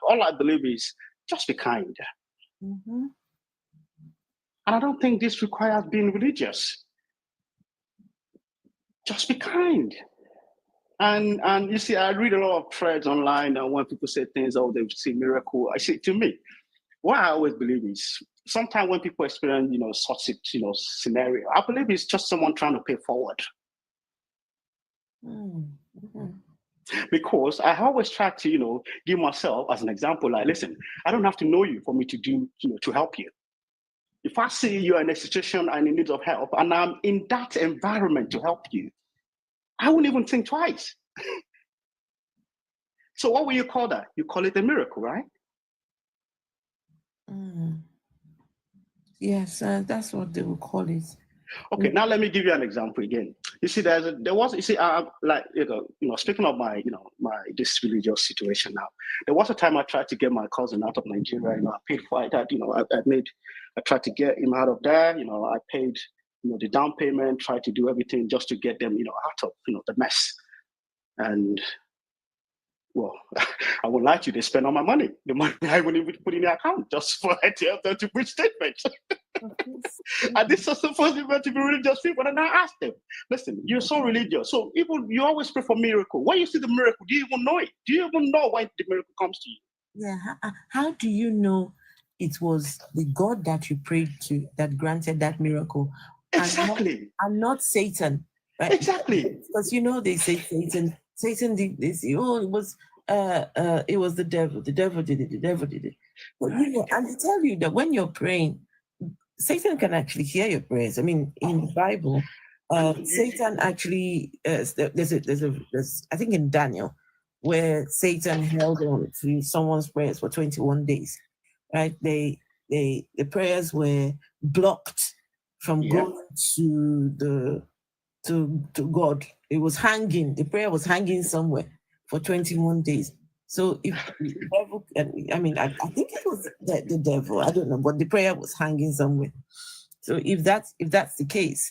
All I believe is just be kind. And I don't think this requires being religious. Just be kind. And you see, I read a lot of threads online, and when people say things, oh, they see miracle. I see, to me, what I always believe is sometimes when people experience, such scenario, I believe it's just someone trying to pay forward. Because I always try to, give myself as an example, like, listen, I don't have to know you for me to do, to help you. If I see you're in a situation and in need of help, and I'm in that environment to help you, I wouldn't even think twice. So what will you call that? You call it a miracle, right? Yes, that's what they will call it. Okay, now let me give you an example again. You see, speaking of my, this religious situation now, there was a time I tried to get my cousin out of Nigeria. I paid for that. I tried to get him out of there. I paid, the down payment, tried to do everything just to get them, out of, the mess. And well, I won't lie to you, they spend all my money. The money I wouldn't even put in the account just for it to help them to put statements. And this is supposed to be religious people. And I asked them, listen, you're so religious. So even you always pray for miracle. When you see the miracle, do you even know it? Do you even know why the miracle comes to you? Yeah. How do you know it was the God that you prayed to that granted that miracle? Exactly. And not Satan. Right? Exactly. Because they say Satan did this. It was the devil. The devil did it. The devil did it. But and they tell you that when you're praying, Satan can actually hear your prayers. I mean, in the Bible, Satan actually there's I think in Daniel where Satan held on to someone's prayers for 21 days. Right? The prayers were blocked from going to God. It was hanging. The prayer was hanging somewhere for 21 days. So if the devil, I think it was the devil. I don't know, but the prayer was hanging somewhere. So if that's the case,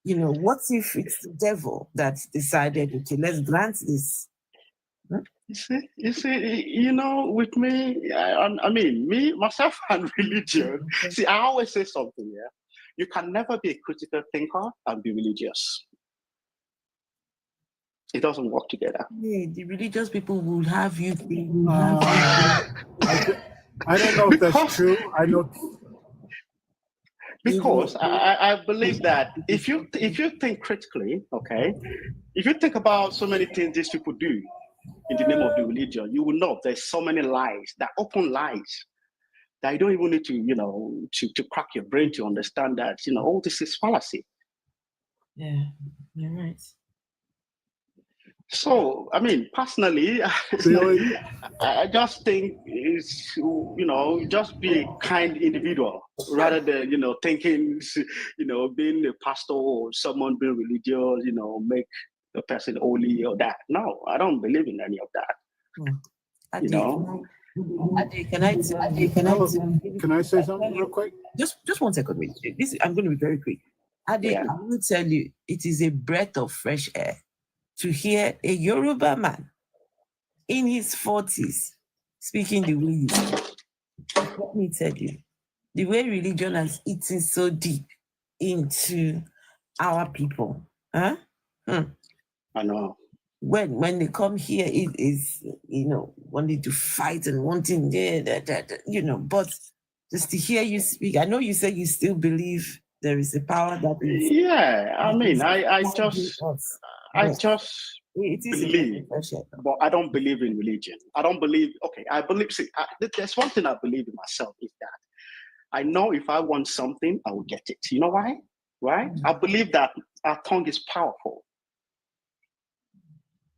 what if it's the devil that decided, okay, let's grant this? Huh? You see, with me, me, myself, and religion. See, I always say something. Yeah, you can never be a critical thinker and be religious. It doesn't work together. Yeah, the religious people will have you. I don't know if that's true. I know. Because I believe that if you think critically, okay, if you think about so many things these people do in the name of the religion, you will know there's so many lies, that open lies, that you don't even need to to crack your brain to understand that all this is fallacy. Yeah, you're right. So, personally, I just think it's, just be a kind individual rather than, thinking, being a pastor or someone being religious, make the person holy or that. No, I don't believe in any of that. Can I say something real quick? Just 1 second, wait. I'm going to be very quick. I will tell you, it is a breath of fresh air to hear a Yoruba man in his 40s speaking the way he speaks. Let me tell you, the way religion has eaten so deep into our people. Huh? I know. When they come here, it is, wanting to fight and wanting, but just to hear you speak, I know you say you still believe there is a power that is. Yeah, I just believe, but I don't believe in religion. I don't believe, there's one thing I believe in myself is that I know if I want something, I will get it. You know why? Right? I believe that our tongue is powerful.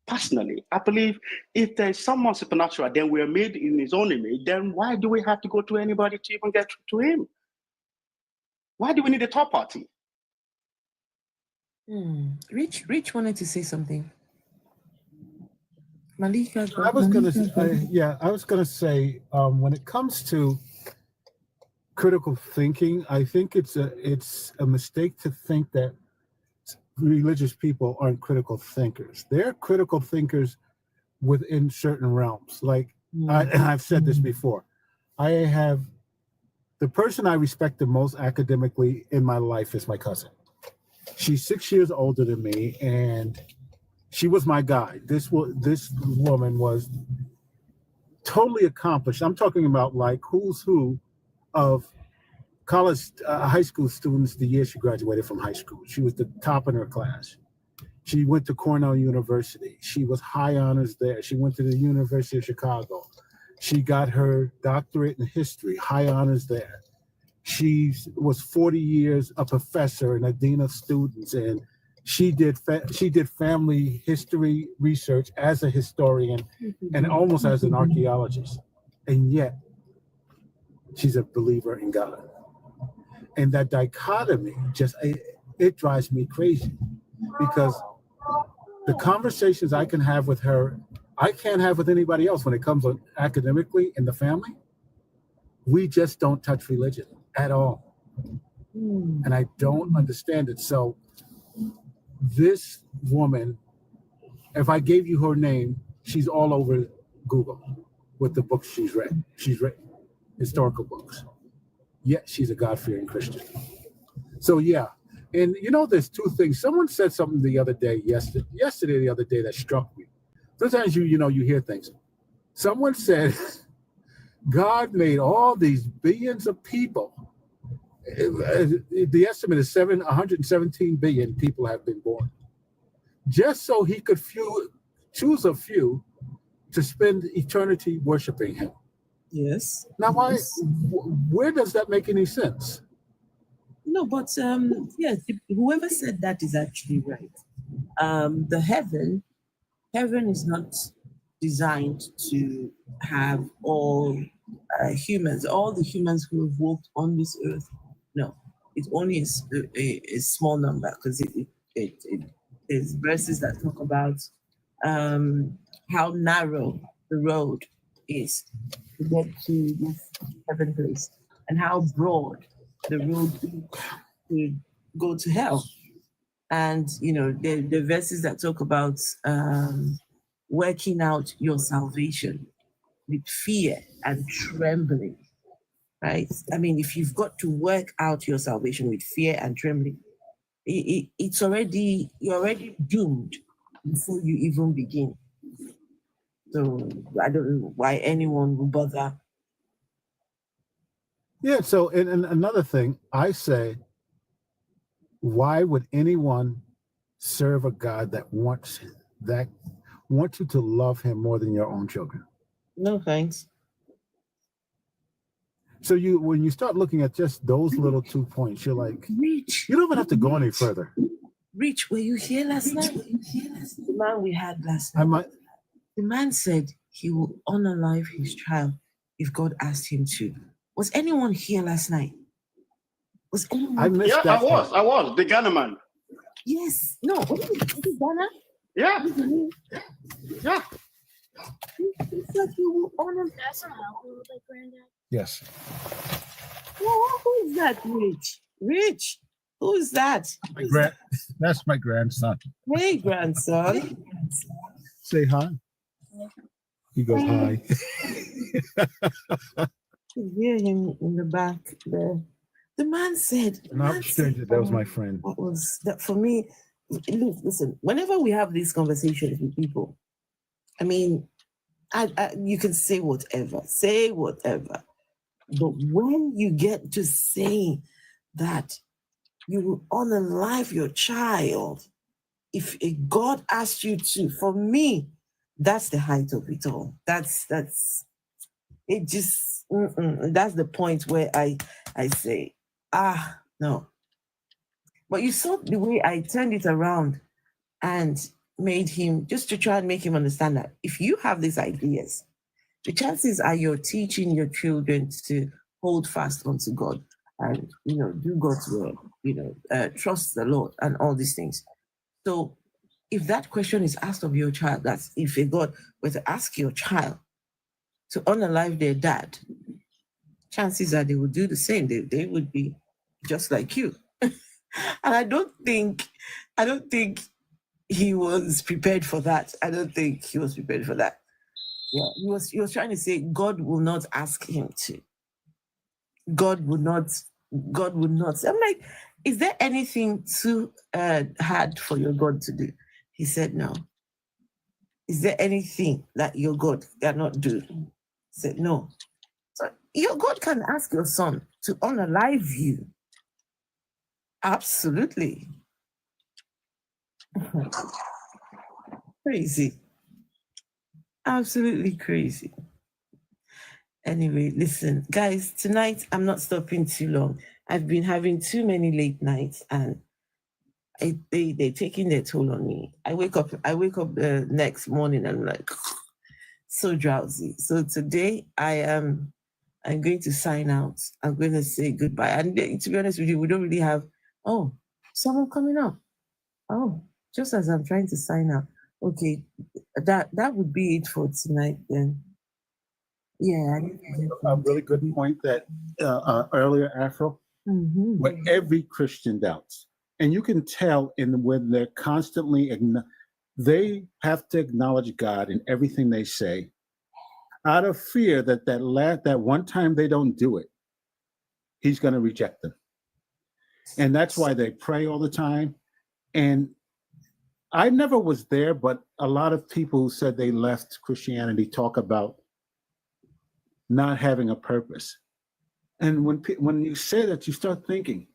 Personally, I believe if there's someone supernatural, then we're made in his own image, then why do we have to go to anybody to even get to him? Why do we need a third party? Rich wanted to say something. Malika, I was gonna say, when it comes to critical thinking, I think it's a mistake to think that religious people aren't critical thinkers. They're critical thinkers within certain realms. Like I've said this before, the person I respect the most academically in my life is my cousin. She's 6 years older than me, and she was my guide. This woman was totally accomplished. I'm talking about like who's who of college, high school students the year she graduated from high school. She was the top in her class. She went to Cornell University. She was high honors there. She went to the University of Chicago. She got her doctorate in history, high honors there. She was 40 years a professor and a dean of students, and she did family history research as a historian and almost as an archaeologist. And yet, she's a believer in God. And that dichotomy it drives me crazy, because the conversations I can have with her, I can't have with anybody else when it comes on academically in the family. We just don't touch religion at all. And I don't understand it. So this woman, if I gave you her name, she's all over Google with the books she's read. She's written historical books. Yet she's a God-fearing Christian. So yeah. And there's two things. Someone said something the other day, the other day that struck me. Sometimes you hear things. Someone said, God made all these billions of people. The estimate is 117 billion people have been born, just so he could choose a few to spend eternity worshiping him. Yes. Now, where does that make any sense? No, but yes, whoever said that is actually right. The heaven is not designed to have all humans, all the humans who have walked on this earth. No, it only is a small number, because there's verses that talk about how narrow the road is to get to this heaven place, and how broad the road is to go to hell. And the verses that talk about working out your salvation with fear and trembling, right? I mean, if you've got to work out your salvation with fear and trembling, you're already doomed before you even begin. So I don't know why anyone would bother. Yeah. So, and another thing, I say, why would anyone serve a God that wants you to love him more than your own children? No thanks. So when you start looking at just those little 2 points, you're like, Rich, you don't even have to go any further. Rich, were you here last night? The man we had last night. The man said he will unalive his child if God asked him to. Was anyone here last night? Was anyone? I missed that. I was the Ghana man. Yes. No. Was it Ghana? Yeah. Yeah. He said he will honor. That's not alcohol, like granddad. Yes. Who is that, Rich? Rich, who is that? That's my grandson. Hey, grandson. Say hi. He goes hi. You hear him in the back there. The man said. Not stranger. That was my friend. What was that for me? Listen, whenever we have these conversations with people, I mean, you can say whatever, but when you get to saying that you will unalive your child if a God asked you to, for me, that's the height of it all. That's it. Just that's the point where I say, no. But you saw the way I turned it around and made him, just to try and make him understand that if you have these ideas, the chances are you're teaching your children to hold fast onto God and, do God's will, trust the Lord and all these things. So if that question is asked of your child, that's if a God were to ask your child to unalive their dad, chances are they would do the same. They would be just like you. And I don't think he was prepared for that. Yeah, he was trying to say God will not ask him to. God would not. I'm like, is there anything too hard for your God to do? He said no. Is there anything that your God cannot do? He said no. So your God can ask your son to unalive you. Absolutely. Crazy. Absolutely crazy. Anyway, listen, guys, tonight I'm not stopping too long. I've been having too many late nights and they're taking their toll on me. I wake up the next morning and I'm like so drowsy. So today I'm going to sign out. I'm going to say goodbye. And to be honest with you, we don't really have someone coming up. Oh, just as I'm trying to sign out. Okay, that would be it for tonight then. Yeah. A really good point that earlier, Afro, where every Christian doubts. And you can tell when they're constantly, they have to acknowledge God in everything they say out of fear that one time they don't do it, he's going to reject them. And that's why they pray all the time. And I never was there, but a lot of people who said they left Christianity talk about not having a purpose. And when you say that, you start thinking,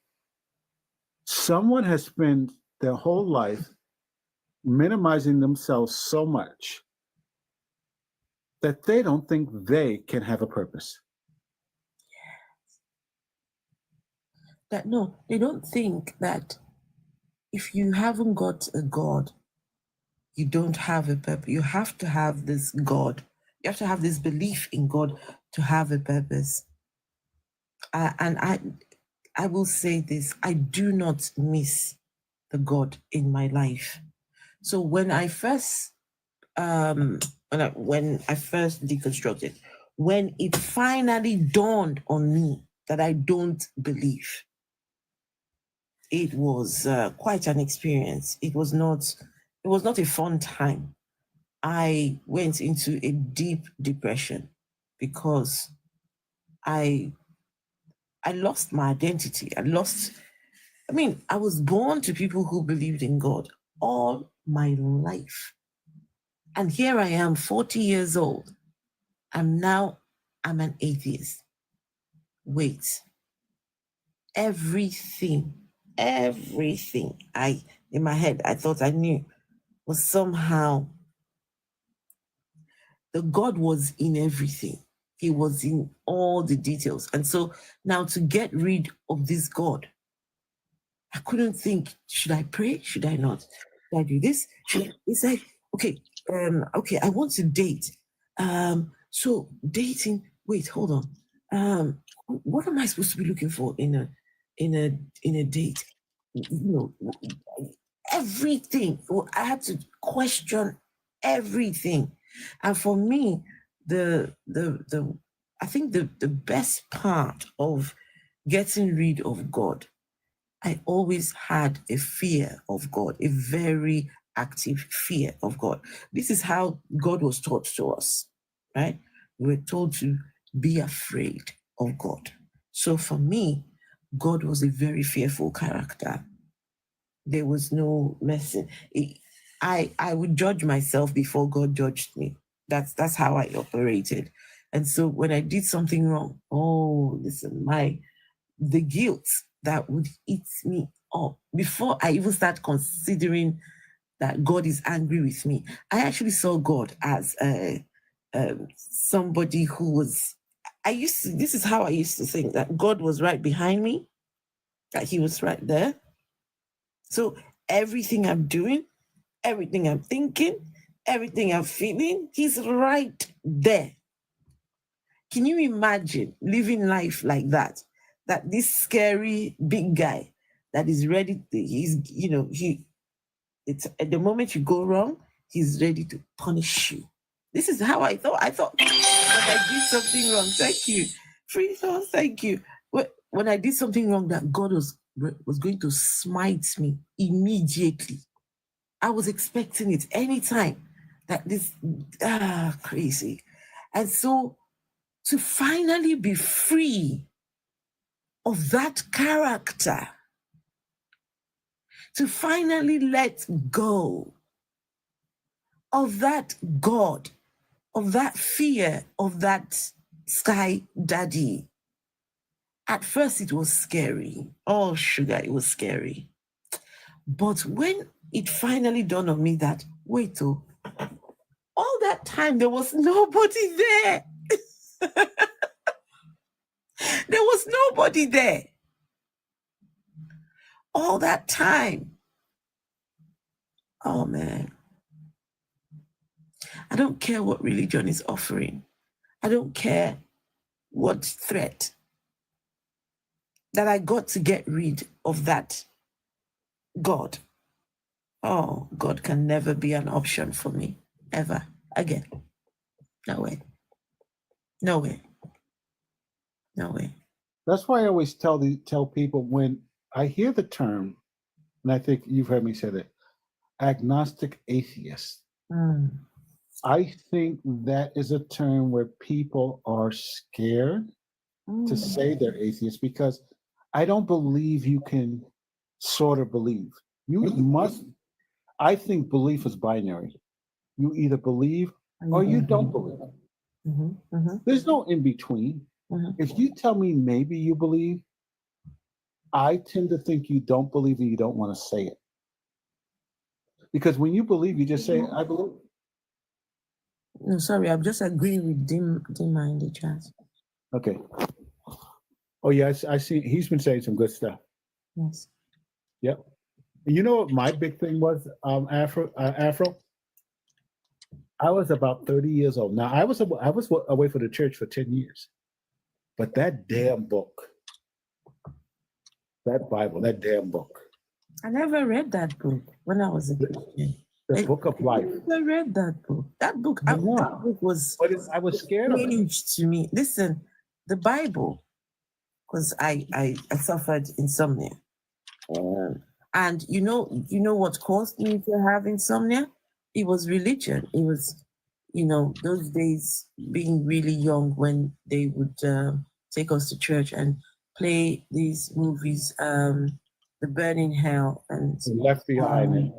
someone has spent their whole life minimizing themselves so much that they don't think they can have a purpose. They don't think that if you haven't got a God, you don't have a purpose. You have to have this God. You have to have this belief in God to have a purpose. And I will say this, I do not miss the God in my life. So when I first when I first deconstructed, when it finally dawned on me that I don't believe, it was quite an experience. It was not a fun time. I went into a deep depression because I lost my identity. I was born to people who believed in God all my life. And here I am, 40 years old. I'm an atheist. Wait. Everything in my head I thought I knew was somehow the God was in everything. He was in all the details. And so now to get rid of this God, I couldn't think, should I pray? Should I not? Should I do this? It's like, okay, I want to date. So dating, wait, hold on. What am I supposed to be looking for in a date? Everything. I had to question everything. And for me, I think the best part of getting rid of God, I always had a fear of God, a very active fear of God. This is how God was taught to us, right? We were told to be afraid of God. So for me, God was a very fearful character. There was no messing. I would judge myself before God judged me. That's how I operated. And so when I did something wrong, the guilt that would eat me up before I even start considering that God is angry with me. I actually saw God as somebody who was. This is how I used to think, that God was right behind me, that He was right there. So everything I'm doing, everything I'm thinking, everything I'm feeling, He's right there. Can you imagine living life like that? That this scary big guy that is ready to, it's at the moment you go wrong, he's ready to punish you. This is how I thought. I thought when I did something wrong, thank you. Free thoughts, thank you. When I did something wrong, that God was going to smite me immediately. I was expecting it anytime. That this crazy. And so to finally be free of that character, to finally let go of that God, of that fear, of that sky daddy. At first it was scary. Oh, sugar, it was scary. But when it finally dawned on me that, wait, all that time there was nobody there. There was nobody there. All that time. Oh man. I don't care what religion is offering. I don't care what threat. That I got to get rid of that God. Oh, God can never be an option for me, ever, again. No way. No way. No way. That's why I always tell people when I hear the term, and I think you've heard me say that, agnostic atheist. I think that is a term where people are scared to say they're atheists because I don't believe you can sort of believe. You must. I think belief is binary. You either believe or you don't believe. There's no in between. If you tell me maybe you believe, I tend to think you don't believe and you don't want to say it. Because when you believe, you just say, I believe. No, sorry, I'm just agreeing with Dima in the chat. Okay. Oh, yeah, I see. He's been saying some good stuff. Yes. Yep. You know what my big thing was, Afro? I was about 30 years old. Now, I was away from the church for 10 years. But that damn book, that Bible, that damn book. I never read that book when I was a Christian. The book of life. I never read that book. That book was. But I was scared of it. To me. Listen, the Bible, because I suffered insomnia, and you know what caused me to have insomnia? It was religion. It was, those days being really young when they would take us to church and play these movies. The Burning Hell and Left Behind,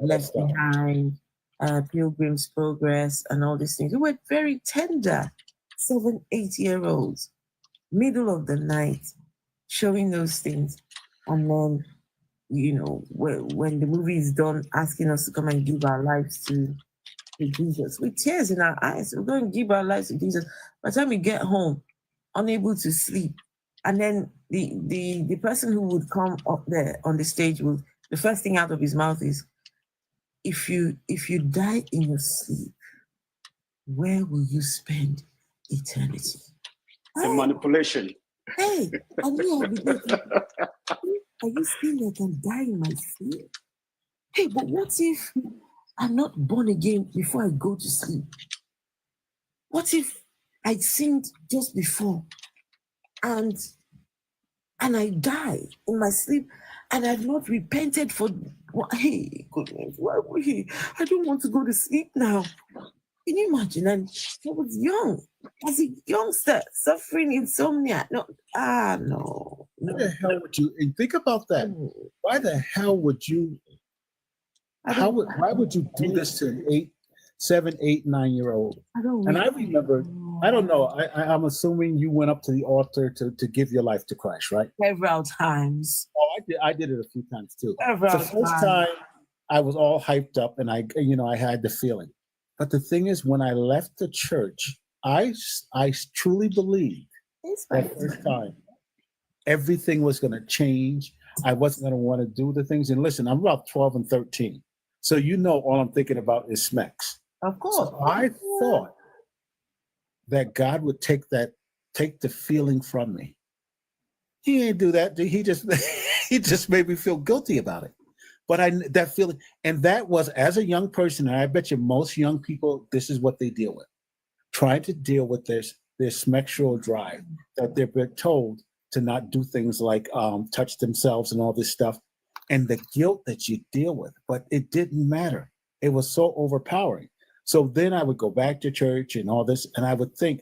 Pilgrim's Progress, and all these things. We were very tender, 7, 8-year-olds, middle of the night, showing those things, and then when the movie is done, asking us to come and give our lives to Jesus with tears in our eyes. We're going to give our lives to Jesus. By the time we get home, unable to sleep. And then the person who would come up there on the stage would, the first thing out of his mouth is, if you die in your sleep, where will you spend eternity? The manipulation. Hey, I knew I'd be thinking, are you saying I can die in my sleep? Hey, but what if I'm not born again before I go to sleep? What if I sinned just before and I die in my sleep and I've not repented for what? Hey, goodness, why would he? I don't want to go to sleep now. Can you imagine? And I was young, as a youngster, suffering insomnia. No. Why the hell would you? And think about that. Why the hell would you? Why would you do this to an 7, 8, 9-year-old? And I remember. I don't know. I'm assuming you went up to the altar to give your life to Christ, right? Several times. Oh, I did it a few times too. The first time I was all hyped up and I had the feeling. But the thing is, when I left the church, I truly believed that first time everything was going to change. I wasn't going to want to do the things. And listen, I'm about 12 and 13. So all I'm thinking about is smacks. Of course. So I thought that God would take the feeling from me. He didn't do that. He just made me feel guilty about it. But that feeling, and that was, as a young person, and I bet you most young people, this is what they deal with. Trying to deal with this sexual drive that they're told to not do things like touch themselves and all this stuff, and the guilt that you deal with. But it didn't matter. It was so overpowering. So then I would go back to church and all this, and I would think,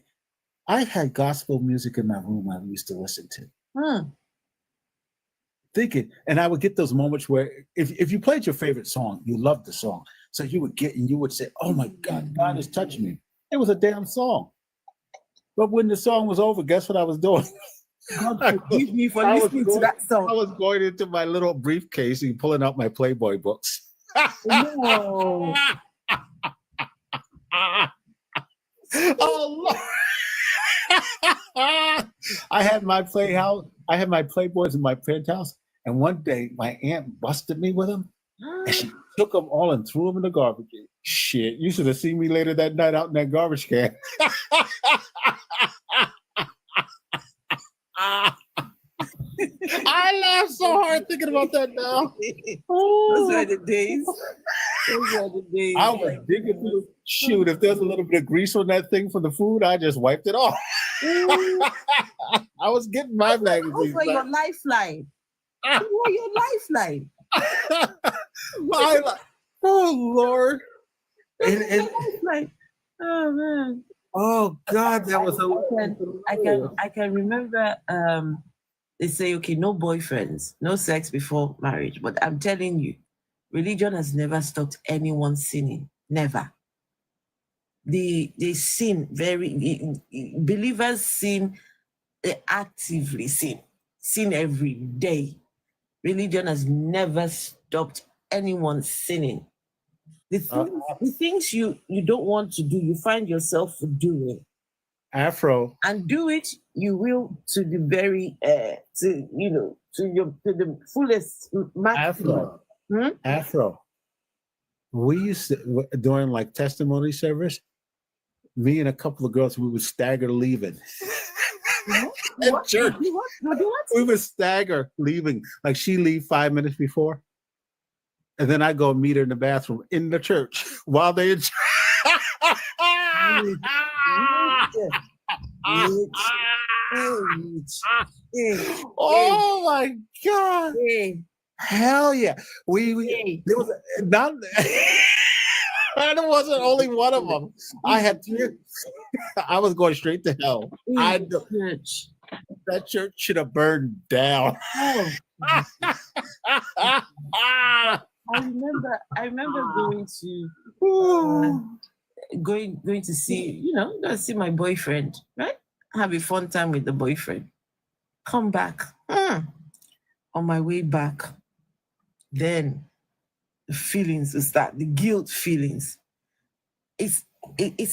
I had gospel music in my room I used to listen to. Thinking, and I would get those moments where if you played your favorite song, you loved the song. So you would say, oh my God, God is touching me. It was a damn song. But when the song was over, guess what I was doing? God forgive me for listening to that song. I was going into my little briefcase and pulling out my Playboy books. No. Oh Lord. I had my playhouse. I had my Playboys in my penthouse, and one day my aunt busted me with them, and she took them all and threw them in the garbage. Shit, you should have seen me later that night out in that garbage can. I laugh so hard thinking about that now. Those are the days. Those are the days. I was digging through. Shoot, if there's a little bit of grease on that thing from the food, I just wiped it off. I was getting my magazines. Those were your lifeline. Those were your lifeline. Oh Lord. And Like, oh man. Oh God, that was I can remember they say, okay, no boyfriends, no sex before marriage. But I'm telling you, religion has never stopped anyone sinning. Never. They sin believers sin, they actively sin every day. Religion has never stopped anyone sinning. The things you don't want to do, you find yourself doing. Afro. And do it, you will to the very to the fullest maximum. Afro. We used to, during like testimony service, me and a couple of girls, we would stagger leaving. At church. We would stagger leaving. Like she leave 5 minutes before. And then I go meet her in the bathroom in the church while they in church. Oh my God. Hell yeah. There was not there wasn't only one of them. I had three. I was going straight to hell. That church should have burned down. I remember going to see, go to see my boyfriend, right? Have a fun time with the boyfriend. Come back. On my way back, then the feelings will start, the guilt feelings. It's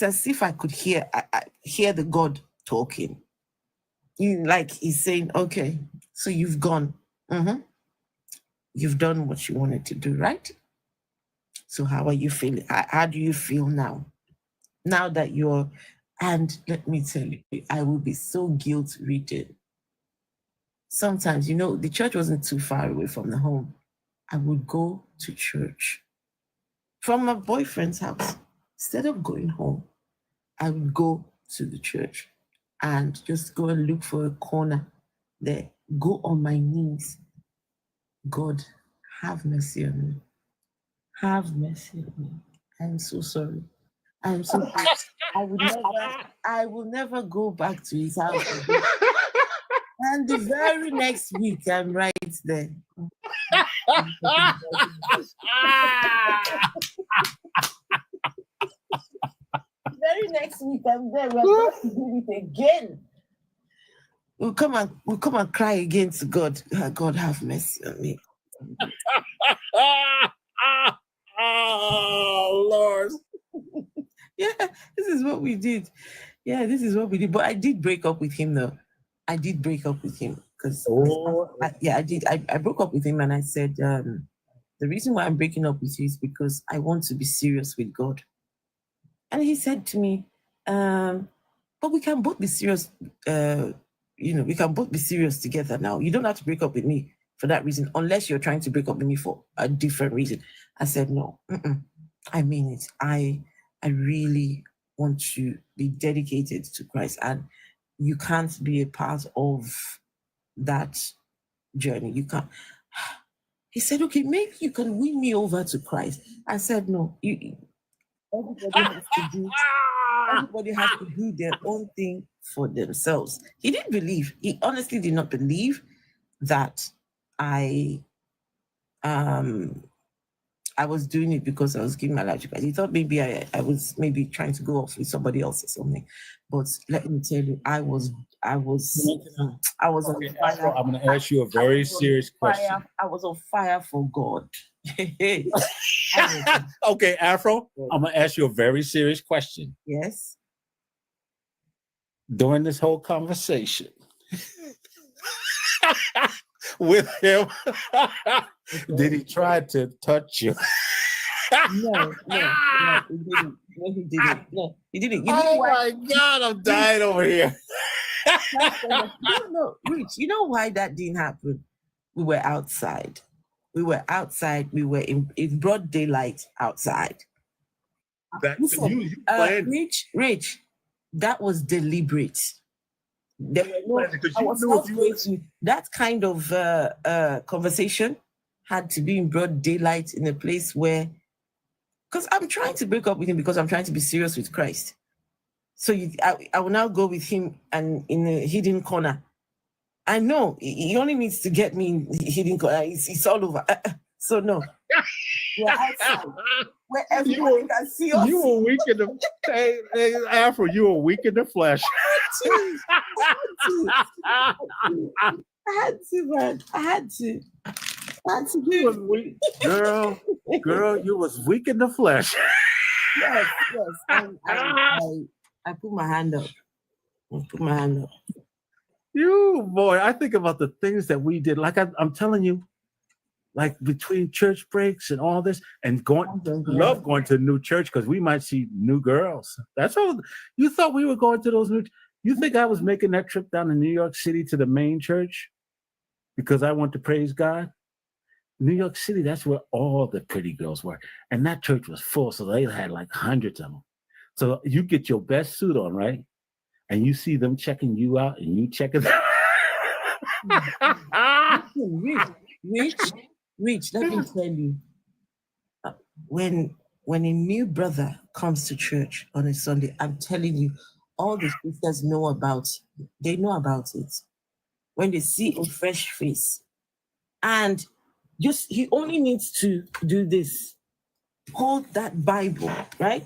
as if I could hear the God talking. He's saying, okay, so you've gone. You've done what you wanted to do, right? So how are you feeling? How do you feel now? Now that and let me tell you, I will be so guilt-ridden. Sometimes, the church wasn't too far away from the home. I would go to church from my boyfriend's house. Instead of going home, I would go to the church and just go and look for a corner there, go on my knees. God, have mercy on me. Have mercy on me. I'm so sorry. I'm so sorry. I will never go back to his house again. And the very next week, I'm right there. Very next week, I'm there. We're going to do it again. We'll come and cry again to God. God, have mercy on me. Oh Lord. Yeah, this is what we did. But I did break up with him though. I did break up with him because I did. I broke up with him and I said, the reason why I'm breaking up with you is because I want to be serious with God. And he said to me, but we can both be serious. We can both be serious together now. You don't have to break up with me for that reason, unless you're trying to break up with me for a different reason. I said, no, I mean it. I really want to be dedicated to Christ, and you can't be a part of that journey. You can't. He said, okay, maybe you can win me over to Christ. I said, no, everybody has to do their own thing for themselves. He honestly did not believe that I was doing it because I was giving my life to Christ. He thought maybe I was maybe trying to go off with somebody else or something. But let me tell you, I was I was on Okay, Afro, fire. I'm going to ask you a very serious question. I was on fire for God. Okay, Afro, I'm going to ask you a very serious question. Yes. During this whole conversation with him, did he try to touch you? No, he didn't. No, he didn't. No, he didn't. You know Oh why? my God, I'm dying over here. No, Rich, you know why that didn't happen? We were outside. We were in broad daylight outside. Listen, Rich, that was deliberate. There were no, I was not going to, that kind of conversation had to be in broad daylight in a place where, because I'm trying to break up with him because I'm trying to be serious with Christ. So I will now go with him and in a hidden corner. I know he only needs to get me in hidden corner. It's all over. So no, we're outside where everyone can see us. You were weak in the hey, Afro. You were weak in the flesh. I had to, man. I had to You was weak, girl. You was weak in the flesh. Yes. I put my hand up. You boy, I think about the things that we did. Like I'm telling you, like between church breaks and all this, and love going to a new church because we might see new girls. That's all. You thought we were going to those new. You think I was making that trip down to New York City to the main church because I want to praise God? New York City, that's where all the pretty girls were, and that church was full, so they had like hundreds of them. So you get your best suit on, right? And you see them checking you out, and you checking them. Rich, let me tell you, when a new brother comes to church on a Sunday, I'm telling you, all the sisters know about it. They know about it. When they see a fresh face, and he only needs to do this. Hold that Bible, right?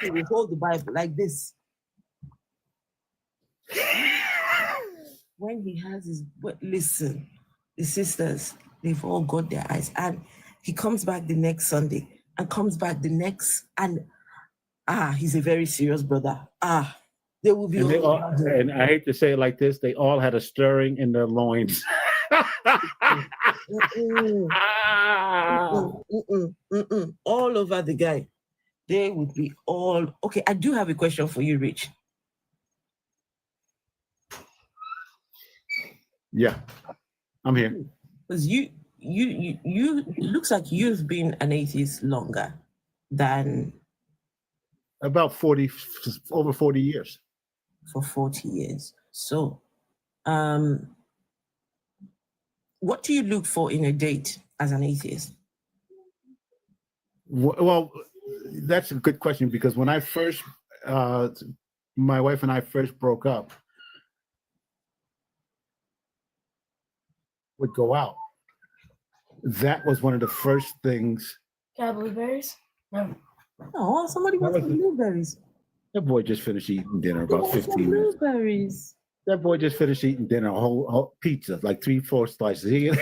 He will hold the Bible like this. When he has his, listen, the sisters, they've all got their eyes. And he comes back the next Sunday and comes back the next, and he's a very serious brother. They will be and I hate to say it like this, they all had a stirring in their loins. All over the guy. They would be all okay. I do have a question for you, Rich. Yeah, I'm here. Because you it looks like you've been an atheist longer than about over 40 years. For 40 years. So, what do you look for in a date as an atheist? Well, that's a good question because when I first, my wife and I first broke up, would go out. That was one of the first things. Got blueberries? No. Oh, somebody wants some blueberries. That boy just finished eating dinner about 15 minutes. Blueberries. That boy just finished eating dinner, a whole pizza, like 3-4 slices.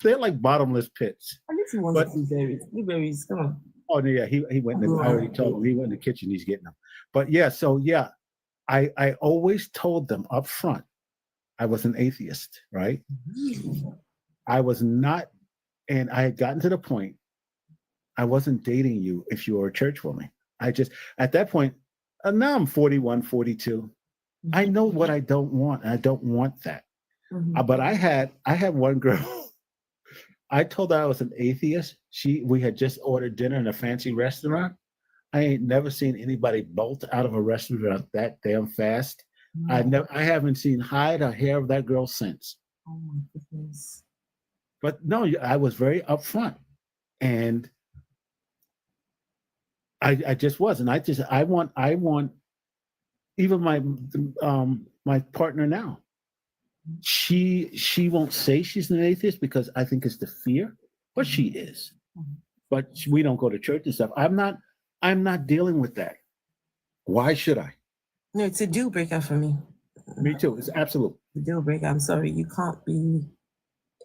They're like bottomless pits. I need to want blueberries. Blueberries, come on. Oh yeah, he went. I already told him he went in the kitchen. He's getting them. But yeah, so yeah, I always told them up front, I was an atheist, right? I was not, and I had gotten to the point. I wasn't dating you if you were a church woman. I just at that point. Now I'm 41, 42. I know what I don't want. And I don't want that. But I had one girl. I told her I was an atheist. We had just ordered dinner in a fancy restaurant. I ain't never seen anybody bolt out of a restaurant that damn fast. I haven't seen hide or hair of that girl since. Oh my goodness. But no, I was very upfront, and I just wasn't. I want even my partner now. She won't say she's an atheist because I think it's the fear, but she is. But we don't go to church and stuff. I'm not dealing with that. Why should I? No, it's a deal breaker for me. Me too. It's absolute. A deal breaker. I'm sorry, you can't be.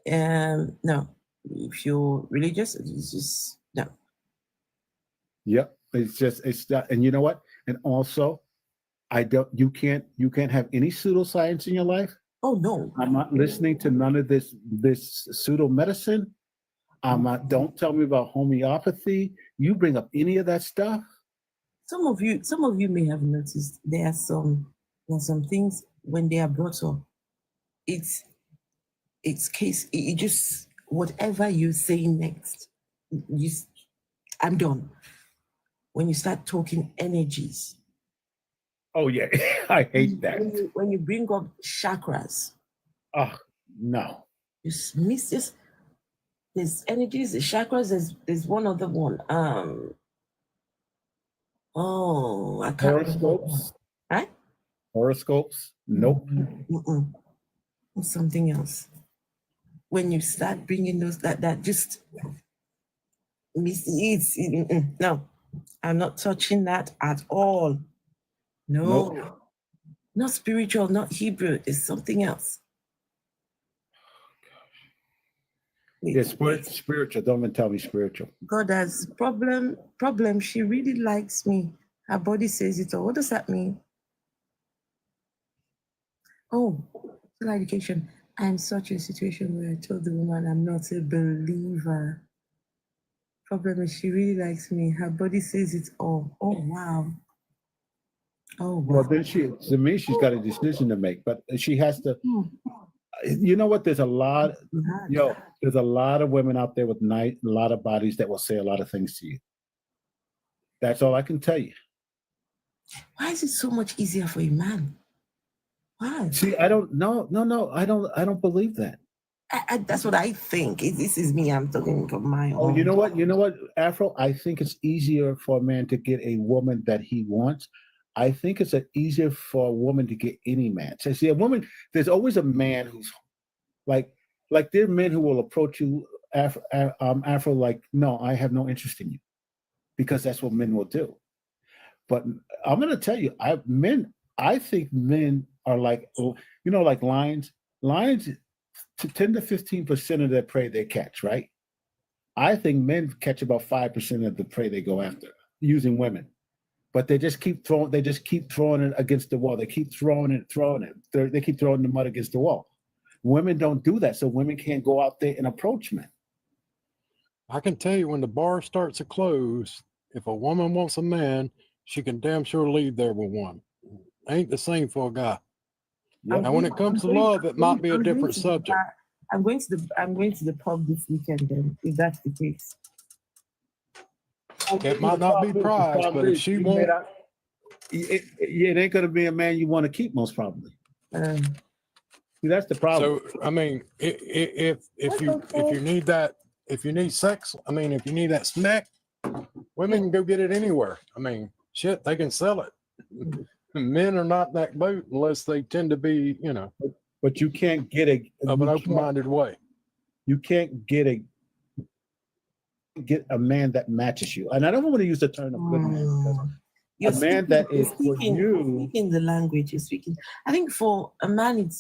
No, if you're religious, it's just no. Yep. It's that, and you know what? And also, you can't have any pseudoscience in your life. Oh no. I'm not listening to none of this pseudo medicine. I'm not, don't tell me about homeopathy. You bring up any of that stuff. Some of you may have noticed there are some things when they are brought up, it's case it just whatever you say next, I'm done. When you start talking energies. Oh yeah, I hate that. When you bring up chakras. Oh no. You miss this. There's energies, the chakras, there's one other one. I can't Horoscopes. Right? Horoscopes? Nope. Something else. When you start bringing those, that just no, I'm not touching that at all. No, nope. Not spiritual, not Hebrew. It's something else. Yeah, spiritual. Don't even tell me spiritual. God has problem. She really likes me. Her body says it all. What does that mean? Oh, education. I'm such a situation where I told the woman I'm not a believer. Problem is she really likes me. Her body says it all. Oh wow. Oh wow. Well, then she's got a decision to make, but she has to. You know what? There's a lot. There's a lot of women out there with a lot of bodies that will say a lot of things to you. That's all I can tell you. Why is it so much easier for a man? Why? See, I don't know. No, I don't believe that. That's what I think. This is me. I'm talking from my own. Oh, you know what, Afro? I think it's easier for a man to get a woman that he wants. I think it's easier for a woman to get any man. So see, a woman, there's always a man who's like there are men who will approach you, Afro, like, no, I have no interest in you, because that's what men will do. But I'm going to tell you, I think men are like, like lions. Lions, 10 to 15% of their prey they catch, right? I think men catch about 5% of the prey they go after using women. But they just keep throwing it against the wall. They keep throwing it. They keep throwing the mud against the wall. Women don't do that, so women can't go out there and approach men. I can tell you, when the bar starts to close, if a woman wants a man, she can damn sure leave there with one. Ain't the same for a guy. Yep. Now, when it comes to love, it might be a different subject. I'm going to the pub this weekend then, if that's the case. It might not be prized, but if she won't, it ain't going to be a man you want to keep, most probably. See, that's the problem. So, I mean, if you need that, if you need sex, I mean, if you need that snack, women can go get it anywhere. I mean, shit, they can sell it. Men are not that boat unless they tend to be, But you can't get of an open-minded way. You can't get a man that matches you. And I don't want to use the term of good man, because a man that is for you. Speaking the language you're speaking. I think for a man,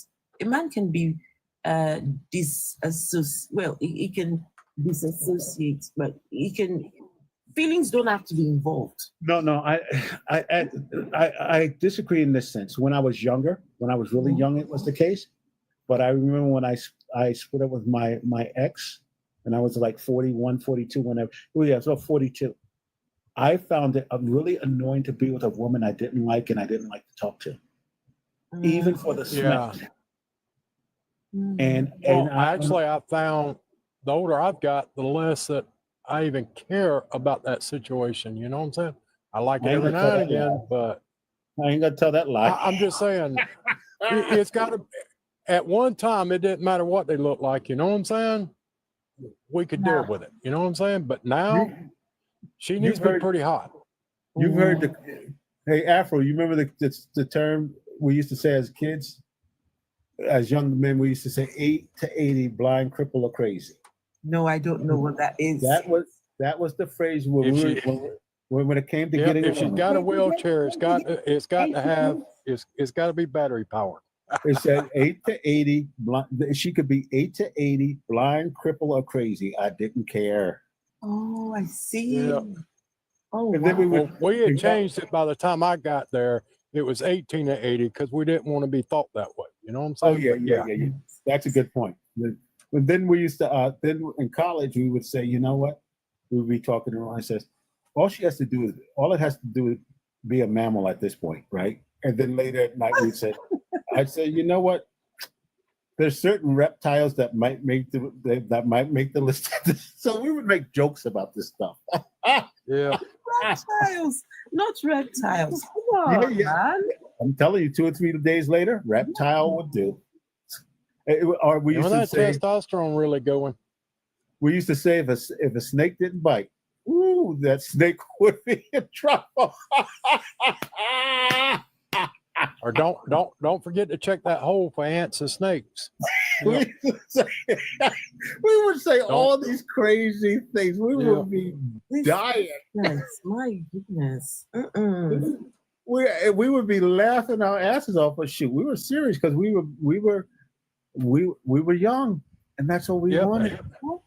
a man can be he can disassociate, but feelings don't have to be involved. No, I disagree in this sense. When I was younger, when I was really young, it was the case. But I remember when I split up with my ex, and I was like 41, 42, whenever. Oh yeah, so 42. I found it really annoying to be with a woman I didn't like and I didn't like to talk to, even for the smell. And I found the older I've got, the less that I even care about that situation. You know what I'm saying? I like it every now and again, but I ain't gonna tell that lie. I'm just saying, it's got to. At one time, it didn't matter what they look like. You know what I'm saying? We could deal with it. You know what I'm saying? But now, she needs to be pretty hot. You've heard hey, Afro, you remember the term we used to say as kids? As young men, we used to say 8 to 80, blind, cripple, or crazy. No, I don't know what that is. That was the phrase when it came to getting. If she's got a wheelchair, it's got to it's got to be battery powered. It said 8 to 80. She could be 8 to 80, blind, cripple, or crazy. I didn't care. Oh, I see. Yeah. Oh, And then we wow. would. Well, we had changed it by the time I got there. It was 18 to 80 because we didn't want to be thought that way. You know what I'm saying? Oh yeah. That's a good point. But then we used to. Then in college we would say, you know what? We would be talking to her. I says, all it has to do is be a mammal at this point, right? And then later at night we'd say, I'd say, you know what? There's certain reptiles that might make the list. So we would make jokes about this stuff. Yeah. Reptiles, not reptiles. Come on, man. I'm telling you, 2 or 3 days later, reptile would do. Or we used to say, testosterone really going. We used to say if a snake didn't bite, ooh, that snake would be in trouble. Or don't forget to check that hole for ants and snakes. We would say all these crazy things. We would be dying. Yes, my goodness. We would be laughing our asses off. But shoot, we were serious because we were young, and that's what we wanted.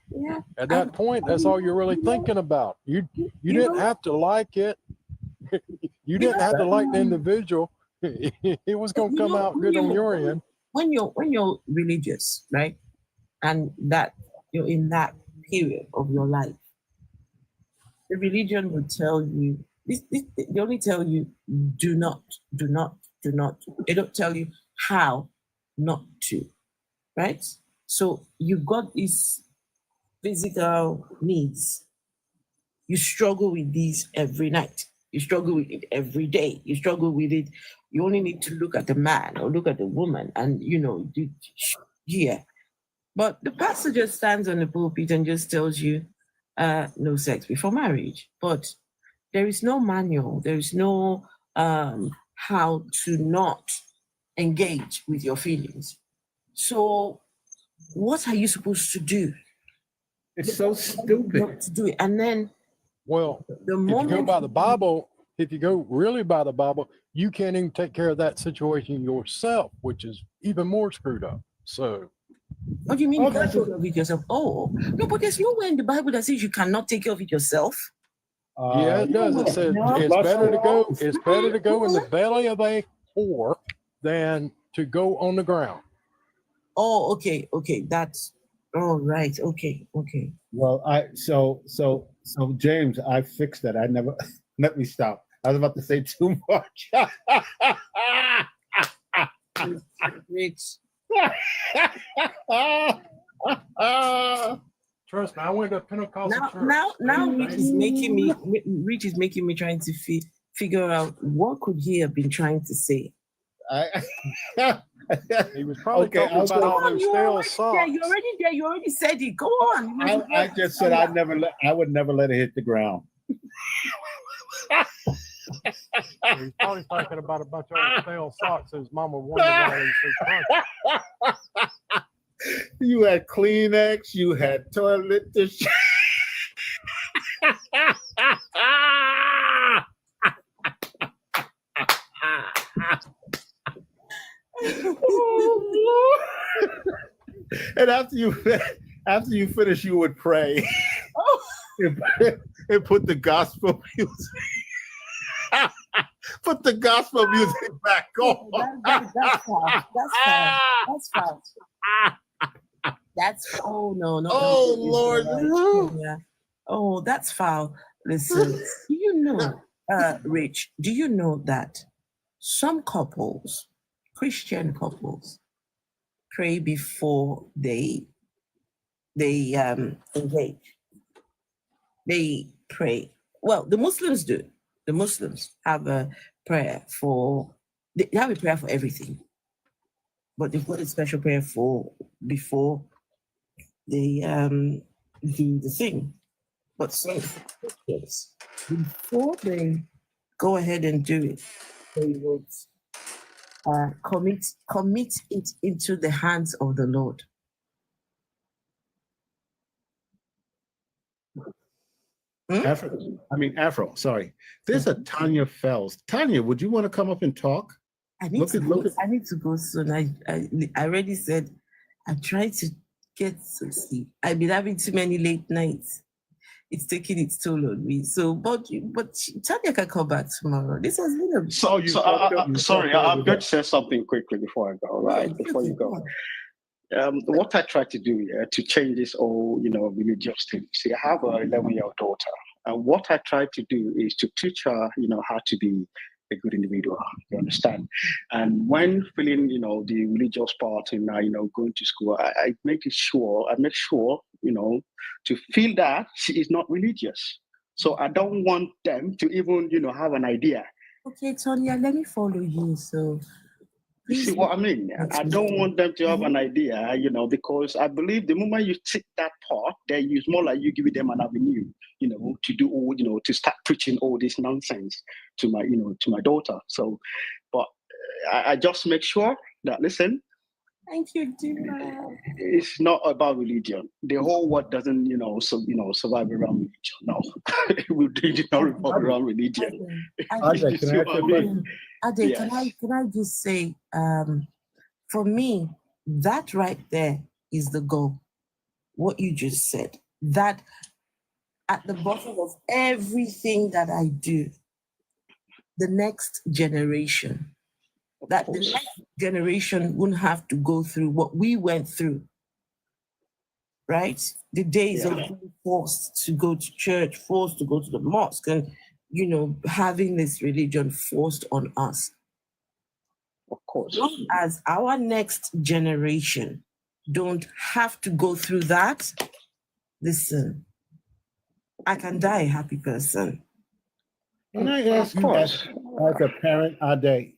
Yeah. At that point, that's all you're really thinking about. You didn't have to like it. You didn't have to like the individual. It was going to come out good on your end. When you're religious, right, and that you're in that period of your life, the religion will tell you. They only tell you do not. They don't tell you how not to, right? So you've got these physical needs. You struggle with these every night. You struggle with it every day. You struggle with it. You only need to look at the man or look at the woman and, yeah. But the pastor just stands on the pulpit and just tells you, no sex before marriage. But there is no manual. There is no how to not engage with your feelings. So what are you supposed to do? It's so stupid. Not to do it. And then, well, if you go by the Bible, if you go really by the Bible, you can't even take care of that situation yourself, which is even more screwed up. So, what do you mean you can't take care of it yourself? Oh, no, but there's nowhere in the Bible that says you cannot take care of it yourself. Yeah, it does. It says it's better to go. It's better to go in the belly of a whore than to go on the ground. Oh, okay. That's all right. Okay. Well, so James, I fixed that. I never let me stop. I was about to say too much. Trust me, I went to Pentecostal church. Now Rich is making me trying to figure out what could he have been trying to say. He was probably talking about all those stale socks. Yeah, you're already there. You already said it. Go on. I just said I would never let it hit the ground. He's probably thinking about a bunch of old stale socks his mama wondered why he was so crunchy. You had Kleenex, you had toilet tissue. Oh, Lord. And after you finish, you would pray. And put the gospel music. Put the gospel music back on. That's false. That's oh no. Oh Lord. Yeah. Oh, that's foul. Listen, do you know, Rich? Do you know that some couples, Christian couples, pray before they engage? They pray. Well, the Muslims do. The Muslims have a prayer for. They have a prayer for everything, but they've got a special prayer for before they do the thing. But some Christians, before they go ahead and do it, they would commit it into the hands of the Lord. Afro, sorry. There's a Tanya Fells. Tanya, would you want to come up and talk? I need to go soon. I already said I tried to get some sleep. I've been having too many late nights. It's taking its toll on me. So, but Tanya can come back tomorrow. This has been a sorry, I'm going to say something quickly before I go. Right, before you go. What I try to do to change this whole, religious thing. See, I have a 11-year-old daughter, and what I try to do is to teach her, how to be a good individual. You understand? And when feeling, the religious part and going to school, I make sure, to feel that she is not religious. So I don't want them to even, have an idea. Okay, Tonya, let me follow you. So you see what I mean? I don't want them to have an idea, because I believe the moment you take that part, then it's more like you giving them an avenue, to do all, to start preaching all this nonsense to my daughter. So, but I just make sure that, listen, thank you, Dima. It's not about religion. The whole world doesn't, survive around religion. No, it will not revolve around religion. Ade, can I just say, for me, that right there is the goal. What you just said, that at the bottom of everything that I do, the next generation, that the next generation wouldn't have to go through what we went through, right? The days of being forced to go to church, forced to go to the mosque, and, having this religion forced on us. Of course. As long as our next generation don't have to go through that, listen, I can die a happy person. Can I ask you, as a parent, Ade,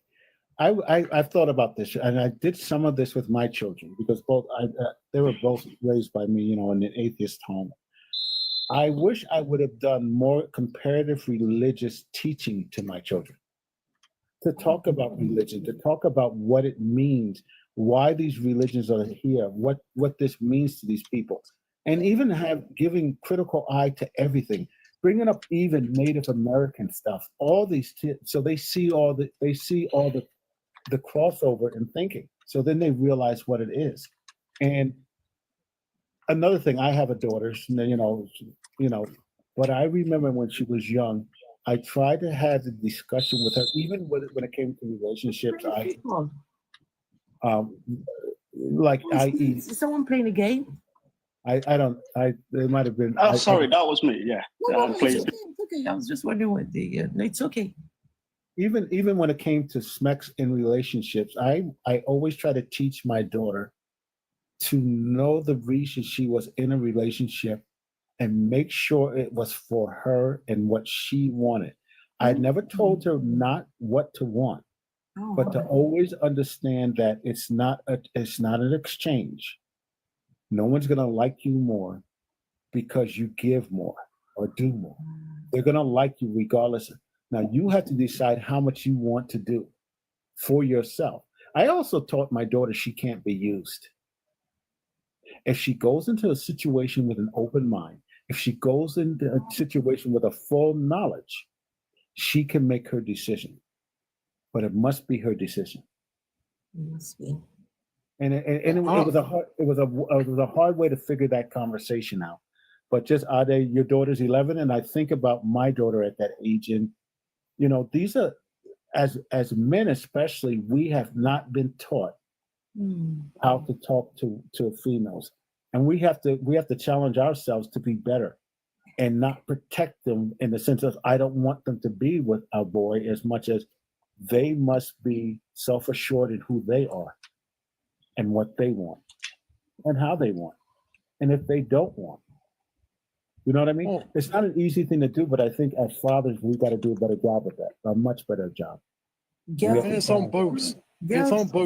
I've thought about this, and I did some of this with my children, because they were both raised by me, in an atheist home. I wish I would have done more comparative religious teaching to my children, to talk about religion, to talk about what it means, why these religions are here, what this means to these people, and even giving critical eye to everything, bringing up even Native American stuff, all these, so they see all the crossover in thinking. So then they realize what it is. And another thing, I have a daughter, but I remember when she was young, I tried to have the discussion with her, even when it came to relationships. Is someone playing a game? It might have been. Sorry, that was me. Yeah. No, it's okay. I was just wondering what no, it's okay. Even when it came to smecks in relationships, I always try to teach my daughter to know the reason she was in a relationship and make sure it was for her and what she wanted. I never told her not what to want, but to always understand that it's not an exchange. No one's going to like you more because you give more or do more. They're going to like you regardless. Now, you have to decide how much you want to do for yourself. I also taught my daughter she can't be used. If she goes into a situation with an open mind, if she goes into a situation with a full knowledge, she can make her decision. But it must be her decision. It must be. And it was a hard way to figure that conversation out. But just Ade, your daughter's 11, and I think about my daughter at that age, and these are, as men especially, we have not been taught how to talk to females, and we have to challenge ourselves to be better, and not protect them in the sense of I don't want them to be with a boy as much as they must be self-assured in who they are, and what they want, and how they want, and if they don't want. You know what I mean? It's not an easy thing to do, but I think as fathers, we've got to do a better job with that, a much better job. It's on both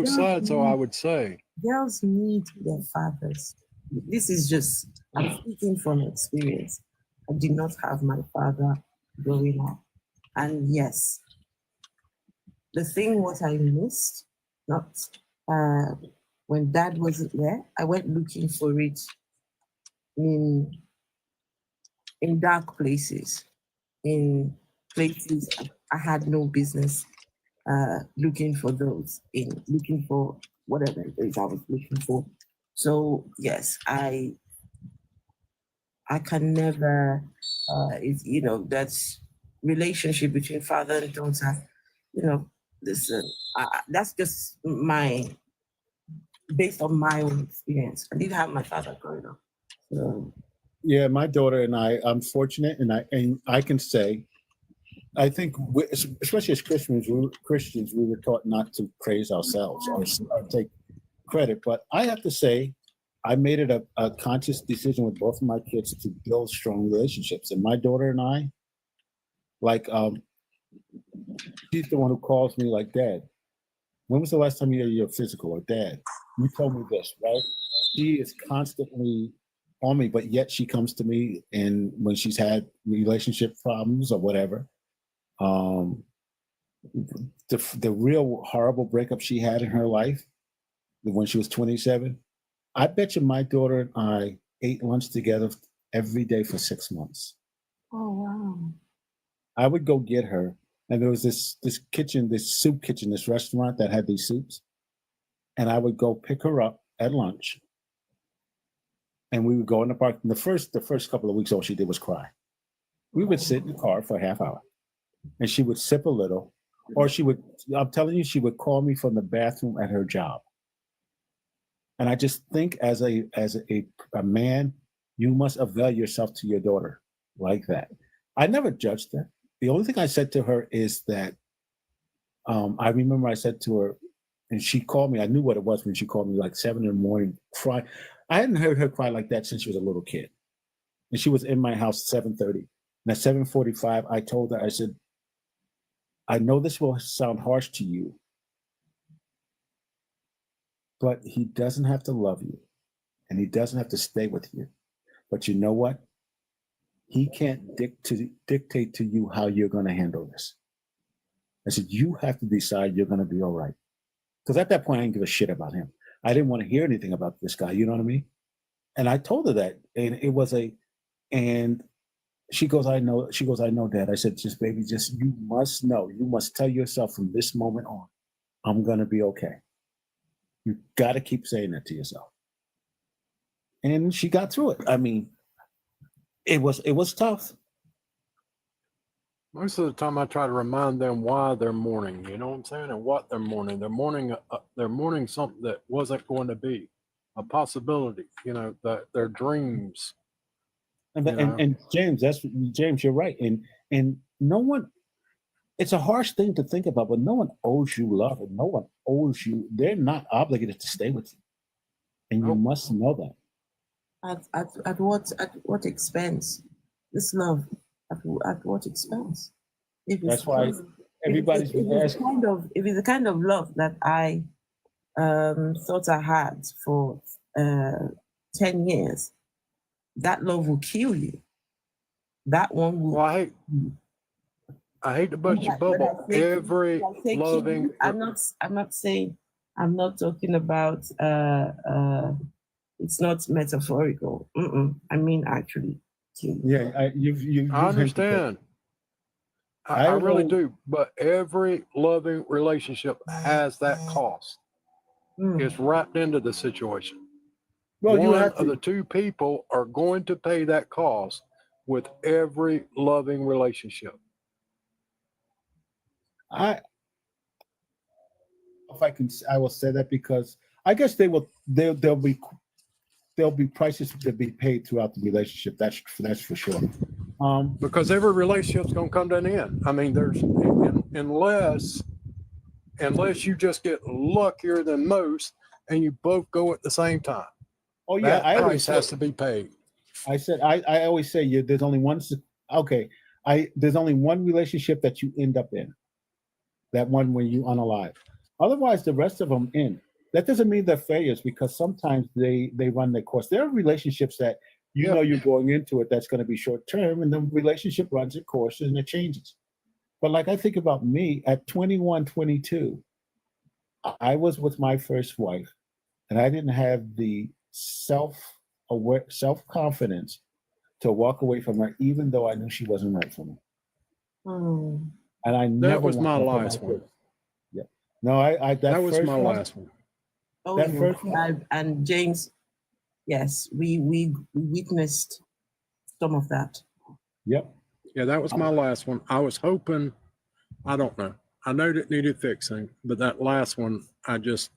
sides, so I would say. Girls need their fathers. This is just, I'm speaking from experience. I did not have my father growing up. And yes, the thing what I missed, not when dad wasn't there, I went looking for it in dark places, in places I had no business looking for whatever it is I was looking for. So yes, I can never, that's relationship between father and daughter. Listen, that's just based on my own experience. I did have my father growing up. So yeah, my daughter and I'm fortunate, and I can say, I think, especially as Christians, we were taught not to praise ourselves or take credit. But I have to say, I made it a conscious decision with both of my kids to build strong relationships. And my daughter and I, she's the one who calls me like, Dad, when was the last time you had your physical? Or Dad, you told me this, right? She is constantly on me, but yet she comes to me, and when she's had relationship problems or whatever, the real horrible breakup she had in her life when she was 27, I bet you my daughter and I ate lunch together every day for 6 months. Oh, wow. I would go get her, and there was this kitchen, this soup kitchen, this restaurant that had these soups, and I would go pick her up at lunch, and we would go in the park. And the first couple of weeks, all she did was cry. We would sit in the car for a half hour, and she would sip a little, or I'm telling you, she would call me from the bathroom at her job. And I just think as a man, you must avail yourself to your daughter like that. I never judged her. The only thing I said to her is that I remember I said to her, and she called me. I knew what it was when she called me like 7 in the morning, cry. I hadn't heard her cry like that since she was a little kid. And she was in my house at 7:30. And at 7:45, I told her, I said, I know this will sound harsh to you, but he doesn't have to love you, and he doesn't have to stay with you. But you know what? He can't dictate to you how you're going to handle this. I said, you have to decide you're going to be all right. Because at that point, I didn't give a shit about him. I didn't want to hear anything about this guy. You know what I mean? And I told her that. And she goes, I know. She goes, I know, Dad. I said, you must know. You must tell yourself from this moment on, I'm going to be okay. You got to keep saying that to yourself. And she got through it. I mean, it was tough. Most of the time, I try to remind them why they're mourning. You know what I'm saying, and what they're mourning. They're mourning something that wasn't going to be, a possibility. Their dreams. And James, you're right. And no one. It's a harsh thing to think about, but no one owes you love, and no one owes you. They're not obligated to stay with you, and you must know that. At what expense? This love, at what expense? That's why everybody's been asking. If it's the kind of love that I thought I had for 10 years, that love will kill you. That one will. Well, I hate to bust your bubble. Every loving. I'm not saying. I'm not talking about. It's not metaphorical. I mean, actually. Yeah, I understand. I really do. But every loving relationship has that cost. It's wrapped into the situation. Well, one of the two people are going to pay that cost with every loving relationship. I will say that because I guess there'll be prices to be paid throughout the relationship. That's for sure. Because every relationship's going to come to an end. I mean, unless you just get luckier than most and you both go at the same time. Oh yeah, that price has to be paid. I always say there's only one. Okay, there's only one relationship that you end up in. That one when you unalive. Otherwise, the rest of them end. That doesn't mean they're failures, because sometimes they run their course. There are relationships that know you're going into it that's going to be short term, and the relationship runs its course and it changes. But like I think about me at 21, 22, I was with my first wife, and I didn't have the self-confidence to walk away from her, even though I knew she wasn't right for me. And I never that was my last one. No, that was my last one. Oh, That first one? and James, yes, we witnessed some of that. Yep. Yeah, that was my last one. I was hoping, I don't know. I know it needed fixing, but that last one, I just.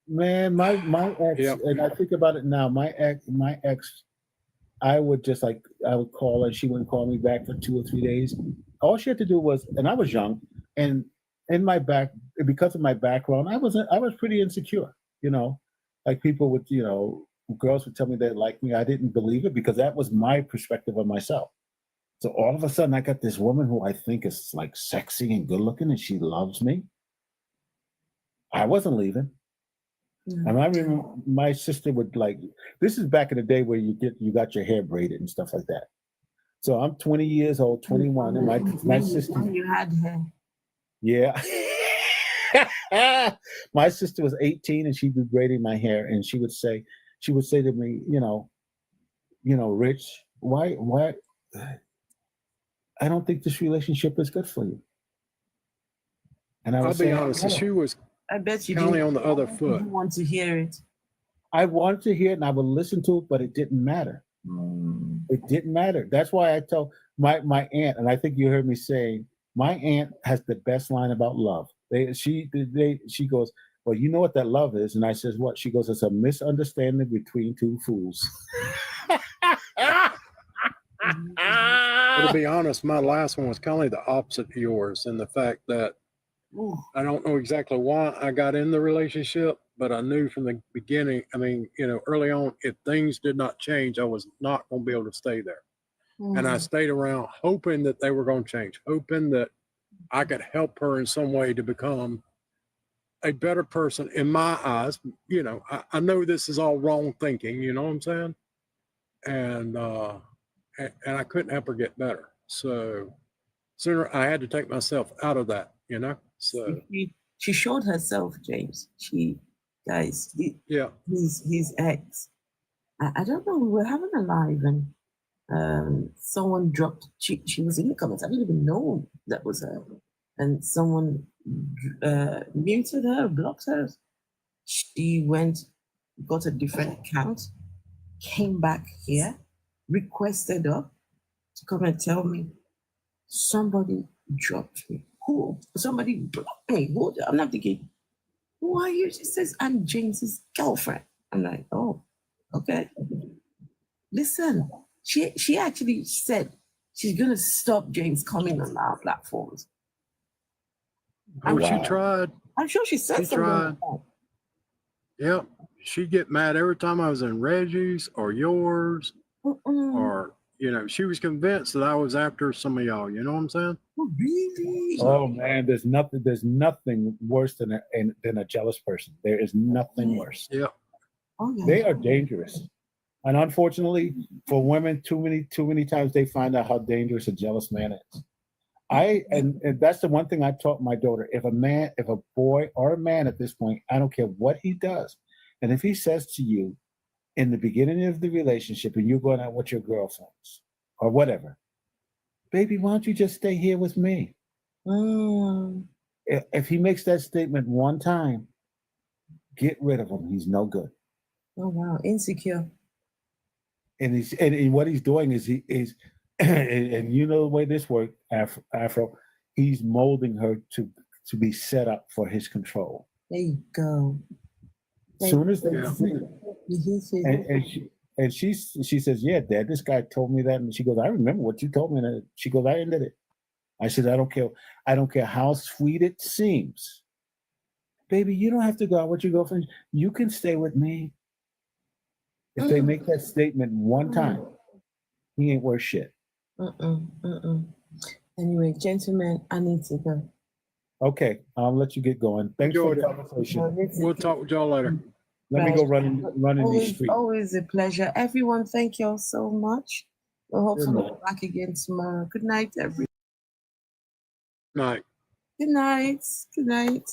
Man, my ex, Yep. and I think about it now, my ex, I would just I would call her, she wouldn't call me back for 2 or 3 days. All she had to do was, and I was young, and because of my background, I was pretty insecure, like people would, girls would tell me they liked me. I didn't believe it because that was my perspective of myself. So all of a sudden I got this woman who I think is like sexy and good looking and she loves me. I wasn't leaving. And I remember my sister would this is back in the day where you got your hair braided and stuff like that. So I'm 20 years old, 21, and my sister. You had hair. Yeah. My sister was 18 and she'd be braiding my hair, and she would say to me, Rich, why I don't think this relationship is good for you. And I'll be honest, she was I bet you counting on the other foot. You want to hear it. I wanted to hear it and I would listen to it, but it didn't matter. It didn't matter. That's why I tell my aunt, and I think you heard me say, my aunt has the best line about love. She goes, well, you know what that love is? And I says, what? She goes, it's a misunderstanding between two fools. But to be honest, my last one was kind of the opposite of yours, in the fact that I don't know exactly why I got in the relationship, but I knew from the beginning, early on, if things did not change, I was not going to be able to stay there. And I stayed around hoping that they were going to change, hoping that I could help her in some way to become a better person in my eyes. I know this is all wrong thinking, you know what I'm saying? And I couldn't help her get better. So sooner I had to take myself out of that, So she showed herself, James. His ex. I don't know. We were having a live and someone dropped. She was in the comments. I didn't even know that was her. And someone muted her, blocked her. She went, got a different account, came back here, requested her to come and tell me somebody dropped me. Who? Somebody blocked me. Who? I'm not thinking, who are you? She says, I'm James's girlfriend. I'm like, oh, okay. Listen, she actually said she's gonna stop James coming on our platforms. she tried. I'm sure she said something like that. Yep. She'd get mad every time I was in Reggie's or yours, or she was convinced that I was after some of y'all. You know what I'm saying? Oh, really? Oh man, there's nothing worse than a jealous person. There is nothing worse. Yeah. Oh, yeah. They are dangerous. And unfortunately for women, too many times they find out how dangerous a jealous man is. And that's the one thing I taught my daughter. If a boy or a man at this point, I don't care what he does. And if he says to you in the beginning of the relationship and you're going out with your girlfriends or whatever, baby, why don't you just stay here with me? If he makes that statement one time, get rid of him. He's no good. Oh, wow. Insecure. And what he's doing is and you know the way this works, Afro, he's molding her to be set up for his control. There you go. As soon as they see it, and she says, yeah, Dad, this guy told me that. And she goes, I remember what you told me. And she goes, I ended it. I said, I don't care how sweet it seems. Baby, you don't have to go out with your girlfriend. You can stay with me. If they make that statement one time, he ain't worth shit. Anyway, gentlemen, I need to go. Okay, I'll let you get going. Thanks for the conversation. We'll talk with y'all later. Let me go running these streets. Always a pleasure. Everyone, thank you all so much. We'll hopefully be back again tomorrow. Good night, everyone. Night. Good night. Good night.